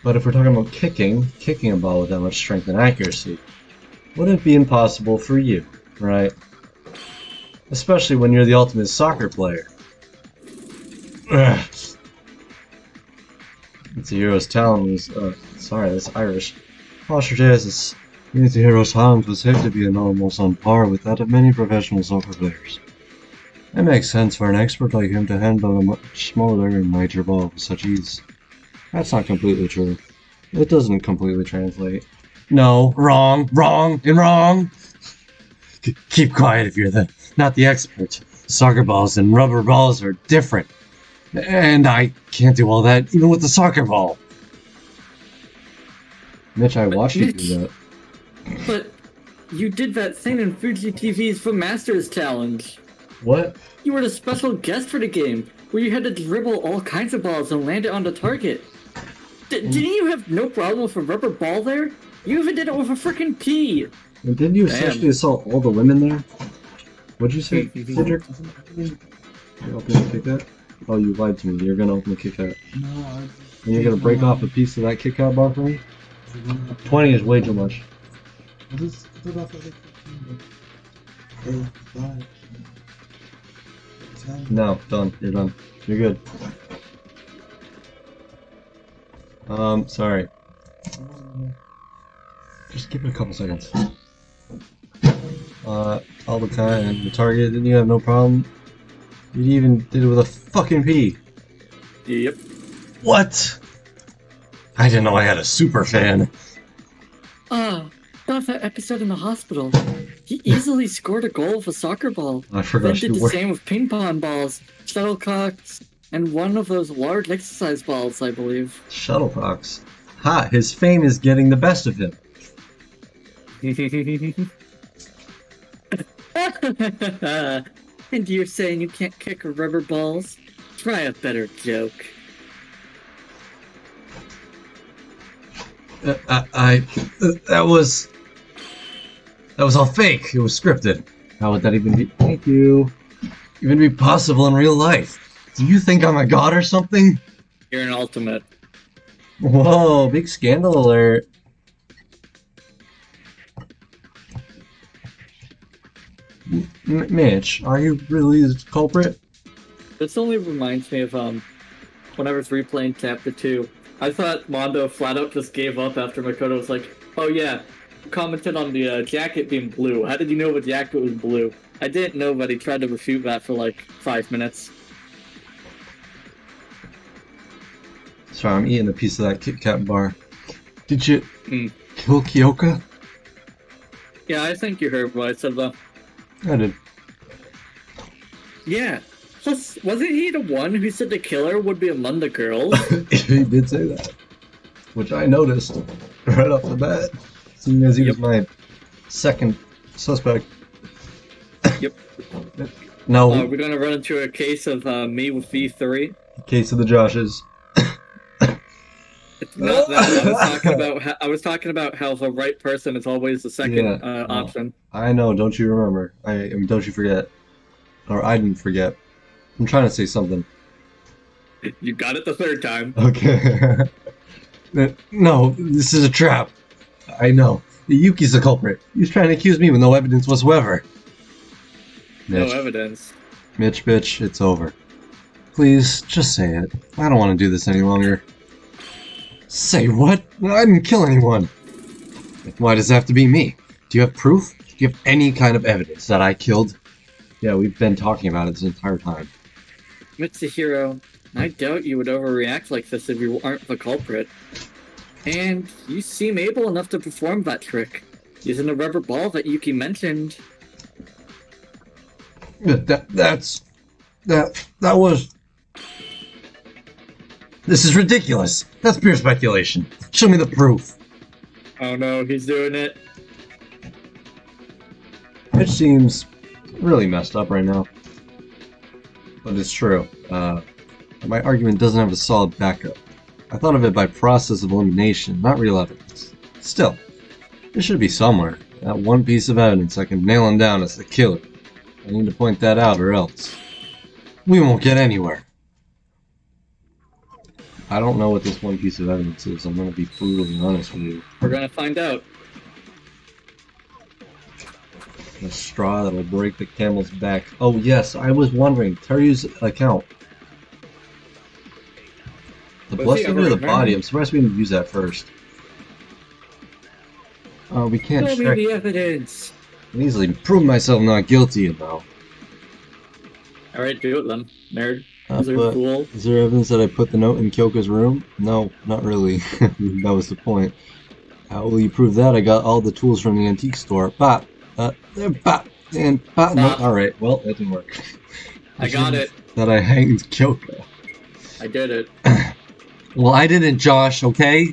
But if we're talking about kicking a ball with that much strength and accuracy, wouldn't it be impossible for you, right? Especially when you're the ultimate soccer player. Ugh. Mitsuhiro's talent was, sorry, that's Irish. Ostratus, Mitsuhiro's talent was said to be almost on par with that of many professional soccer players. It makes sense for an expert like him to handle a much smaller and lighter ball with such ease. That's not completely true. It doesn't completely translate. No, wrong. Keep quiet if you're not the expert. Soccer balls and rubber balls are different. And I can't do all that, even with the soccer ball. Mitch, I watched you do that. But you did that thing in Fuji TV's For Masters Challenge. What? You were the special guest for the game, where you had to dribble all kinds of balls and land it on the target. Didn't you have no problem with a rubber ball there? You even did it with a frickin' pea! And didn't you Damn. sexually assault all the women there? What'd you say, Cedric? You open the Kit Kat? Oh, you lied to me. You're gonna open the Kit Kat. No, And you're gonna break off a piece of that Kit Kat bar for me? 20 is way too much. No, done. You're done. You're good. Sorry. Just give it a couple seconds. All the time, and the target, didn't you have no problem? You even did it with a fucking pea. Yep. What? I didn't know I had a super fan. About that episode in the hospital. He easily scored a goal with a soccer ball. I forgot Then did you the were. same with ping pong balls, shuttlecocks, and one of those large exercise balls, I believe. Shuttlecocks. Ha! His fame is getting the best of him. And you're saying you can't kick rubber balls? Try a better joke. That was all fake. It was scripted. How would that even be? Thank you. Even be possible in real life? Do you think I'm a god or something? You're an ultimate. Whoa! Big scandal alert. Mitch, are you really the culprit? This only reminds me of when I was replaying Chapter 2. I thought Mondo flat out just gave up after Makoto was like, oh yeah, commented on the jacket being blue. How did you know the jacket was blue? I didn't know, but he tried to refute that for like 5 minutes. Sorry, I'm eating a piece of that Kit Kat bar. Did you Mm. kill Kyoka? Yeah, I think you heard what I said though. I did. Yeah. Plus, wasn't he the one who said the killer would be among the girls? He did say that. Which I noticed right off the bat. Seeing as he was my second suspect. Yep. No. We're gonna run into a case of me with V3. Case of the Joshes. It's not that. I was talking about how the right person is always the second option. I know. Don't you remember? Don't you forget? Or I didn't forget. I'm trying to say something. You got it the third time. Okay. No, this is a trap. I know. Yuki's the culprit. He's trying to accuse me with no evidence whatsoever. Mitch, No evidence. Mitch, bitch, it's over. Please, just say it. I don't want to do this any longer. Say what? I didn't kill anyone. Why does it have to be me? Do you have proof? Do you have any kind of evidence that I killed? Yeah, we've been talking about it this entire time. Mitsuhiro, I doubt you would overreact like this if you aren't the culprit. And you seem able enough to perform that trick, using the rubber ball that Yuki mentioned. That was... This is ridiculous. That's pure speculation. Show me the proof. Oh no, he's doing it. It seems really messed up right now. But it's true. My argument doesn't have a solid backup. I thought of it by process of elimination, not real evidence. Still, there should be somewhere. That one piece of evidence I can nail him down as the killer. I need to point that out or else we won't get anywhere. I don't know what this one piece of evidence is. I'm gonna be brutally honest with you. We're gonna find out. The straw that'll break the camel's back. Oh yes, I was wondering. Teryu's account. The blessing or the body? I'm surprised we didn't use that first. We can't Show check. me the evidence. I can easily prove myself not guilty, though. Alright, do it then, nerd. Is But fool? is there evidence that I put the note in Kyoka's room? No, not really. That was the point. How will you prove that? I got all the tools from the antique store. Bop. Bop. And bop. No, alright, well, that didn't work. I got it. That I hanged Kyoka. I did it. Well, I didn't, Josh, okay?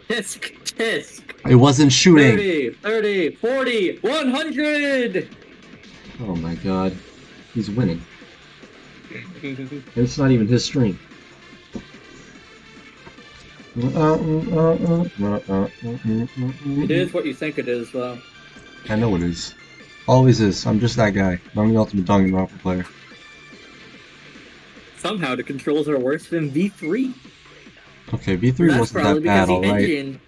Tisk, tisk. I wasn't shooting. 30, 40, 100! Oh my god. He's winning. And it's not even his stream. It is what you think it is, though. I know it is. Always is. I'm just that guy. I'm the ultimate Danganronpa player. Somehow the controls are worse than V3. Okay, V3 wasn't that bad, alright.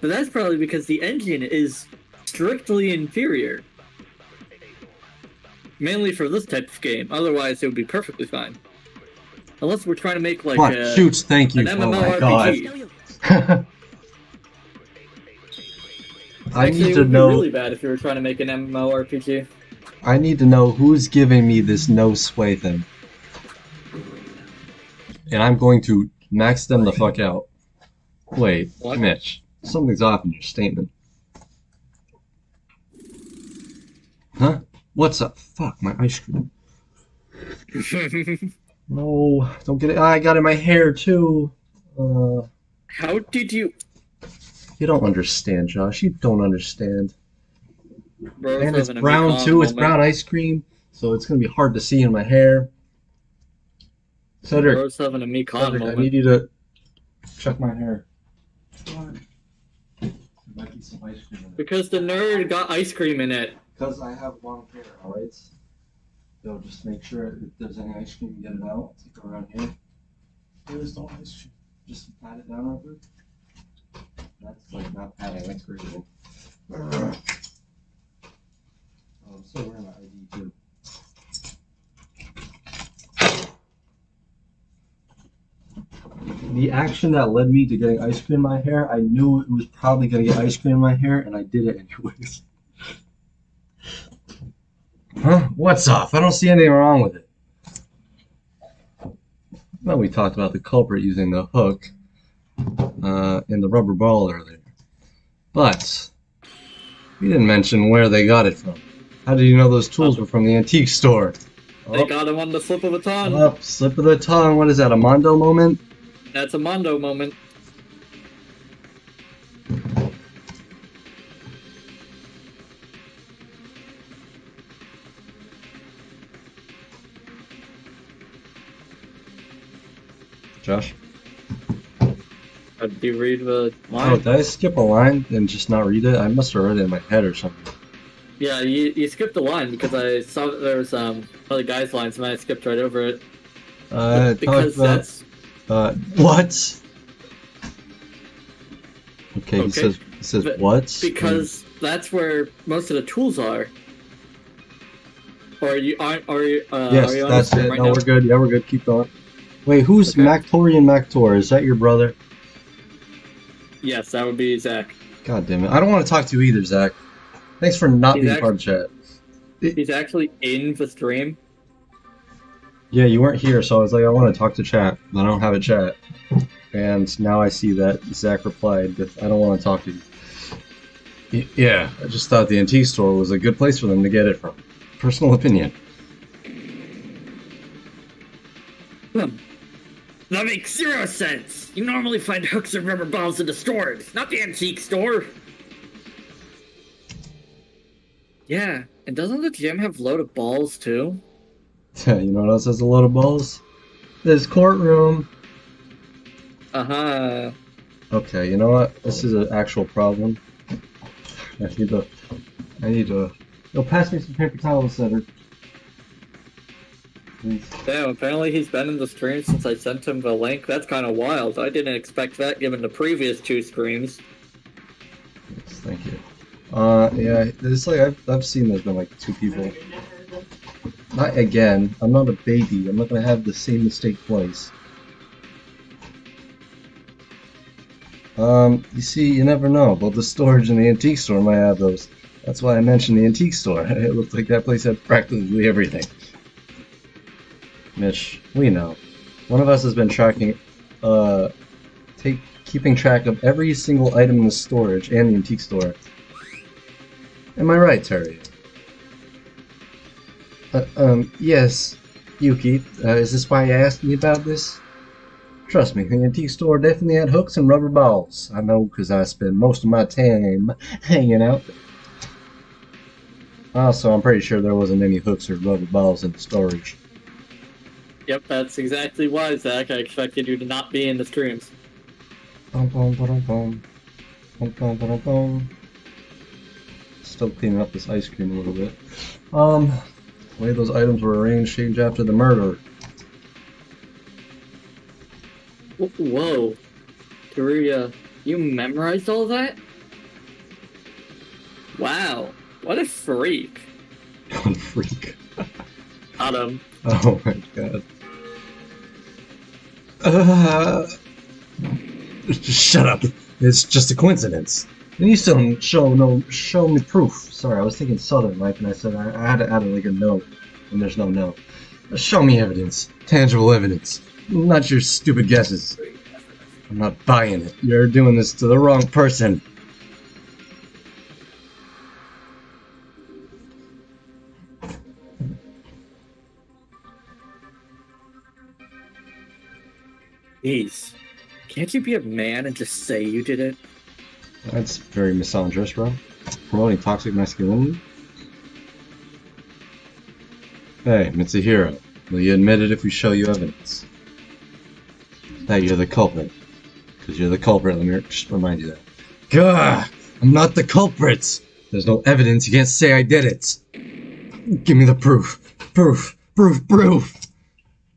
But that's probably because the engine is strictly inferior. Mainly for this type of game. Otherwise, it would be perfectly fine. Unless we're trying to make like Come on, shoots, thank you. an Oh my MMORPG. god. I Actually, need it to would know. be really bad if you were trying to make an MMORPG. I need to know who's giving me this no sway thing. And I'm going to max them the fuck out. Wait, What? Mitch. Something's off in your statement. Huh? What's up? Fuck, my ice cream. No, don't get it. I got it in my hair too. How did you... You don't understand, Josh. You don't understand. Bro, And it's having a brown Mekong too. It's moment. brown ice cream, so it's gonna be hard to see in my hair. Cedric, Bro's having a Mekong Cedric, I moment. need you to check my hair. There might be some ice cream in it. Because the nerd got ice cream in it. Because I have long hair, alright? So just make sure if there's any ice cream, get it out. Take it around here. There's no ice cream. Just pat it down over. That's like not patting, that's greasing. Oh, I'm still wearing my ID too. The action that led me to getting ice cream in my hair, I knew it was probably going to get ice cream in my hair, and I did it anyways. Huh? What's off? I don't see anything wrong with it. Well, we talked about the culprit using the hook and the rubber ball earlier. But we didn't mention where they got it from. How did you know those tools were from the antique store? They got him on the slip of a tongue. Oh, slip of the tongue. What is that, a Mondo moment? That's a Mondo moment. Josh? Did you read the Oh, line? did I skip a line and just not read it? I must have read it in my head or something. Yeah, you skipped the line because I saw that there was other guy's lines and I skipped right over it. Because that's what? Okay, he Okay. says But- what? because that's where most of the tools are. Or you aren't? Or Yes, are you on that's the screen it. right No, now? we're good. Yeah, we're good. Keep going. Wait, who's Okay. Mactorian Mactor? Is that your brother? Yes, that would be Zach. God damn it. I don't want to talk to you either, Zach. Thanks for not He's being part of chat. He's actually in the stream. Yeah, you weren't here, so I was like, I want to talk to chat, but I don't have a chat. And now I see that Zach replied with, I don't want to talk to you. Yeah, I just thought the antique store was a good place for them to get it from. Personal opinion. That makes zero sense. You normally find hooks and rubber balls in the stores, not the antique store. Yeah, and doesn't the gym have load of balls too? You know what else has a load of balls? This courtroom. Uh-huh. Okay, you know what? This is an actual problem. I need to. Yo, pass me some paper towels, Cedric. Please. Damn, apparently he's been in the stream since I sent him the link. That's kind of wild. I didn't expect that given the previous two streams. Yes, thank you. Yeah, it's like I've seen there's been like 2 people. Not again. I'm not a baby. I'm not gonna have the same mistake twice. You see, you never know. Both the storage and the antique store might have those. That's why I mentioned the antique store. It looked like that place had practically everything. Mitch, we know. One of us has been tracking, keeping track of every single item in the storage and the antique store. Am I right, Terry? Yes, Yuki. Is this why you asked me about this? Trust me, the antique store definitely had hooks and rubber balls. I know because I spend most of my time hanging out there. Also, I'm pretty sure there wasn't any hooks or rubber balls in the storage. Yep, that's exactly why, Zach. I expected you to not be in the streams. Bum, bum, ba-dum, bum. Bum, bum, ba-dum, bum. Still cleaning up this ice cream a little bit. The way those items were arranged changed after the murder. Whoa. Korea, you memorized all that? Wow, what a freak. What a freak. Got him. Oh my god. Just shut up. It's just a coincidence. And you still don't show me proof. Sorry, I was thinking Southern, like, and I said I had to add like a no when there's no no. Show me evidence. Tangible evidence. Not your stupid guesses. I'm not buying it. You're doing this to the wrong person. Jeez. Can't you be a man and just say you did it? That's very misandrist, bro. Promoting toxic masculinity? Hey, Mitsuhiro. Will you admit it if we show you evidence? That you're the culprit. Because you're the culprit, let me just remind you that. Gah! I'm not the culprit! There's no evidence, you can't say I did it! Give me the proof! Proof! Proof! Proof!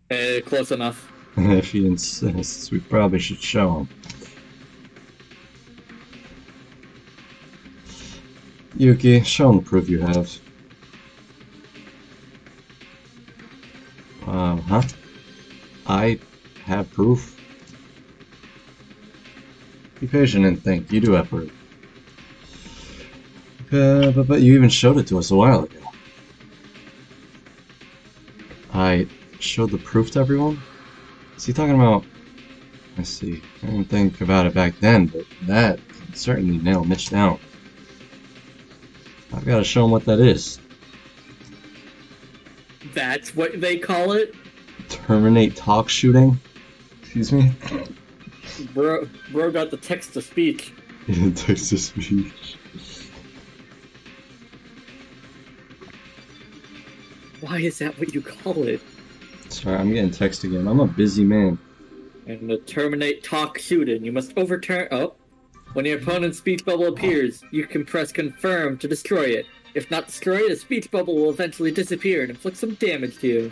Hey, close enough. If he insists, we probably should show him. Yuki, show him the proof you have. Huh? I have proof? Be patient and think, you do have proof. But you even showed it to us a while ago. I showed the proof to everyone? Is he talking about... I see. I didn't think about it back then, but that can certainly nail Mitch down. I've got to show him what that is. That's what they call it? Terminate talk shooting? Excuse me? Bro got the text-to-speech. Text-to-speech. Why is that what you call it? Sorry, I'm getting text again. I'm a busy man. And to terminate talk shooting, you must overturn... Oh. When your opponent's speech bubble appears, you can press confirm to destroy it. If not destroyed, a speech bubble will eventually disappear and inflict some damage to you.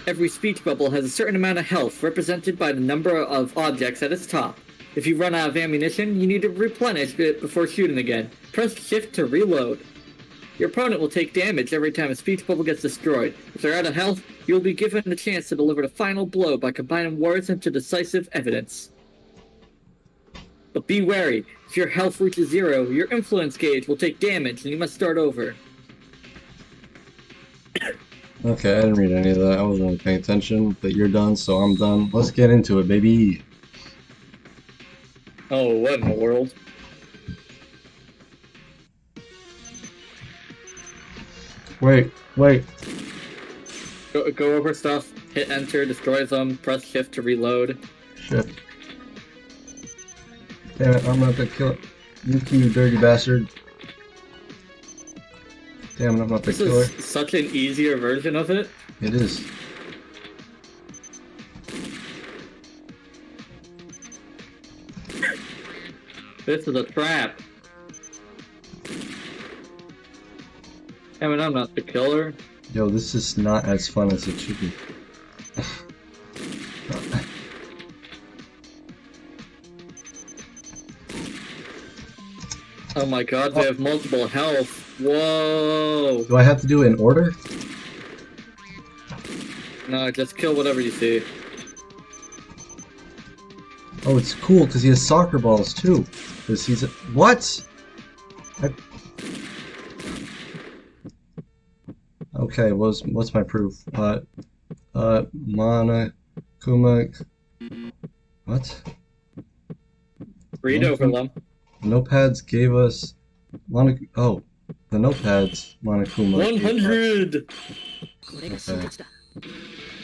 Every speech bubble has a certain amount of health, represented by the number of objects at its top. If you run out of ammunition, you need to replenish it before shooting again. Press shift to reload. Your opponent will take damage every time a speech bubble gets destroyed. If they're out of health, you'll be given a chance to deliver the final blow by combining words into decisive evidence. But be wary, if your health reaches 0, your influence gauge will take damage and you must start over. Okay, I didn't read any of that. I wasn't really paying attention, but you're done, so I'm done. Let's get into it, baby. Oh, what in the world? Wait. Go over stuff, hit enter, destroy them, press shift to reload. Shit. Damn it, I'm gonna have to kill Yuki, you dirty bastard. Damn it, I'm gonna have to This kill her. is such an easier version of it. It is. This is a trap. I mean, I'm not the killer. Yo, this is not as fun as it should be. Oh my god, they have multiple health. Whoa! Do I have to do it in order? No, just kill whatever you see. Oh, it's cool because he has soccer balls too. Because he's a... What? Okay, what's my proof? Mana Kumak. What? Read over them. The notepads gave us Mana. Oh, the notepads Monokuma. 100! Okay.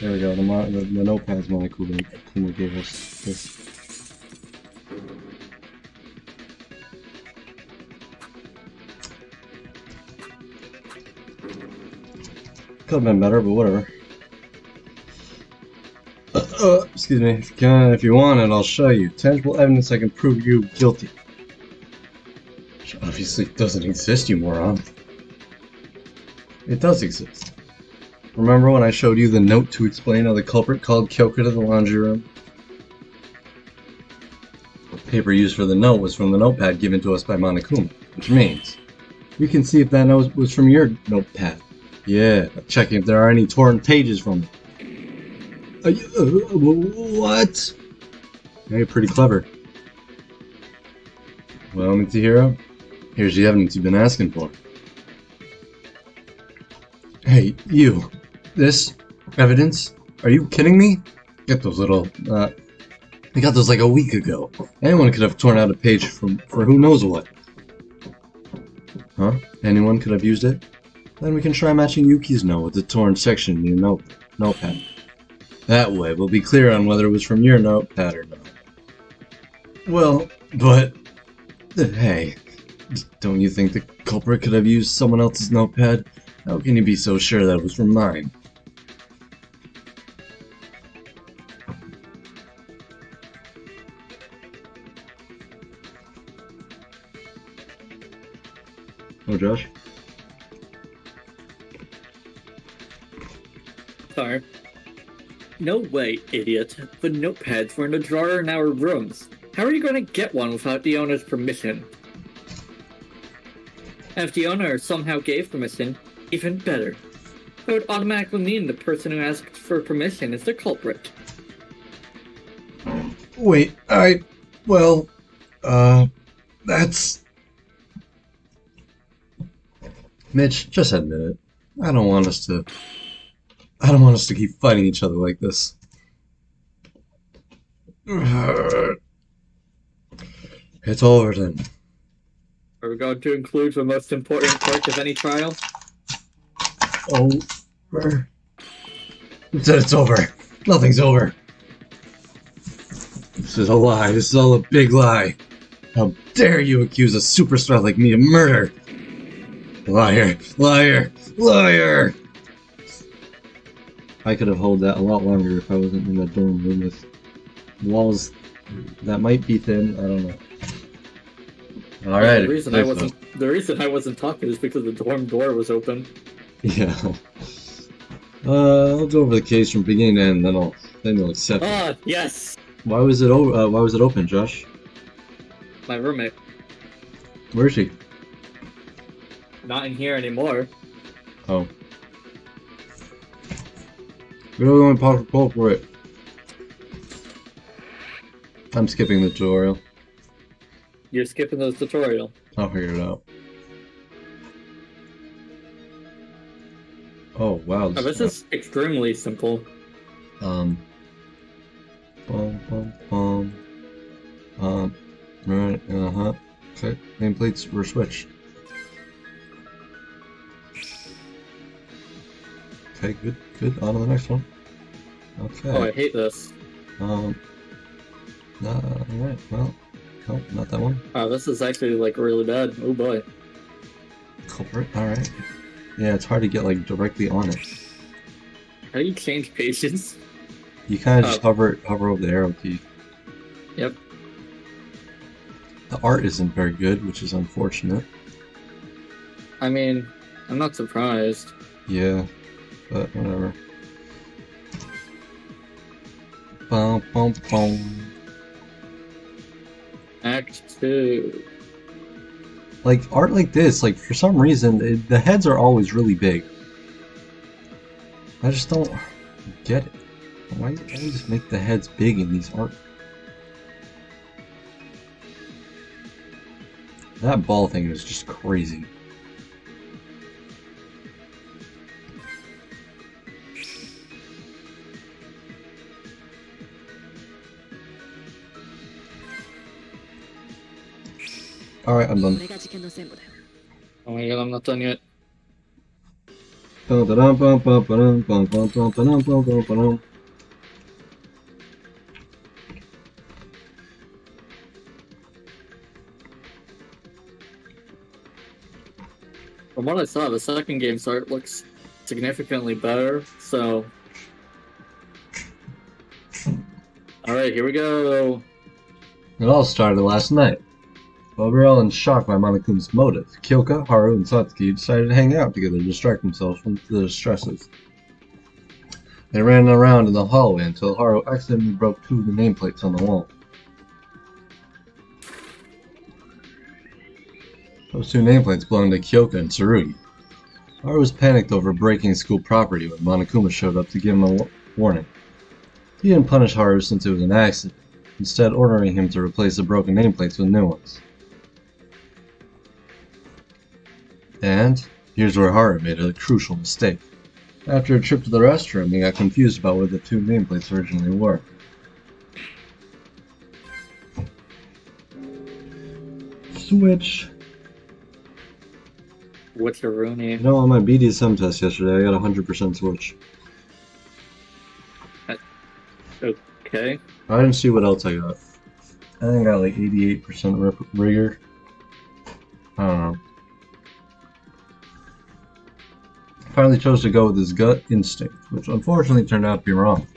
There we go. The notepads Monokuma gave us this. Could have been better, but whatever. Excuse me. If you want it, I'll show you. Tangible evidence I can prove you guilty. Which obviously doesn't exist, you moron. It does exist. Remember when I showed you the note to explain how the culprit called Kyoko to the laundry room? The paper used for the note was from the notepad given to us by Monokuma, which means we can see if that note was from your notepad. Yeah, checking if there are any torn pages from it. What? Yeah, you're pretty clever. Well, Mitsuhiro, here's the evidence you've been asking for. Hey, you. This evidence? Are you kidding me? Get those little, I got those like a week ago. Anyone could have torn out a page for who knows what. Huh? Anyone could have used it? Then we can try matching Yuki's note with the torn section in your notepad. That way, we'll be clear on whether it was from your notepad or not. Well, but... Hey, don't you think the culprit could have used someone else's notepad? How can you be so sure that it was from mine? Oh, Josh? Sorry. No way, idiot. The notepads were in a drawer in our rooms. How are you going to get one without the owner's permission? And if the owner somehow gave permission, even better. That would automatically mean the person who asked for permission is the culprit. Wait, that's... Mitch, just admit it. I don't want us to I don't want us to keep fighting each other like this. It's over then. Are we going to include the most important part of any trial? Over. Who said it's over? Nothing's over. This is a lie. This is all a big lie. How dare you accuse a superstar like me of murder? Liar, liar, liar! I could have held that a lot longer if I wasn't in that dorm room with walls that might be thin. I don't know. All right. The reason I wasn't talking is because the dorm door was open. Yeah. I'll go over the case from beginning to end, then you'll accept it. Ah, yes. Why was it open, Josh? My roommate. Where is she? Not in here anymore. Oh. We don't want to pause for it. I'm skipping the tutorial. You're skipping the tutorial. I'll figure it out. Oh wow. Oh, this is extremely simple. Bum bum bum. Right. Okay. Nameplates were switched. Okay. Good. On to the next one. Okay. Oh, I hate this. Alright. Well. No, not that one. Oh, this is actually like really bad. Oh boy. Culprit. Alright. Yeah, it's hard to get like directly on it. How do you change pages? You kind of just hover over the arrow key. Yep. The art isn't very good, which is unfortunate. I mean, I'm not surprised. Yeah, but whatever. Bum bum bum. Act 2. Like art like this, like for some reason, the heads are always really big. I just don't get it. Why just make the heads big in these art? That ball thing is just crazy. Alright, I'm done. Oh my god, I'm not done yet. From what I saw, the second game's art looks significantly better, so... Alright, here we go! It all started last night. While we were all in shock by Monokuma's motive, Kyoka, Haru, and Satsuki decided to hang out together to distract themselves from the stresses. They ran around in the hallway until Haru accidentally broke two of the nameplates on the wall. Those two nameplates belonged to Kyoka and Tsurugi. Haru was panicked over breaking school property when Monokuma showed up to give him a warning. He didn't punish Haru since it was an accident, instead ordering him to replace the broken nameplates with new ones. And here's where Haru made a crucial mistake. After a trip to the restroom, he got confused about what the two nameplates originally were. Switch! What's your Rooney? You know, on my BDSM test yesterday, I got 100% switch. Okay. I didn't see what else I got. I think I got like 88% rigor. I don't know. Finally chose to go with his gut instinct, which unfortunately turned out to be wrong.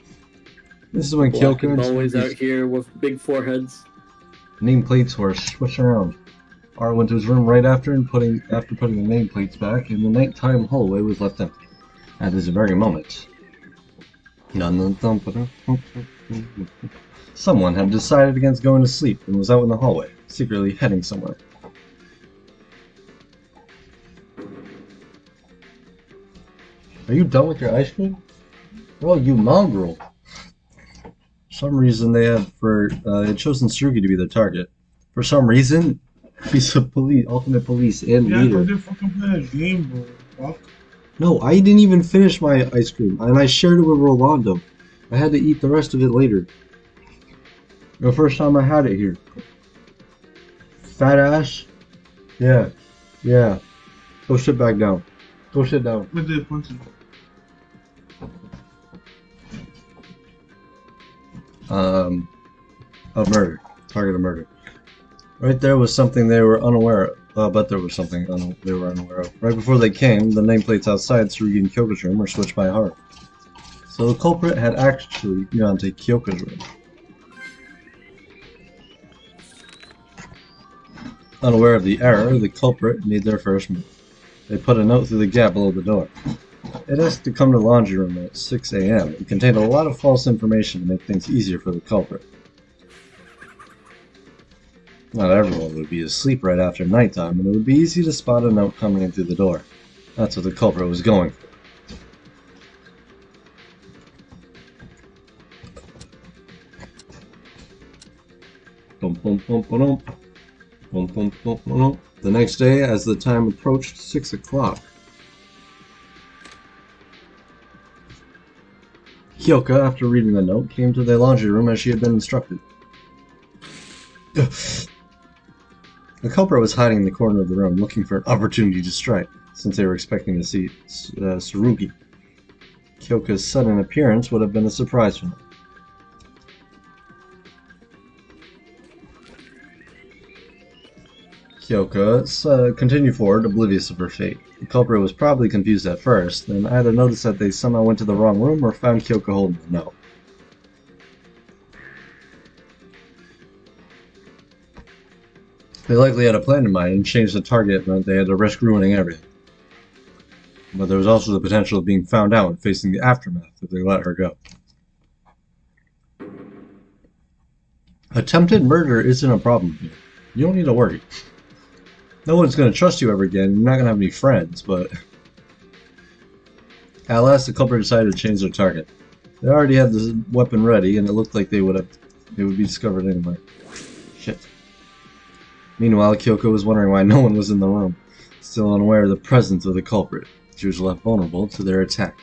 This is when Black Kyoka is always out here with big foreheads. nameplates were switched around. Haru went to his room right after putting the nameplates back, and the nighttime hallway was left empty. At this very moment, someone had decided against going to sleep and was out in the hallway, secretly heading somewhere. Are you done with your ice cream? Oh, you mongrel! For some reason they had chosen Tsurugi to be their target. For some reason, he's a ultimate police and Yeah, leader. I didn't fucking play a game, bro. Fuck. No, I didn't even finish my ice cream, and I shared it with Rolando. I had to eat the rest of it later. The first time I had it here. Fat ass? Yeah. Yeah. Go sit back down. Go sit down. What did punch him? A murder. Target of murder. Right there was something they were unaware of. But there was something they were unaware of. Right before they came, the nameplates outside Tsurugi and Kyoko's room were switched by heart. So the culprit had actually gone to Kyoko's room. Unaware of the error, the culprit made their first move. They put a note through the gap below the door. It asked to come to the laundry room at 6 a.m. It contained a lot of false information to make things easier for the culprit. Not everyone would be asleep right after nighttime, and it would be easy to spot a note coming in through the door. That's what the culprit was going for. Bum, bum, bum, bum, bum, bum, bum, bum. The next day, as the time approached 6 o'clock, Kyoka, after reading the note, came to the laundry room as she had been instructed. The culprit was hiding in the corner of the room, looking for an opportunity to strike, since they were expecting to see Tsurugi. Kyoka's sudden appearance would have been a surprise for them. Kyoka continued forward, oblivious of her fate. The culprit was probably confused at first, then either noticed that they somehow went to the wrong room or found Kyoka holding the note. They likely had a plan in mind, and changed the target meant they had to risk ruining everything. But there was also the potential of being found out and facing the aftermath if they let her go. Attempted murder isn't a problem here. You don't need to worry. No one's going to trust you ever again. You're not going to have any friends, but... At last, the culprit decided to change their target. They already had the weapon ready, and it looked like they would be discovered anyway. Shit. Meanwhile, Kyoko was wondering why no one was in the room, still unaware of the presence of the culprit. She was left vulnerable to their attack.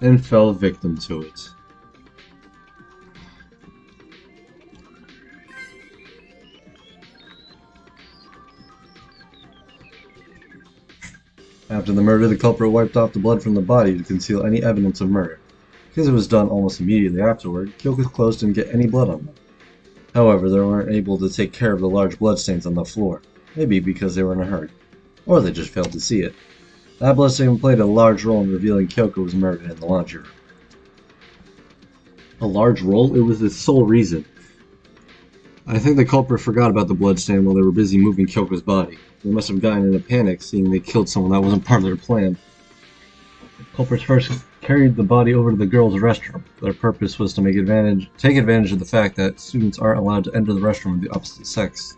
And fell victim to it. After the murder, the culprit wiped off the blood from the body to conceal any evidence of murder. Because it was done almost immediately afterward, Kyoko's clothes didn't get any blood on them. However, they weren't able to take care of the large bloodstains on the floor, maybe because they were in a hurry, or they just failed to see it. That bloodstain played a large role in revealing Kyoko was murdered in the laundry room. A large role? It was the sole reason. I think the culprit forgot about the bloodstain while they were busy moving Kyoko's body. They must have gotten in a panic, seeing they killed someone that wasn't part of their plan. The culprits first carried the body over to the girls' restroom. Their purpose was to take advantage of the fact that students aren't allowed to enter the restroom of the opposite sex.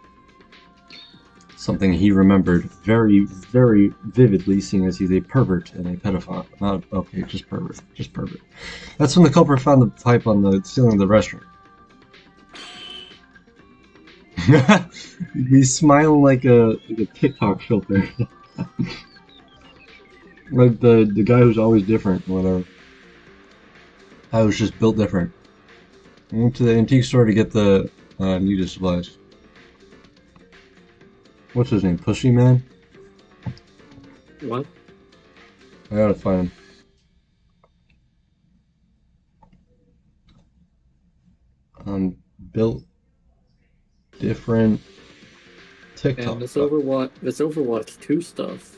Something he remembered very, very vividly, seeing as he's a pervert and a pedophile. Okay, just pervert. Just pervert. That's when the culprit found the pipe on the ceiling of the restroom. He's smiling like a TikTok filter. Like the guy who's always different, whatever. I was just built different. I went to the antique store to get the needed supplies. What's his name? Pushy Man? What? I gotta find him. Built different TikTok. And this Overwatch 2 stuff.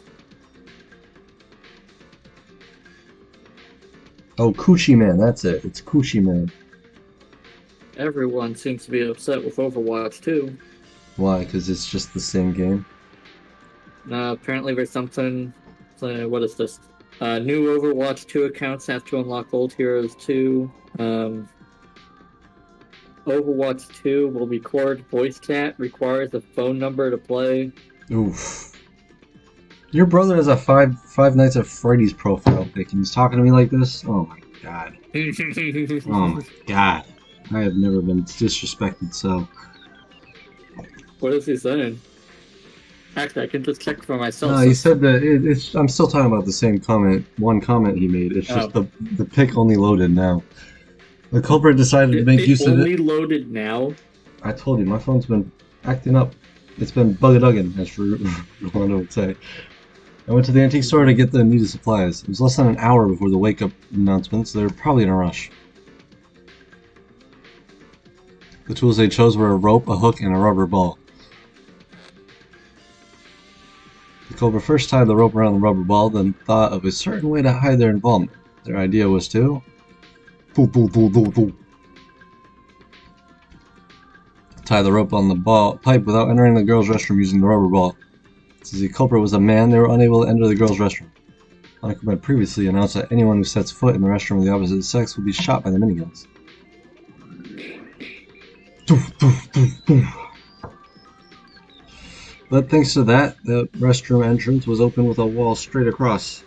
Oh, Coochie Man, that's it. It's Coochie Man. Everyone seems to be upset with Overwatch 2. Why? Because it's just the same game? Apparently there's something... what is this? New Overwatch 2 accounts have to unlock Old Heroes 2. Overwatch 2 will record voice chat, requires a phone number to play. Oof. Your brother has a Five Nights at Freddy's profile pic and he's talking to me like this? Oh my god. Oh my god. I have never been disrespected so. What is he saying? Actually, I can just check for myself. No, he said that it's. I'm still talking about the same comment. One comment he made. It's just Oh. the pic only loaded now. The culprit decided to make use of only it. loaded now. I told you, my phone's been acting up. It's been bug-a-duggin', as Rolando would say. I went to the antique store to get the needed supplies. It was less than an hour before the wake-up announcement, so they were probably in a rush. The tools they chose were a rope, a hook, and a rubber ball. The culprit first tied the rope around the rubber ball, then thought of a certain way to hide their involvement. Their idea was to... tie the rope on the pipe without entering the girls' restroom using the rubber ball. Since the culprit was a man, they were unable to enter the girls' restroom. Monaco had previously announced that anyone who sets foot in the restroom of the opposite sex will be shot by the miniguns. But thanks to that, the restroom entrance was open with a wall straight across.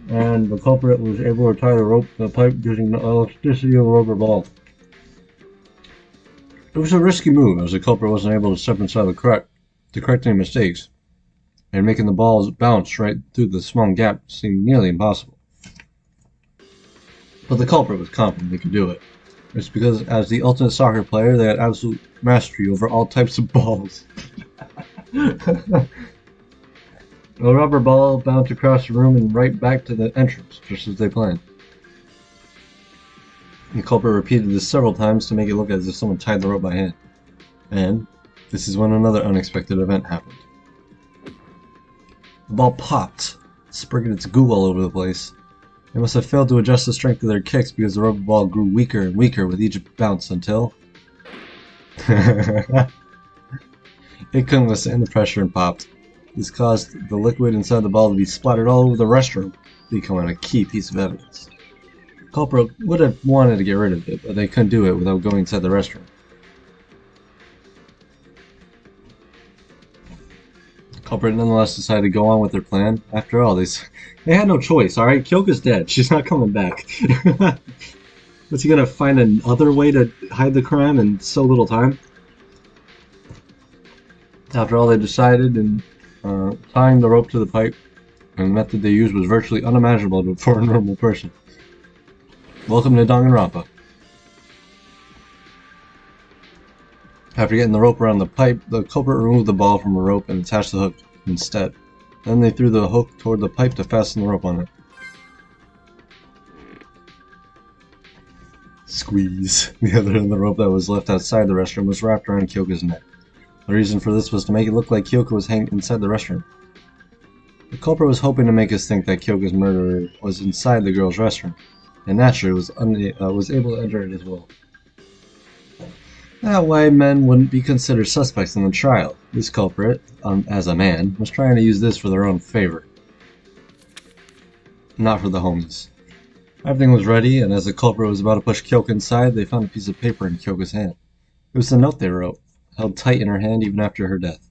And the culprit was able to tie the pipe using the elasticity of a rubber ball. It was a risky move, as the culprit wasn't able to step inside to correct any mistakes, and making the balls bounce right through the small gap seemed nearly impossible. But the culprit was confident they could do it. It's because, as the ultimate soccer player, they had absolute mastery over all types of balls. The rubber ball bounced across the room and right back to the entrance, just as they planned. The culprit repeated this several times to make it look as if someone tied the rope by hand. And this is when another unexpected event happened. The ball popped, sprinkling its goo all over the place. They must have failed to adjust the strength of their kicks because the rubber ball grew weaker and weaker with each bounce until... it couldn't withstand the pressure and popped. This caused the liquid inside the ball to be splattered all over the restroom, becoming a key piece of evidence. The culprit would have wanted to get rid of it, but they couldn't do it without going inside the restroom. The culprit nonetheless decided to go on with their plan. After all, they had no choice, alright? Kyoka's dead. She's not coming back. Was he gonna find another way to hide the crime in so little time? After all, they decided, and tying the rope to the pipe, and the method they used was virtually unimaginable for a normal person. Welcome to Danganronpa. After getting the rope around the pipe, the culprit removed the ball from a rope and attached the hook instead. Then they threw the hook toward the pipe to fasten the rope on it. Squeeze. The other end of the rope that was left outside the restroom was wrapped around Kyoka's neck. The reason for this was to make it look like Kyoka was hanging inside the restroom. The culprit was hoping to make us think that Kyoka's murderer was inside the girl's restroom, and naturally was able to enter it as well. That way men wouldn't be considered suspects in the trial. This culprit, as a man, was trying to use this for their own favor. Not for the homies. Everything was ready, and as the culprit was about to push Kyoka inside, they found a piece of paper in Kyoka's hand. It was the note they wrote, held tight in her hand even after her death.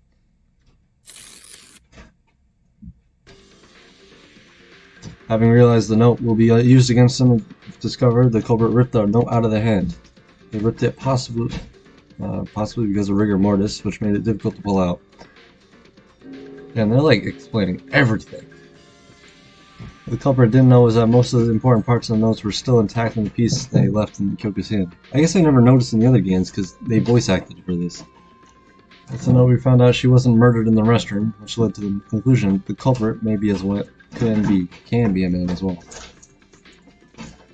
Having realized the note will be used against them if discovered, the culprit ripped the note out of the hand. They ripped it possibly because of rigor mortis, which made it difficult to pull out. And they're like explaining everything. What the culprit didn't know was that most of the important parts of the notes were still intact in the piece they left in Kyoka's hand. I guess I never noticed in the other games because they voice acted for this. That's the note we found out she wasn't murdered in the restroom, which led to the conclusion the culprit maybe as well can be a man as well.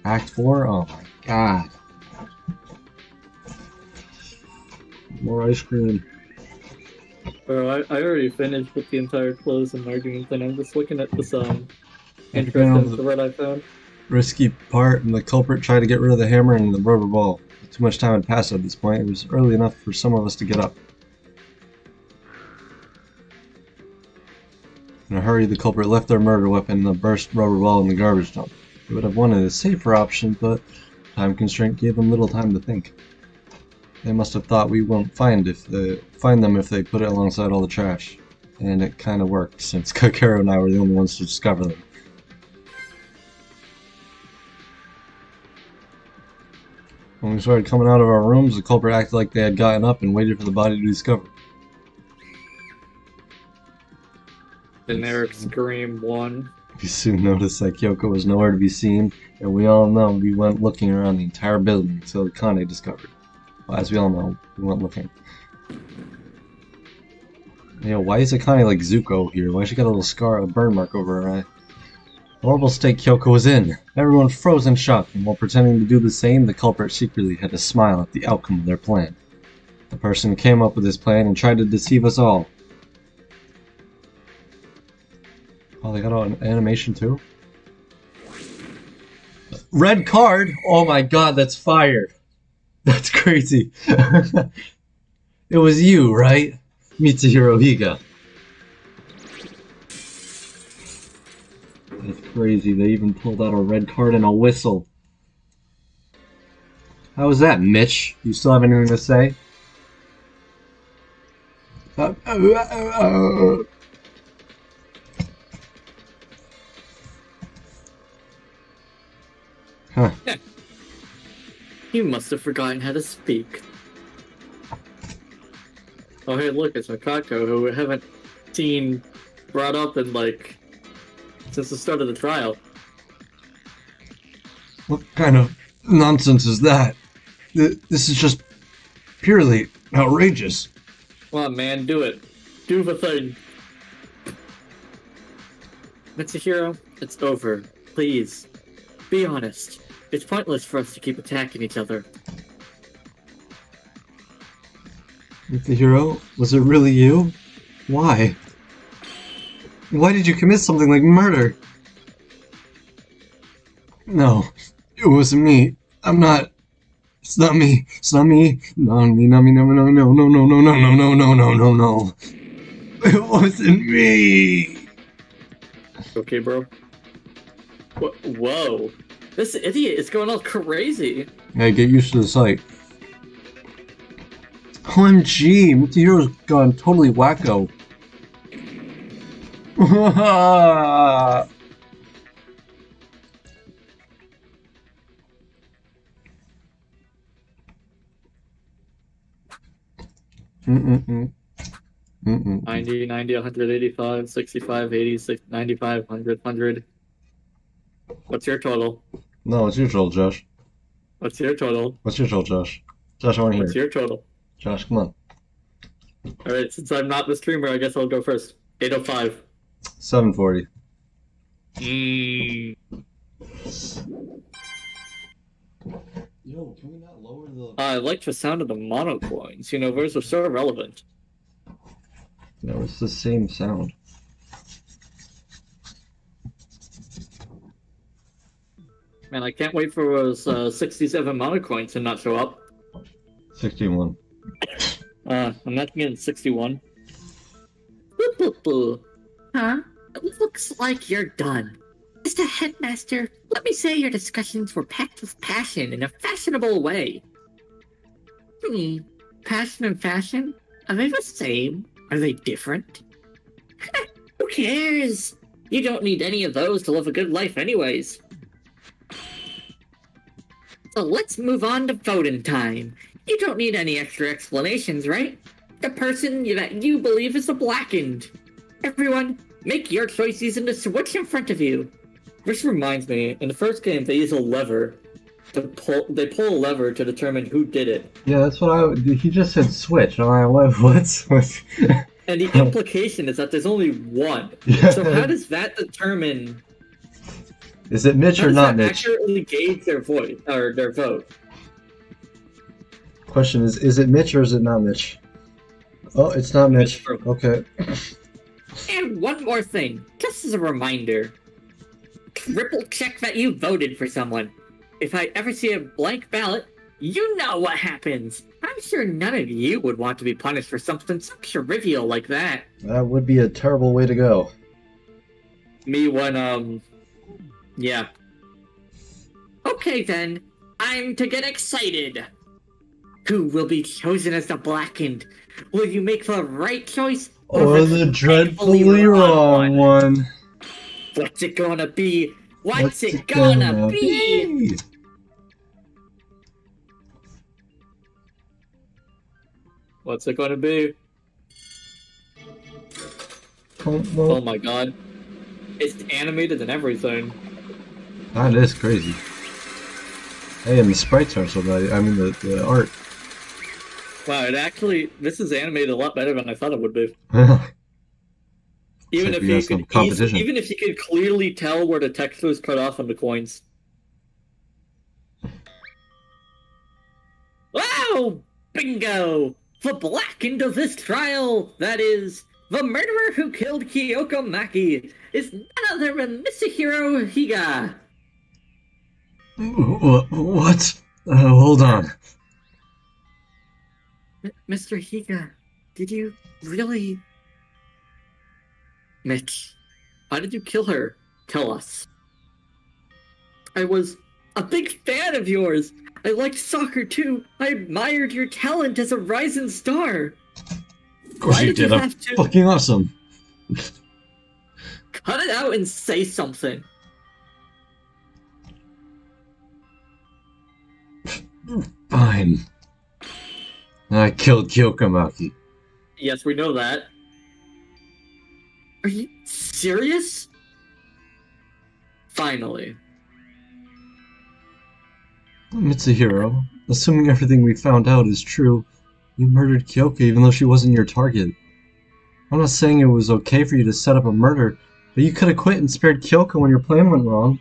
Act 4? Oh my god. More ice cream. Bro, I already finished with the entire closing argument, and I'm just looking at this Depending on interesting the thread I found. risky part, and the culprit tried to get rid of the hammer and the rubber ball. Too much time had passed at this point. It was early enough for some of us to get up. In a hurry, the culprit left their murder weapon and the burst rubber ball in the garbage dump. They would have wanted a safer option, but time constraint gave them little time to think. They must have thought we won't find them if they put it alongside all the trash. And it kinda worked, since Kakero and I were the only ones to discover them. When we started coming out of our rooms, the culprit acted like they had gotten up and waited for the body to discover. Generic Scream 1. We soon noticed that Kyoko was nowhere to be seen, and we all know we went looking around the entire building until Kane discovered. Well, as we all know, we went looking. Yeah, why is Akane like Zuko here? Why she got a little scar, a burn mark over her eye? The horrible state Kyoko was in. Everyone froze in shock, and while pretending to do the same, the culprit secretly had to smile at the outcome of their plan. The person came up with this plan and tried to deceive us all. Oh, they got an animation too? Red card? Oh my god, that's fire. That's crazy. It was you, right? Mitsuhiro Higa. That's crazy. They even pulled out a red card and a whistle. How was that, Mitch? You still have anything to say? Huh. You must have forgotten how to speak. Oh hey, look, it's Makako, who we haven't seen brought up in, like, since the start of the trial. What kind of nonsense is that? This is just purely outrageous. Come on, man, do it. Do the thing. Mitsuhiro, it's over. Please. Be honest. It's pointless for us to keep attacking each other. Mitsuhiro, was it really you? Why? Why did you commit something like murder? No, it wasn't me. I'm not. It's not me. It's not me. No, me, no, me, no, no, no, no, no, no, no, no, no, no, no, no, no. It wasn't me. Okay, bro. Whoa. This idiot is going all crazy. Yeah, get used to the sight. OMG, Mitsuhiro's gone totally wacko. Mm-mm-mm. Mm-mm. 90, 90, 185, 65, 80, 95, 100, 100. What's your total? No, it's your total, Josh. What's your total? What's your total, Josh? Josh, I want to hear. What's your total? Josh, come on. Alright, since I'm not the streamer, I guess I'll go first. 805. 740. Yo, can we not lower the... I like the sound of the mono coins. You know, those are so irrelevant. No, it's the same sound. Man, I can't wait for those 67 mono coins to not show up. 61. I'm not getting 61. Huh? It looks like you're done. Mr. Headmaster, let me say your discussions were packed with passion in a fashionable way. Passion and fashion? Are they the same? Are they different? Who cares? You don't need any of those to live a good life anyways. So let's move on to voting time. You don't need any extra explanations, right? The person that you believe is the blackened. Everyone, make your choice using the switch in front of you. This reminds me, in the first game, they use a lever. They pull a lever to determine who did it. Yeah, that's what he just said switch. I'm like, what? And the implication is that there's only one. Yeah. So how does that determine... Is it Mitch How or does not that Mitch? accurately gauge their voice, or their vote? Question is it Mitch or is it not Mitch? Oh, it's not Mitch. Mitch. Okay. And one more thing, just as a reminder. Triple check that you voted for someone. If I ever see a blank ballot, you know what happens. I'm sure none of you would want to be punished for something so trivial like that. That would be a terrible way to go. Me when, yeah. Okay then, I'm to get excited. Who will be chosen as the blackened? Will you make the right choice? Or the dreadfully wrong one. What's it gonna be? What's it gonna be? What's it gonna be? Well, Oh my god. It's animated and everything. that is crazy. Hey, and the sprites are so nice. I mean, the art. Wow, this is animated a lot better than I thought it would be. Even like if we you got some could competition. even if you could clearly tell where the text was cut off on the coins. Wow! Bingo! The black end of this trial, that is, the murderer who killed Kyoko Maki, is none other than Misahiro Higa. What? Hold on. Mr. Higa, did you really? Mitch, how did you kill her? Tell us. I was a big fan of yours. I liked soccer too. I admired your talent as a rising star. Of course Why you did you did. have to- Fucking awesome. Cut it out and say something. Fine. I killed Kyokamaki. Yes, we know that. Are you serious? Finally. Mitsuhiro, assuming everything we found out is true, you murdered Kyoka even though she wasn't your target. I'm not saying it was okay for you to set up a murder, but you could have quit and spared Kyoko when your plan went wrong.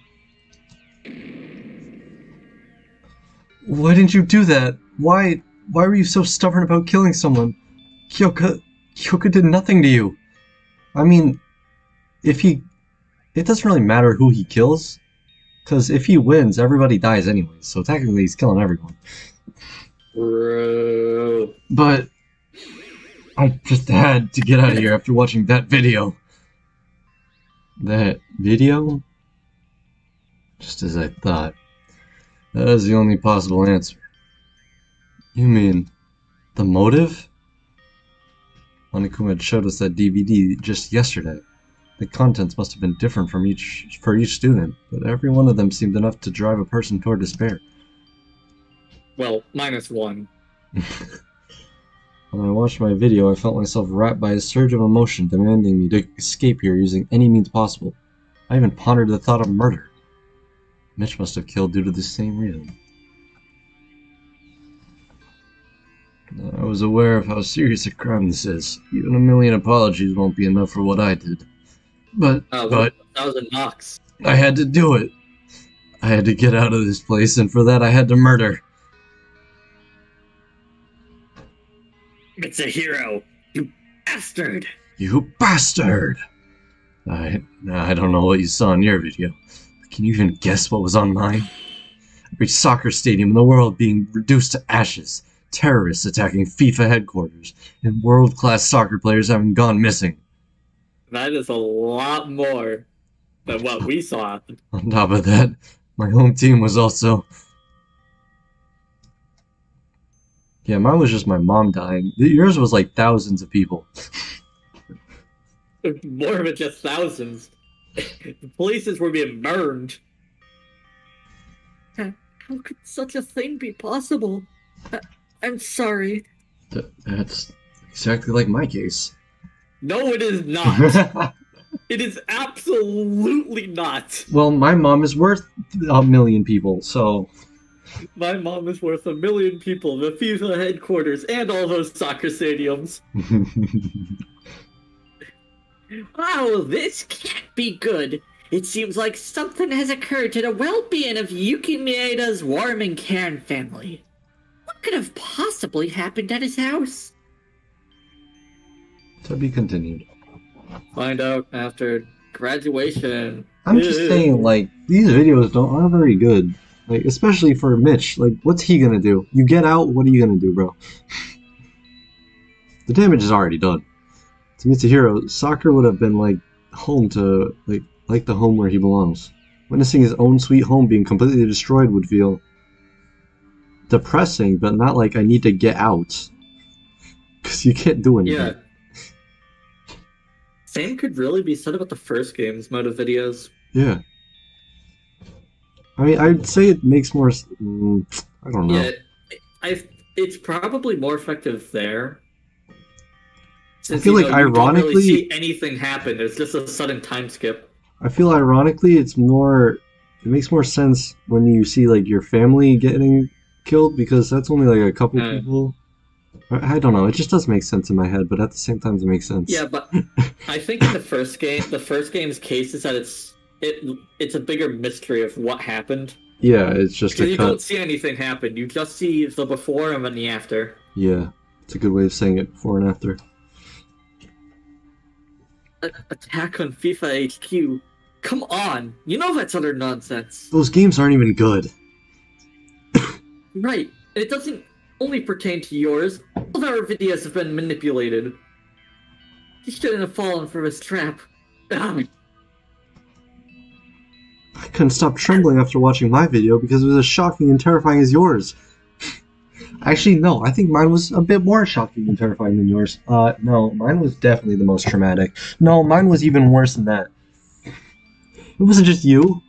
Why didn't you do that? Why were you so stubborn about killing someone? Kyoka did nothing to you. I mean, it doesn't really matter who he kills, because if he wins, everybody dies anyway, so technically he's killing everyone. Bro. But I just had to get out of here after watching that video. That video? Just as I thought. That is the only possible answer. You mean the motive? Monokuma had showed us that DVD just yesterday. The contents must have been different for each student, but every one of them seemed enough to drive a person toward despair. Well, -1. When I watched my video, I felt myself wrapped by a surge of emotion demanding me to escape here using any means possible. I even pondered the thought of murder. Mitch must have killed due to the same reason. I was aware of how serious a crime this is. Even a million apologies won't be enough for what I did. But 1,000 knocks. I had to do it. I had to get out of this place, and for that I had to murder. It's a hero, you bastard! You bastard! I don't know what you saw in your video, but can you even guess what was on mine? Every soccer stadium in the world being reduced to ashes, terrorists attacking FIFA headquarters, and world-class soccer players having gone missing. That is a lot more than what we saw. On top of that, my home team was also... Yeah, mine was just my mom dying. Yours was like thousands of people. More of it, just thousands. The places were being burned. How could such a thing be possible? I'm sorry. That's exactly like my case. No, it is not. It is absolutely not. Well, my mom is worth 1 million people, so... My mom is worth 1 million people, the FIFA headquarters, and all those soccer stadiums. Oh, this can't be good. It seems like something has occurred to the well-being of Yuki Maeda's Warm and Cairn family. What could have possibly happened at his house? To be continued. Find out after graduation. I'm just saying, like, these videos aren't very good. Like, especially for Mitch. Like, what's he gonna do? You get out, what are you gonna do, bro? The damage is already done. To Mitsuhiro, soccer would have been like home to like the home where he belongs. Witnessing his own sweet home being completely destroyed would feel depressing, but not like I need to get out. Because you can't do anything. Yeah. Same could really be said about the first game's mode of videos. Yeah. I mean, I'd say it makes more... I don't know. Yeah, it's probably more effective there Since feel like you don't really ironically- see anything happen. It's just a sudden time skip. I feel ironically it makes more sense when you see like your family getting killed because that's only like a couple people. I don't know, it just doesn't make sense in my head, but at the same time it makes sense. Yeah, but I think in the first game's case is that it's a bigger mystery of what happened. Yeah, it's just Because a you cut. don't see anything happen. You just see the before and then the after. Yeah, it's a good way of saying it, before and after. Attack on FIFA HQ. Come on, you know that's utter nonsense. Those games aren't even good. Right, it doesn't only pertain to yours. All of our videos have been manipulated. You shouldn't have fallen for this trap. I couldn't stop trembling after watching my video because it was as shocking and terrifying as yours. Actually, no, I think mine was a bit more shocking and terrifying than yours. No, mine was definitely the most traumatic. No, mine was even worse than that. It wasn't just you.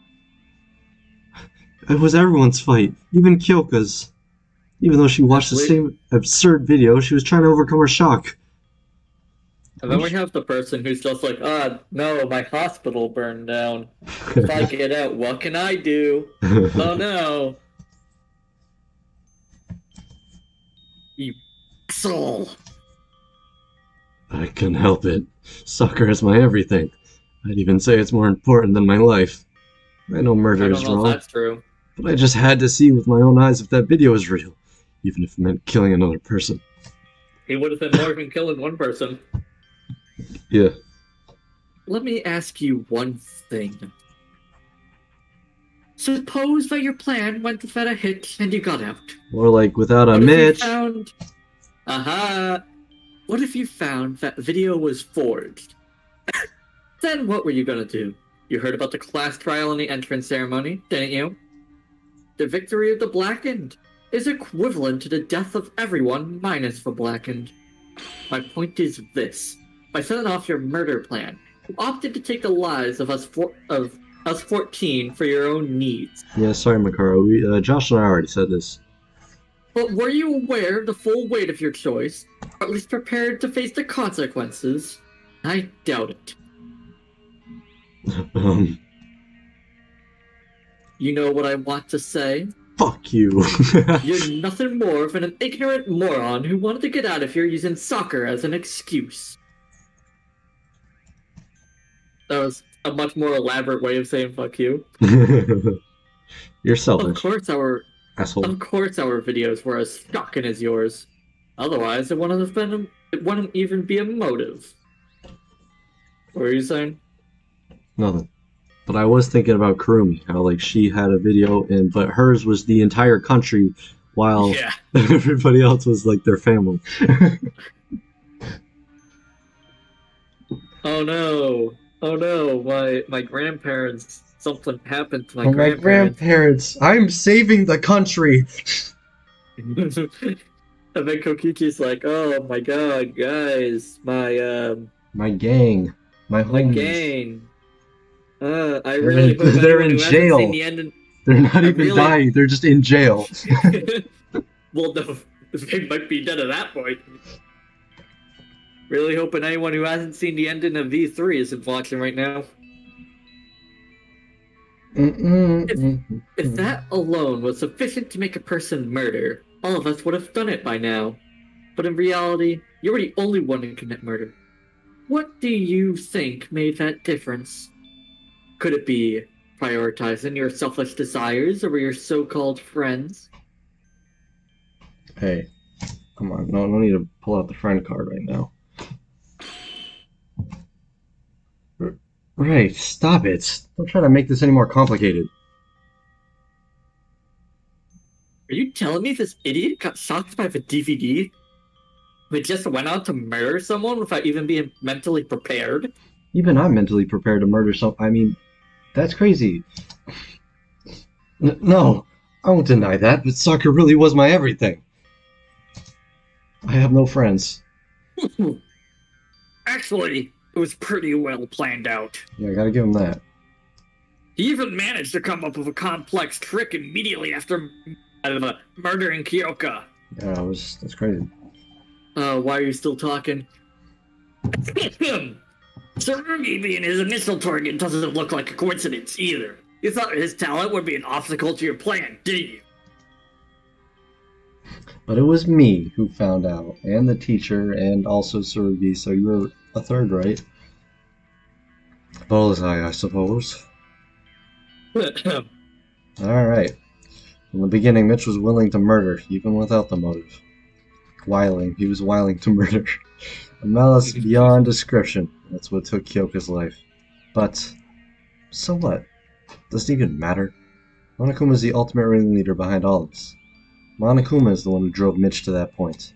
It was everyone's fight, even Kyoka's. Even though she watched the same absurd video, she was trying to overcome her shock. And then we have the person who's just like, no, my hospital burned down. If I get out, what can I do? Oh no. You asshole. I couldn't help it. Soccer is my everything. I'd even say it's more important than my life. I know murder I is don't know wrong, if that's true. but I just had to see with my own eyes if that video was real, even if it meant killing another person. He would have been more than killing one person. Yeah. Let me ask you one thing. Suppose that your plan went without a hitch and you got out. Or like without a What if you Mitch. found... What if you found that video was forged? Then what were you gonna do? You heard about the class trial and the entrance ceremony, didn't you? The victory of the Blackened is equivalent to the death of everyone minus the Blackened. My point is this. By setting off your murder plan, you opted to take the lives of us 14 for your own needs. Yeah, sorry, Makaro. Josh and I already said this. But were you aware of the full weight of your choice? Or at least prepared to face the consequences? I doubt it. You know what I want to say? Fuck you. You're nothing more than an ignorant moron who wanted to get out of here using soccer as an excuse. That was a much more elaborate way of saying fuck you. You're Of selfish, course our asshole. videos were as shocking as yours. Otherwise, it wouldn't even be a motive. What were you saying? Nothing. But I was thinking about Kurumi, how like she had a video but hers was the entire country while Yeah. everybody else was like their family. Oh no. Oh no, my grandparents, something happened to my Oh, my grandparents. grandparents, I'm saving the country. And then Kokichi's like, oh my god, guys, My gang, my my homies. gang. I really hope they're anyone in who hasn't jail. seen the end They're not I even really- dying, they're just in jail. Well, no, they might be dead at that point. Really hoping anyone who hasn't seen the ending of V3 isn't watching right now. If that alone was sufficient to make a person murder, all of us would have done it by now. But in reality, you were the only one to commit murder. What do you think made that difference? Could it be prioritizing your selfish desires over your so-called friends? Hey, come on, no need to pull out the friend card right now. Right, stop it. Don't try to make this any more complicated. Are you telling me this idiot got shocked by the DVD? They just went on to murder someone without even being mentally prepared? Even I'm mentally prepared to murder I mean, that's crazy. No, I won't deny that, but soccer really was my everything. I have no friends. Actually, it was pretty well planned out. Yeah, I gotta give him that. He even managed to come up with a complex trick immediately after murdering Kyoka. Yeah, that's crazy. Why are you still talking? Tsurugi being his initial target doesn't look like a coincidence either. You thought his talent would be an obstacle to your plan, didn't you? But it was me who found out, and the teacher, and also Tsurugi, so you were a third, right? Bullseye, I suppose. Alright. In the beginning, Mitch was willing to murder, even without the motive. Wiling. He was wiling to murder. A malice beyond description. That's what took Kyoka's life. But, so what? Does it even matter? Monokuma is the ultimate ringleader behind all this. Monokuma is the one who drove Mitch to that point.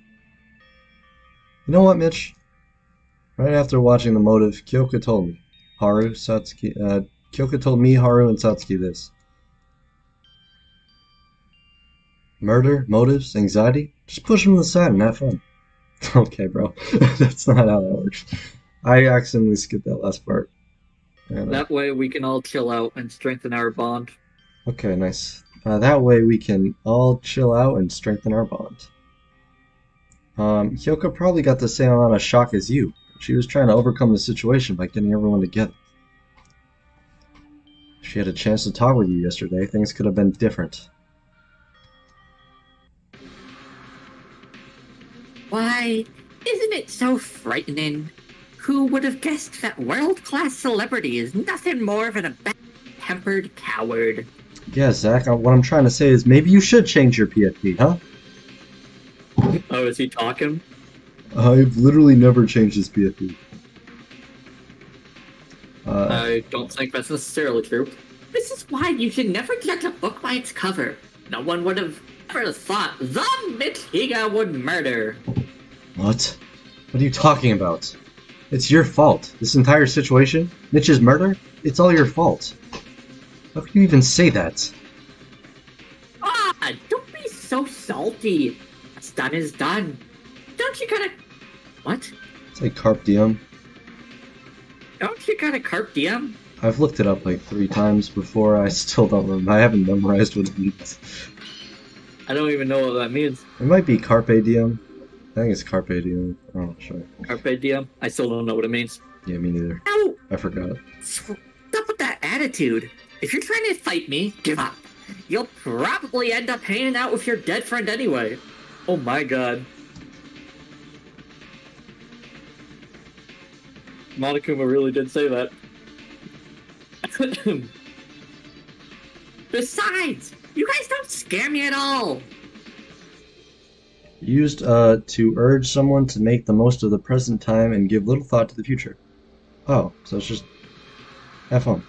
You know what, Mitch? Right after watching the motive, Kyoka told me. Kyoka told me, Haru, and Satsuki this. Murder, motives, anxiety? Just push them to the side and have fun. Okay, bro. That's not how that works. I accidentally skipped that last part. That way we can all chill out and strengthen our bond. Okay, nice. That way we can all chill out and strengthen our bond. Kyoka probably got the same amount of shock as you. She was trying to overcome the situation by getting everyone together. If she had a chance to talk with you yesterday, things could have been different. Why, isn't it so frightening? Who would have guessed that world-class celebrity is nothing more than a bad-tempered coward? Yeah, Zach, what I'm trying to say is maybe you should change your PFP, huh? Oh, is he talking? I've literally never changed his PFP. I don't think that's necessarily true. This is why you should never judge a book by its cover. No one would have ever thought the Mitch Higa would murder. What? What are you talking about? It's your fault. This entire situation, Mitch's murder, it's all your fault. How can you even say that? Ah, don't be so salty. What's done is done. Don't you gotta... What? It's like Carpe Diem. Don't you gotta carpe diem? I've looked it up like 3 times before. I still don't remember. I haven't memorized what it means. I don't even know what that means. It might be Carpe Diem. I think it's Carpe Diem. I'm not sure. Carpe diem? I still don't know what it means. Yeah, me neither. No! I forgot. Stop with that attitude. If you're trying to fight me, give up. You'll probably end up hanging out with your dead friend anyway. Oh my god. Monokuma really did say that. Besides, you guys don't scare me at all. Used to urge someone to make the most of the present time and give little thought to the future. Oh, so it's just have fun.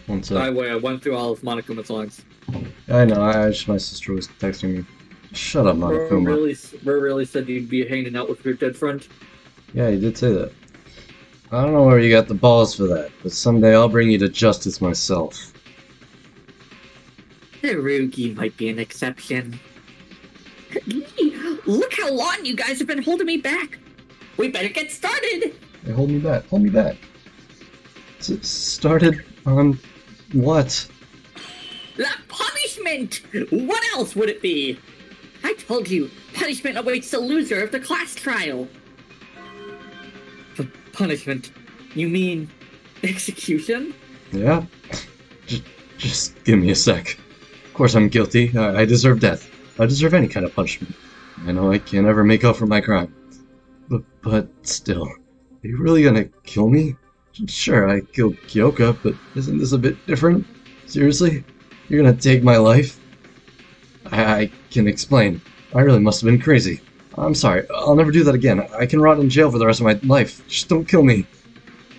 One sec. By the way, I went through all of Monokuma's lines. I know, my sister was texting me. Shut up, Monokuma. Bro really said you'd be hanging out with your dead friend. Yeah, you did say that. I don't know where you got the balls for that, but someday I'll bring you to justice myself. Tsurugi might be an exception. Look how long you guys have been holding me back. We better get started. Hey, hold me back, hold me back. Started on what? The punishment! What else would it be? I told you, punishment awaits the loser of the class trial. Punishment? You mean execution? Yeah? Just give me a sec. Of course I'm guilty. I deserve death. I deserve any kind of punishment. I know I can't ever make up for my crime. But still, are you really gonna kill me? Sure, I killed Kyoka, but isn't this a bit different? Seriously? You're gonna take my life? I can explain. I really must have been crazy. I'm sorry. I'll never do that again. I can rot in jail for the rest of my life. Just don't kill me.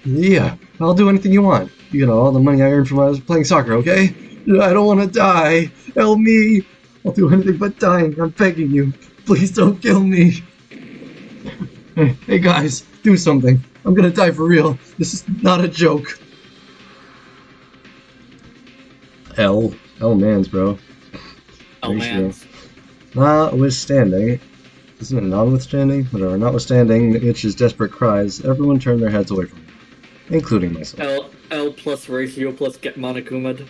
Yeah, I'll do anything you want. You know, all the money I earned from when I was playing soccer, okay? I don't want to die. Help me. I'll do anything but dying. I'm begging you. Please don't kill me. Hey guys, do something. I'm gonna die for real. This is not a joke. L mans, bro. Oh man. Notwithstanding, isn't it notwithstanding? Whatever. Notwithstanding Mitch's desperate cries, everyone turned their heads away from him, including myself. L plus ratio plus get Monokuma'd.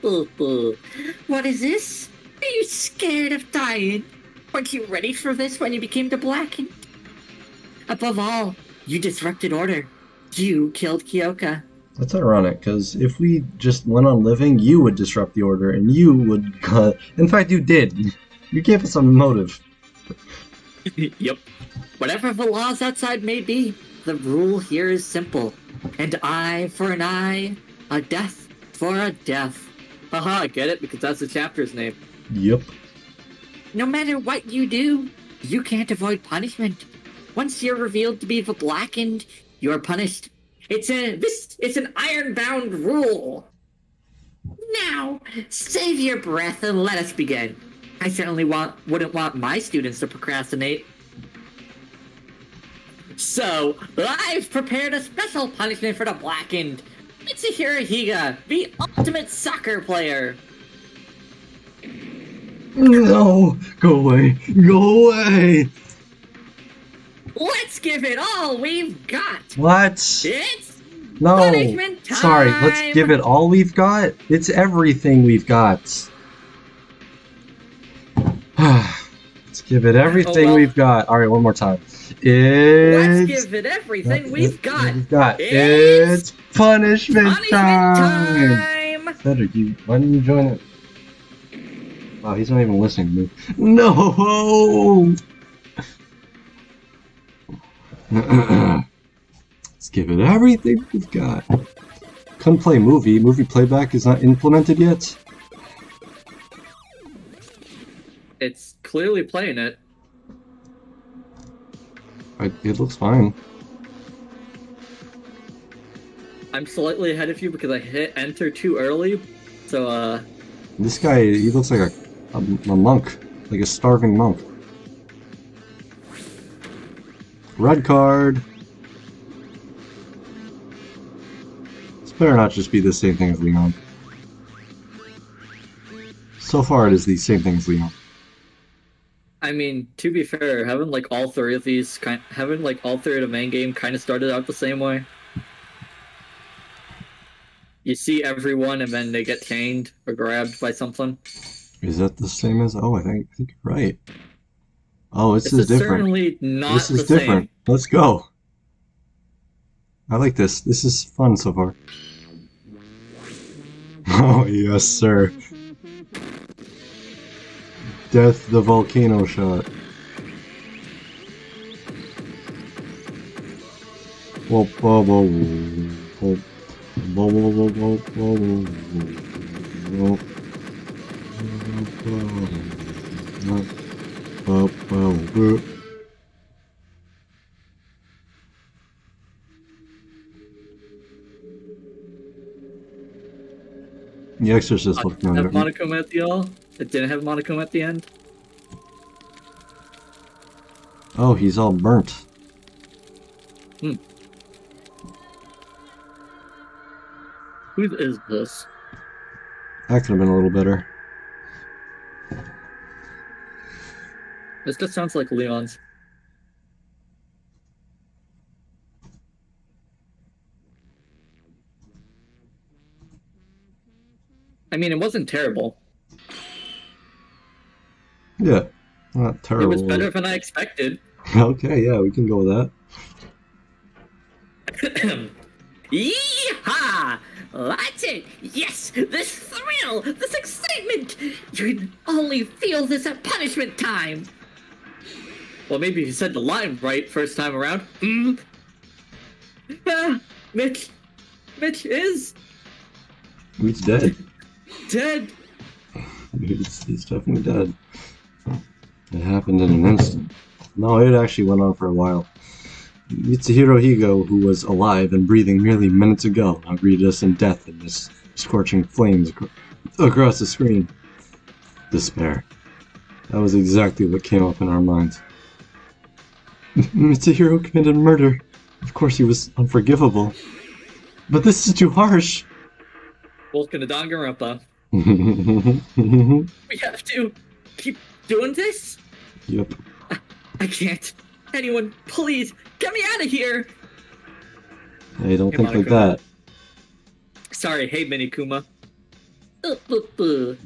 What is this? Are you scared of dying? Weren't you ready for this when you became the Blackened? Above all, you disrupted order. You killed Kyoka. That's ironic, because if we just went on living, you would disrupt the order, and you would... in fact, you did. You gave us a motive. Yep. Whatever the laws outside may be, the rule here is simple. An eye for an eye, a death for a death. Haha, I get it, because that's the chapter's name. Yep. No matter what you do, you can't avoid punishment. Once you're revealed to be the Blackened, you're punished. It's an iron-bound rule. Now, save your breath and let us begin. I certainly wouldn't want my students to procrastinate. So, I've prepared a special punishment for the Blackened. Mitsuhiro Higa, the ultimate soccer player. No! Go away! Go away! Let's give it all we've got. What? It's No! punishment time. Sorry, let's give it all we've got? It's everything we've got. Let's give it everything we've got. Alright, one more time. Let's give it everything we've got. It's punishment time. Cedric, why didn't you join it? Wow, he's not even listening to me. No! Let's give it everything we've got. Couldn't play movie. Movie playback is not implemented yet. It's clearly playing it. It looks fine. I'm slightly ahead of you because I hit enter too early. So, This guy, he looks like a monk. Like a starving monk. Red card. This better not just be the same thing as Leon. So far it is the same thing as Leon. I mean, to be fair, haven't like all three of the main game kind of started out the same way? You see everyone and then they get chained or grabbed by something. Is that the same as... Oh, I think you're right. Oh, this This is different. certainly not This is the different. Let's go. I like this. This is fun so far. Oh, yes, sir. Death the volcano shot. Whoa, whoa, whoa, whoa. Whoa, whoa, whoa, whoa, whoa, whoa, whoa, whoa, whoa. The Exorcist looked Have better. Monochrome at the all? It didn't have Monochrome at the end? Oh, he's all burnt. Who is this? That could have been a little better. This just sounds like Leon's. I mean, it wasn't terrible. Yeah, not terrible. It was better than I expected. Okay, yeah, we can go with that. Yeehaw! That's it! Yes! This thrill! This excitement! You can only feel this at punishment time! Well, maybe if you said the line right first time around. Mitch is He's dead. dead. He's definitely dead. It happened in an instant. No, it actually went on for a while. Mitsuhiro Higo, who was alive and breathing merely minutes ago, now greeted us in death in this scorching flames across the screen. Despair. That was exactly what came up in our minds. Mitsuhiro committed murder. Of course he was unforgivable. But this is too harsh. Welcome to Danganronpa. We have to keep doing this? Yep. I can't. Anyone, please, get me out of here! Hey, don't Hey, think like Monica. that. Sorry, hey, Minikuma.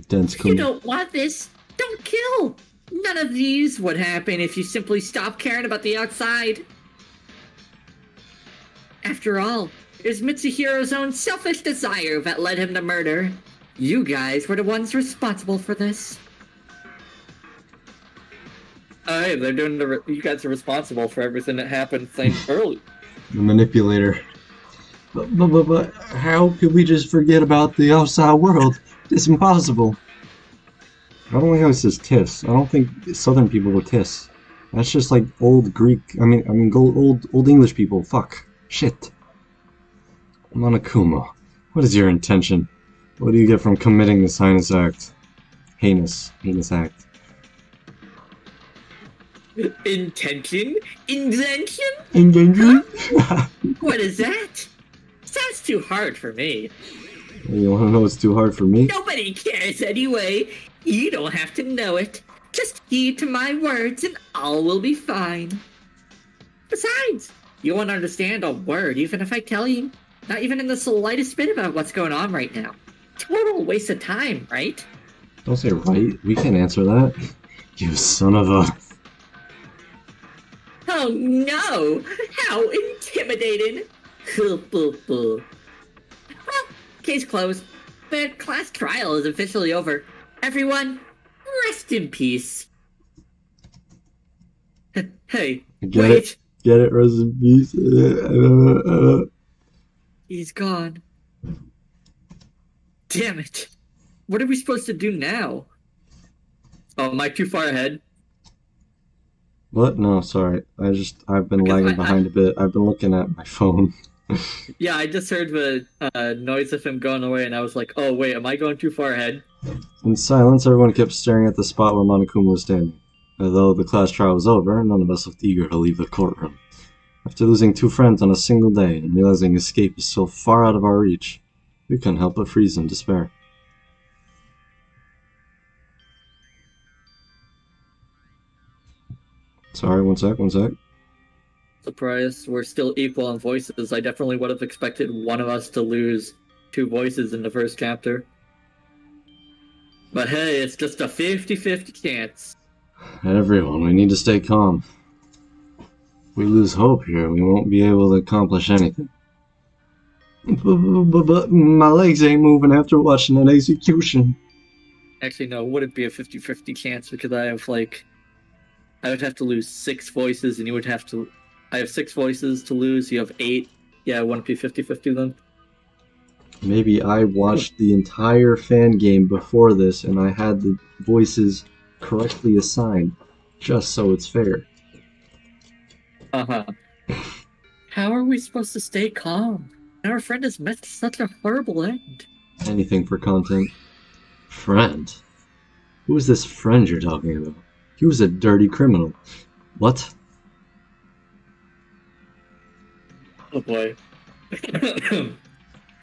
Dense If you Kuma. don't want this, don't kill. None of these would happen if you simply stopped caring about the outside. After all, it was Mitsuhiro's own selfish desire that led him to murder. You guys were the ones responsible for this. Oh, hey, they're doing you guys are responsible for everything that happened early. The manipulator. But how could we just forget about the outside world? It's impossible. I don't like how it says tis. I don't think Southern people would tis. That's just like old Greek. I mean, old English people. Fuck. Shit. Monokuma, what is your intention? What do you get from committing this heinous act? Heinous act. Intention? Invention? Intention? What is that? Sounds too hard for me. You wanna know what's too hard for me? Nobody cares anyway. You don't have to know it. Just heed to my words and all will be fine. Besides, you won't understand a word even if I tell you. Not even in the slightest bit about what's going on right now. Total waste of time, right? Don't say right. We can't answer that. You son of a... Oh no! How intimidating! Well, case closed. The class trial is officially over. Everyone, rest in peace. Hey, Get it? Get it? Rest in peace. He's gone. Damn it. What are we supposed to do now? Oh, am I too far ahead? What? No, sorry. I've been lagging behind a bit. I've been looking at my phone. Yeah, I just heard the noise of him going away, and I was like, oh, wait, am I going too far ahead? In silence, everyone kept staring at the spot where Monokuma was standing. Although the class trial was over, none of us looked eager to leave the courtroom. After losing 2 friends on a single day and realizing escape is so far out of our reach, we couldn't help but freeze in despair. Sorry, one sec. Surprised we're still equal on voices. I definitely would have expected one of us to lose 2 voices in the first chapter. But hey, it's just a 50-50 chance. Everyone, we need to stay calm. If we lose hope here, we won't be able to accomplish anything. But my legs ain't moving after watching that execution. Actually, no, it wouldn't be a 50-50 chance because I would have to lose 6 voices and you would have to... I have 6 voices to lose, you have 8. Yeah, it wouldn't be 50-50 then. Maybe I watched the entire fan game before this and I had the voices correctly assigned, just so it's fair. Uh-huh. How are we supposed to stay calm? Our friend has met such a horrible end. Anything for content. Friend? Who is this friend you're talking about? He was a dirty criminal. What? Oh boy.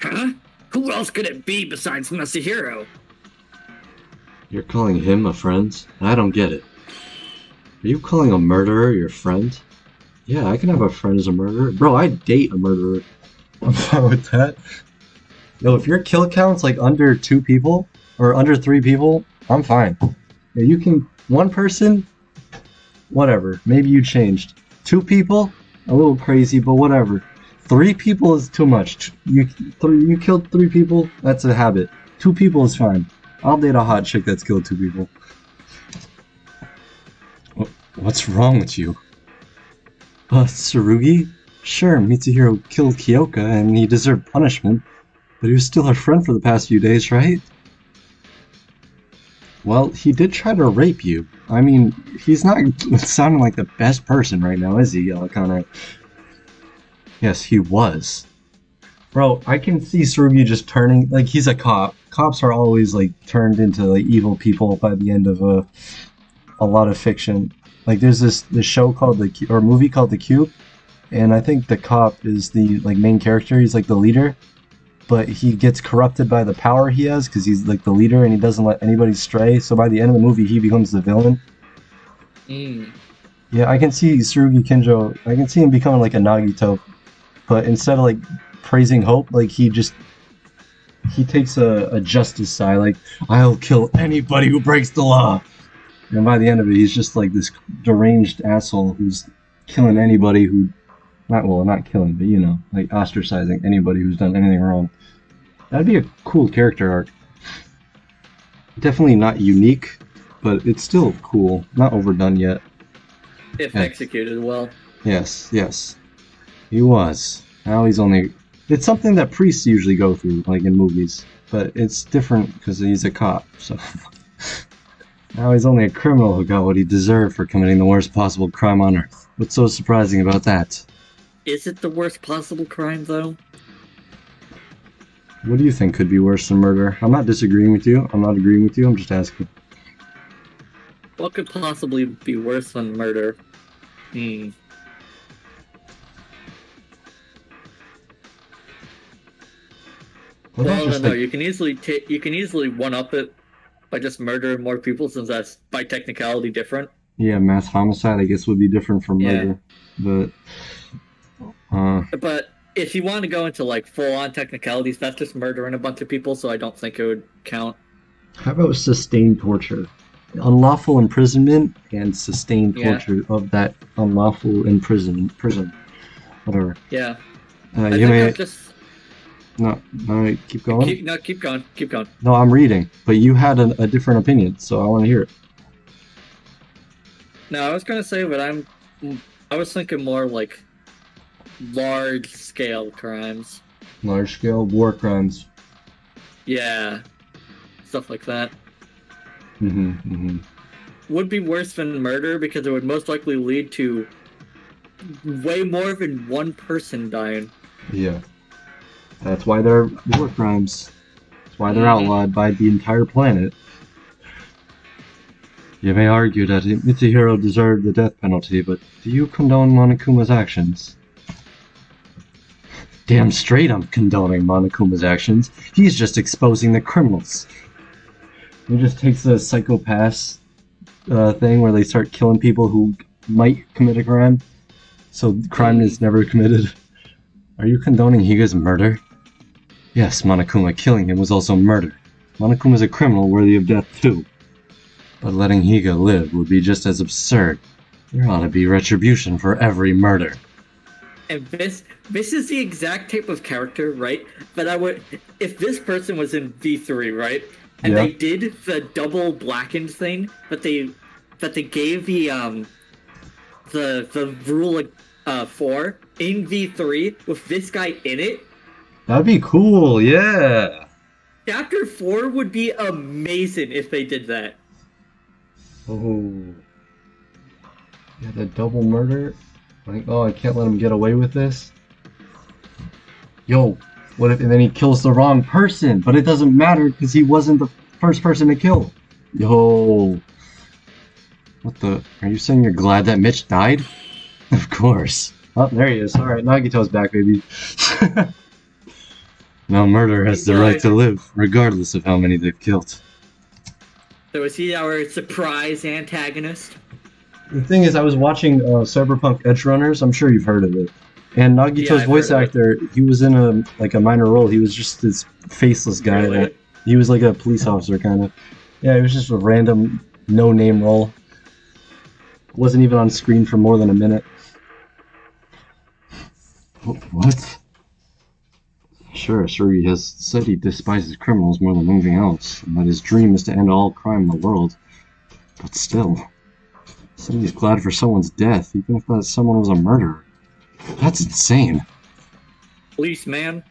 Huh? Who else could it be besides Masahiro? You're calling him a friend? I don't get it. Are you calling a murderer your friend? Yeah, I can have a friend as a murderer. Bro, I date a murderer. I'm fine with that. Yo, if your kill count's like under 2 people, or under 3 people, I'm fine. Yeah, you can... 1 person? Whatever. Maybe you changed. 2 people? A little crazy, but whatever. 3 people is too much. You killed 3 people? That's a habit. 2 people is fine. I'll date a hot chick that's killed 2 people. What's wrong with you? Tsurugi? Sure, Mitsuhiro killed Kyoka and he deserved punishment, but he was still her friend for the past few days, right? Well, he did try to rape you. I mean, he's not sounding like the best person right now, is he, Alakane? Yes, he was. Bro, I can see Tsurugi just turning, like, he's a cop. Cops are always, like, turned into, like, evil people by the end of a lot of fiction. Like, there's this show called or movie called The Cube, and I think the cop is the, like, main character. He's, like, the leader, but he gets corrupted by the power he has because he's, like, the leader and he doesn't let anybody stray. So by the end of the movie, he becomes the villain. Yeah, I can see Tsurugi Kinjo. I can see him becoming, like, a Nagito, but instead of, like, praising hope, like, he just he takes a justice side, like, I'll kill anybody who breaks the law. And by the end of it, he's just like this deranged asshole who's killing anybody who, not killing, but you know, like ostracizing anybody who's done anything wrong. That'd be a cool character arc. Definitely not unique, but it's still cool. Not overdone yet. If Yeah. executed well. Yes, yes. He was. Now he's only... It's something that priests usually go through, like in movies. But it's different because he's a cop, so... Now he's only a criminal who got what he deserved for committing the worst possible crime on Earth. What's so surprising about that? Is it the worst possible crime, though? What do you think could be worse than murder? I'm not disagreeing with you. I'm not agreeing with you. I'm just asking. What could possibly be worse than murder? Hmm. What Well, about I just don't know. like... You can easily one-up it by just murdering more people, since that's by technicality different. Yeah, mass homicide, I guess, would be different from Yeah. murder. But... But if you want to go into like full-on technicalities, that's just murdering a bunch of people, so I don't think it would count. How about sustained torture? Unlawful imprisonment and sustained Yeah. torture of that unlawful prison, whatever. Yeah. You I think may... that's just No, keep going. keep going. Keep going. No, I'm reading, but you had a different opinion, so I want to hear it. No, I was gonna say, but I was thinking more like large-scale crimes. Large-scale war crimes. Yeah. Stuff like that. Mm-hmm. Would be worse than murder because it would most likely lead to way more than one person dying. Yeah. That's why they're war crimes. That's why they're outlawed by the entire planet. You may argue that Mitsuhiro deserved the death penalty, but do you condone Monokuma's actions? Damn straight I'm condoning Monokuma's actions. He's just exposing the criminals. He just takes the psychopaths thing where they start killing people who might commit a crime, so crime is never committed. Are you condoning Higa's murder? Yes, Monokuma killing him was also murder. Monokuma's a criminal worthy of death too. But letting Higa live would be just as absurd. There ought to be retribution for every murder. And this is the exact type of character, right? That I would, if this person was in V3, right? And Yeah. they did the double blackened thing that they gave the rule 4 in V3 with this guy in it. That'd be cool, yeah. Chapter 4 would be amazing if they did that. Oh. Yeah, the double murder? Like, oh, I can't let him get away with this? Yo, what if, and then he kills the wrong person, but it doesn't matter because he wasn't the first person to kill. Yo. What the, are you saying you're glad that Mitch died? Of course. Oh, there he is. Alright, Nagito's back, baby. No murderer has the right to live, regardless of how many they've killed. So is he our surprise antagonist? The thing is, I was watching Cyberpunk Edgerunners. I'm sure you've heard of it. And Nagito's Yeah, I've voice heard of actor, he was in a minor role. He was just this faceless guy. Really? That he was like a police officer, kind of. Yeah, he was just a random, no-name role. Wasn't even on screen for more than a minute. What? Sure, he has said he despises criminals more than anything else, and that his dream is to end all crime in the world. But still, said he's glad for someone's death, even if that someone was a murderer. That's insane. Policeman.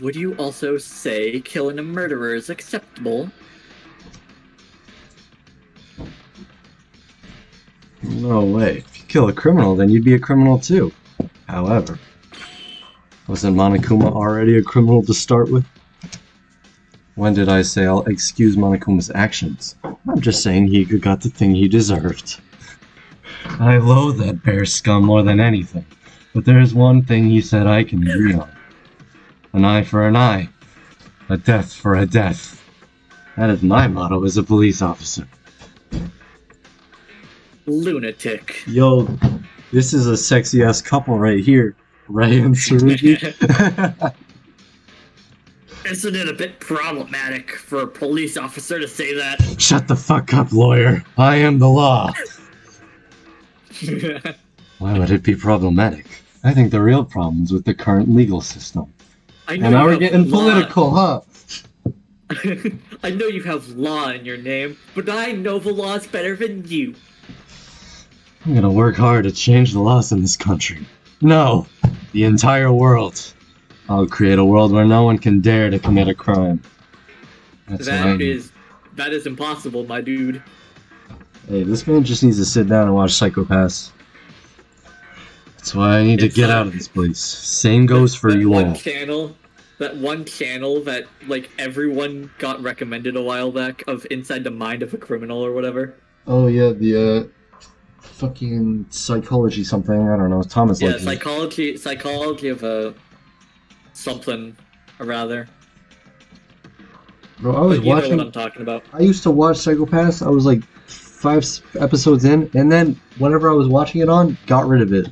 Would you also say killing a murderer is acceptable? No way. If you kill a criminal, then you'd be a criminal too. However, wasn't Monokuma already a criminal to start with? When did I say I'll excuse Monokuma's actions? I'm just saying he got the thing he deserved. I loathe that bear scum more than anything, but there's one thing he said I can agree on. An eye for an eye, a death for a death. That is my motto as a police officer. Lunatic. Yo, this is a sexy ass couple right here. Ray and Tsurugi. Isn't it a bit problematic for a police officer to say that? Shut the fuck up, lawyer. I am the law. Why would it be problematic? I think the real problem's with the current legal system. I And know now you we're have getting law. political, huh? I know you have law in your name, but I know the laws better than you. I'm gonna work hard to change the laws in this country. No, the entire world. I'll create a world where no one can dare to commit a crime. That's what I need. That is impossible, my dude. Hey, this man just needs to sit down and watch Psychopaths. That's why I need to It's get like- out of this place. Same goes for you all. That one channel that like everyone got recommended a while back of Inside the Mind of a Criminal or whatever. Oh yeah, the fucking psychology something. I don't know. Thomas Yeah, likes it. psychology of a something or rather. Bro, I was But you know watching. what I'm talking about. I used to watch Psychopaths. I was like 5 episodes in, and then whenever I was watching it on, got rid of it,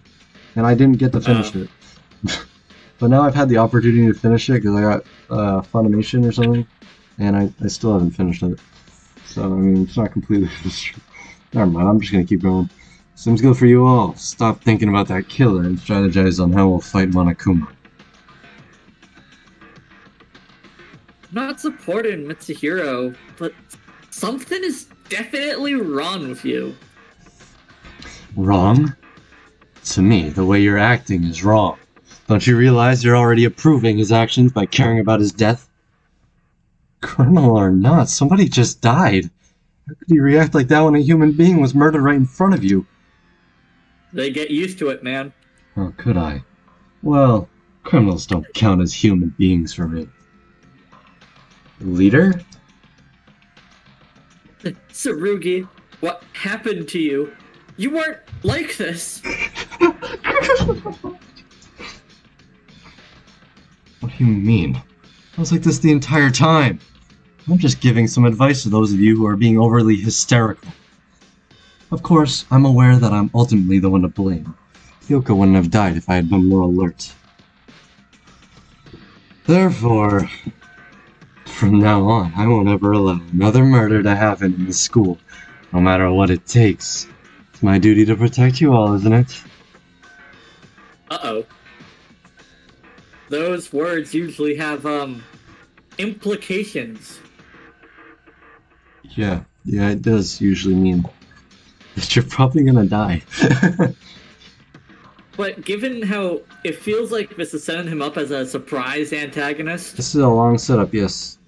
and I didn't get to finish it. But now I've had the opportunity to finish it because I got Funimation or something, and I still haven't finished it. So I mean, it's not completely destroyed. Never mind. I'm just gonna keep going. Seems good for you all. Stop thinking about that killer and strategize on how we'll fight Monokuma. Not supporting Mitsuhiro, but something is definitely wrong with you. Wrong? To me, the way you're acting is wrong. Don't you realize you're already approving his actions by caring about his death? Criminal or not, somebody just died. How could you react like that when a human being was murdered right in front of you? They get used to it, man. Oh, could I? Well, criminals don't count as human beings for me. Leader? Tsurugi, what happened to you? You weren't like this. What do you mean? I was like this the entire time. I'm just giving some advice to those of you who are being overly hysterical. Of course, I'm aware that I'm ultimately the one to blame. Yoko wouldn't have died if I had been more alert. Therefore, from now on, I won't ever allow another murder to happen in this school, no matter what it takes. It's my duty to protect you all, isn't it? Uh-oh. Those words usually have, implications. Yeah, it does usually mean that you're probably gonna die. But given how it feels like this is setting him up as a surprise antagonist, This is a long setup, yes.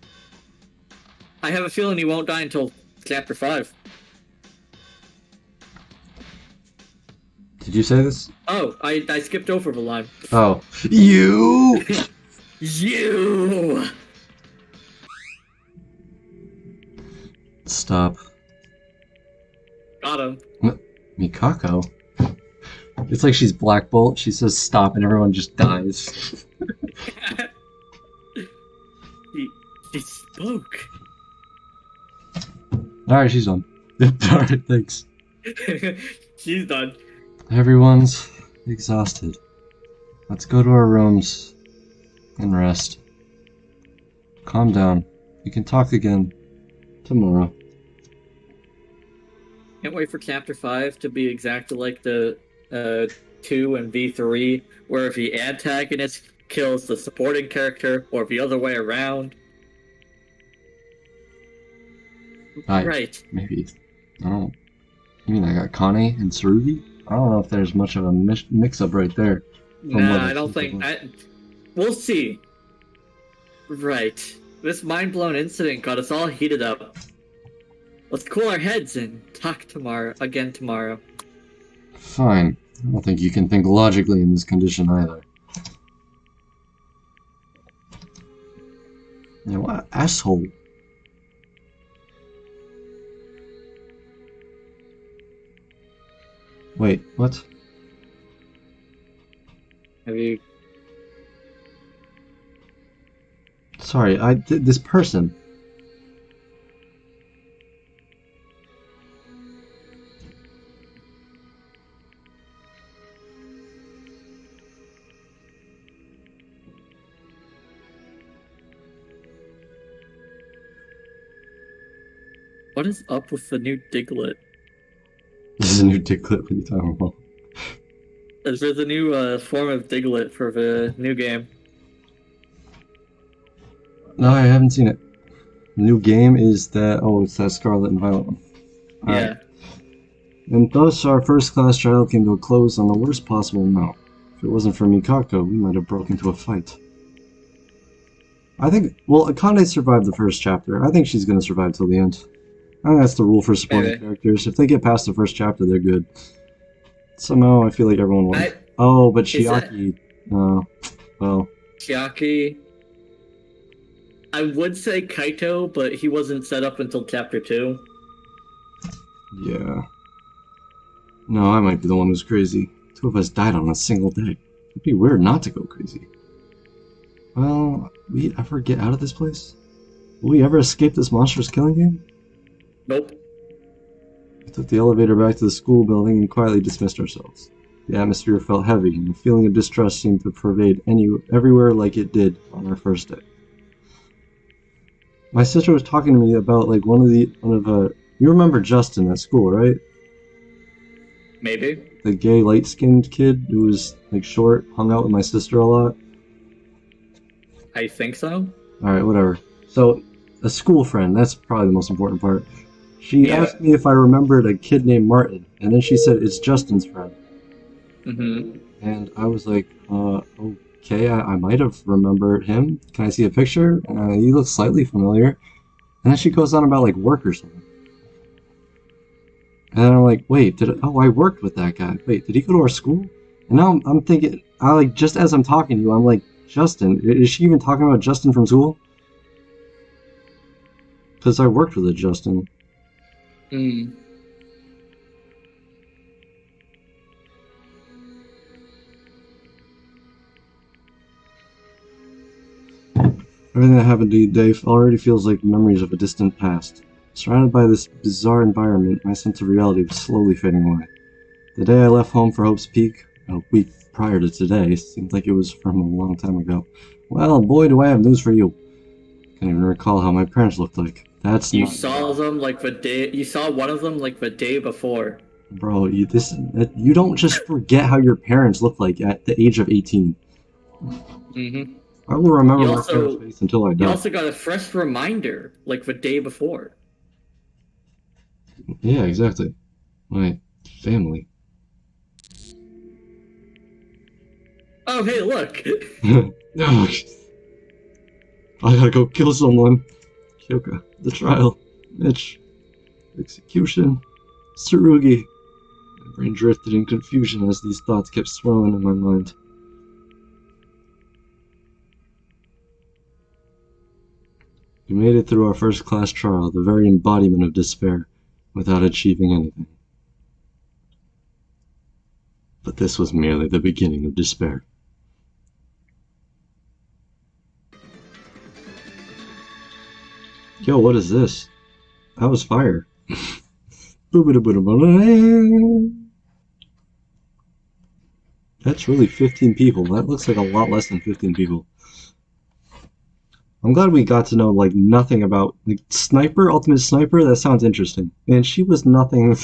I have a feeling he won't die until chapter 5. Did you say this? Oh, I skipped over the line. Oh. You! You! Stop. Got him. Mikako? It's like she's Black Bolt. She says stop and everyone just dies. He spoke. Alright, she's done. Alright, thanks. She's done. Everyone's exhausted. Let's go to our rooms and rest. Calm down. We can talk again tomorrow. Can't wait for chapter 5 to be exactly like the 2 and V3, where if the antagonist kills the supporting character, or the other way around. Right. Maybe. I don't. You mean I got Kane and Tsurugi? I don't know if there's much of a mix-up right there. Nah, I don't think. We'll see. Right. This mind-blown incident got us all heated up. Let's cool our heads and talk again tomorrow. Fine. I don't think you can think logically in this condition either. Yeah, what asshole. Wait, what? Have you? Sorry, this person. What is up with the new Diglett? This is a new Diglett. What are you talking about? There's a new form of Diglett for the new game. No, I haven't seen it. The new game is that. Oh, it's that Scarlet and Violet one. All Yeah. right. And thus, our first class trial came to a close on the worst possible note. If it wasn't for Mikako, we might have broken into a fight. I think, well, Akane survived the first chapter. I think she's going to survive till the end. I think that's the rule for supporting Maybe. characters. If they get past the first chapter, they're good. Somehow, I feel like everyone won. I- Oh, but Is that- Chiaki... well, Chiaki. I would say Kaito, but he wasn't set up until chapter 2. yeah. No, I might be the one who's crazy. 2 of us died on a single day. It'd be weird not to go crazy. Well, we ever get out of this place? Will we ever escape this monstrous killing game? Nope. We took the elevator back to the school building and quietly dismissed ourselves. The atmosphere felt heavy, and the feeling of distrust seemed to pervade everywhere like it did on our first day. My sister was talking to me about like you remember Justin at school, right? Maybe. The gay light-skinned kid who was like short, hung out with my sister a lot. I think so. Alright, whatever. So, a school friend, that's probably the most important part. She Yeah. asked me if I remembered a kid named Martin, and then she said, it's Justin's friend. Mm-hmm. And I was like, okay, I might have remembered him. Can I see a picture? He looks slightly familiar. And then she goes on about, like, work or something. And then I'm like, wait, I worked with that guy. Wait, did he go to our school? And now I'm thinking, just as I'm talking to you, I'm like, Justin, is she even talking about Justin from school? Because I worked with a Justin. Mm. Everything that happened today already feels like memories of a distant past. Surrounded by this bizarre environment, my sense of reality was slowly fading away. The day I left home for Hope's Peak, a week prior to today, seemed like it was from a long time ago. Well, boy, do I have news for you. I can't even recall how my parents looked like. That's You not... saw them like the day. You saw one of them like the day before. Bro, you don't just forget how your parents look like at the age of 18. Mm-hmm. I will remember You my also- parents' face until I You die. also got a fresh reminder like the day before. Yeah, exactly. My family. Oh, hey, look! No. I gotta go kill someone. Kyoka, the trial, Mitch, execution, Tsurugi. My brain drifted in confusion as these thoughts kept swirling in my mind. We made it through our first class trial, the very embodiment of despair, without achieving anything. But this was merely the beginning of despair. Yo, what is this? That was fire. That's really 15 people. That looks like a lot less than 15 people. I'm glad we got to know like nothing about like Sniper, Ultimate Sniper. That sounds interesting. And she was nothing.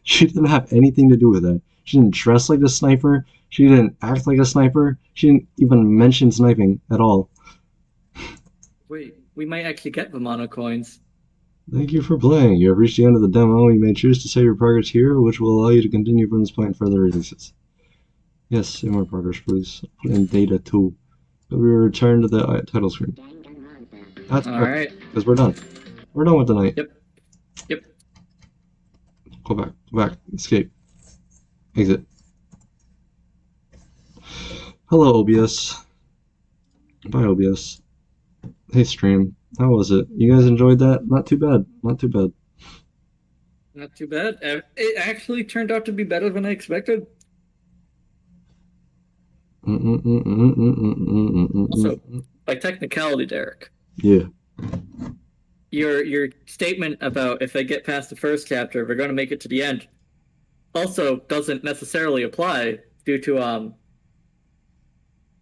She didn't have anything to do with it. She didn't dress like a sniper. She didn't act like a sniper. She didn't even mention sniping at all. Wait, we might actually get the mono coins. Thank you for playing. You have reached the end of the demo. You may choose to save your progress here, which will allow you to continue from this point in further releases. Yes, save more progress, please. Put in data too. But we will return to the title screen. That's Alright. because we're done. We're done with the night. Yep. Yep. Go back, escape. Exit. Hello, OBS. Bye, OBS. Hey, stream. How was it? You guys enjoyed that? Not too bad. Not too bad. Not too bad. It actually turned out to be better than I expected. Also, by technicality, Derek, Yeah. your statement about if they get past the first chapter, they're going to make it to the end, also doesn't necessarily apply due to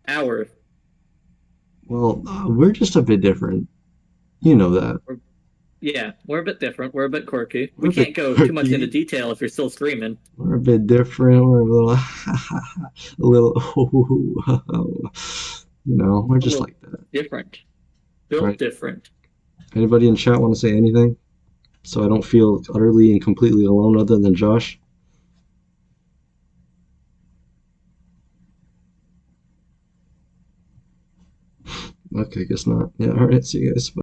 our. Well, we're just a bit different. You know that. Yeah, we're a bit different. We're a bit quirky. We're We a bit can't go too much quirky. into detail if you're still screaming. We're a bit different. We're a little, a little, we're just little like that. Different. Built Right. different. Anybody in chat want to say anything? So I don't feel utterly and completely alone other than Josh? Okay, guess not. Yeah, alright, see you guys. Bye.